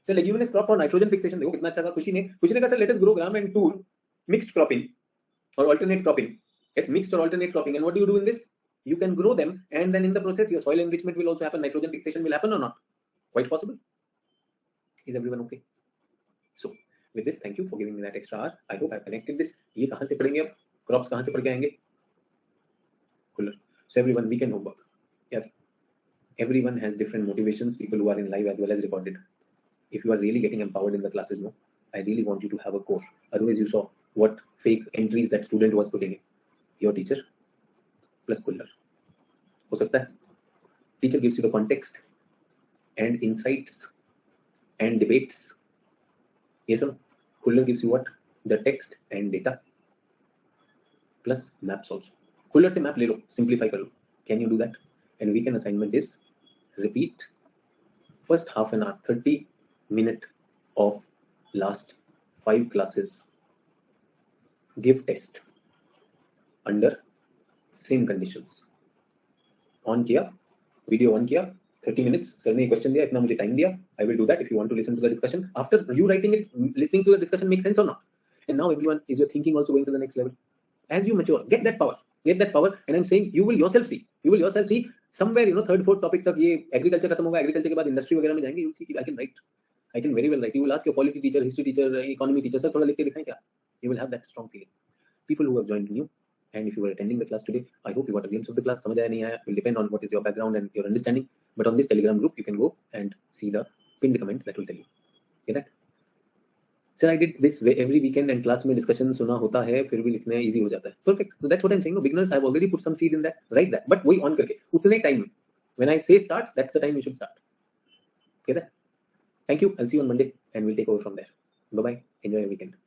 So leguminous crop for nitrogen fixation, देखो कितना अच्छा था. खुशी ने कहा sir let us grow gram and tool mixed cropping or alternate cropping. Yes, mixed or alternate cropping. And what do you do in this? You can grow them, and then in the process your soil enrichment will also happen, nitrogen fixation will happen or not? Quite possible. Is everyone okay? So with this, thank you for giving me that extra hour. I hope I connected this. ये कहाँ से पढ़ेंगे अब? Crops कहाँ से पढ़ के आएंगे? Cooler. So everyone, weekend homework. Yeah. Everyone has different motivations. People who are in live as well as recorded. If you are really getting empowered in the classes, no, I really want you to have a core. Otherwise, you saw what fake entries that student was putting in. Your teacher plus Cooler. हो सकता है. Teacher gives you the context and insights and debates. Yes or no? Cooler gives you what? The text and data plus maps also. Cooler से map ले लो, simplify कर लो. Can you do that? And weekend assignment is repeat first half an hour, 30-minute of last 5 classes. Give test under same conditions. On किया, video on किया, 30 minutes. Sir ने question दिया, इतना मुझे time दिया. I will do that if you want to listen to the discussion. After you writing it, listening to the discussion makes sense or not? And now everyone, is your thinking also going to the next level? As you mature, get that power. And I'm saying you will yourself see somewhere, third, fourth topic तक ये agriculture खत्म होगा. Agriculture के बाद industry वगैरह में जाएंगे. You will see I can very well write. You will ask your polity teacher, history teacher, economy teacher, sir थोड़ा लिख के दिखाएं क्या? You will have that strong feeling. People who have joined new, And if you were attending the class today, I hope you got a glimpse of the class. समझ आया नहीं आया will depend on what is your background and your understanding. But on this Telegram group, you can go and see the pinned comment that will tell you. Get that? Sir, I did this every weekend and class में discussion सुना होता है, फिर भी लिखना easy हो जाता है. Perfect. So that's what I'm saying. No, beginners, I've already put some seed in that. Write that. But वही on करके उतने time में. When I say start, that's the time you should start. Get that? Thank you. I'll see you on Monday and we'll take over from there. Bye bye. Enjoy your weekend.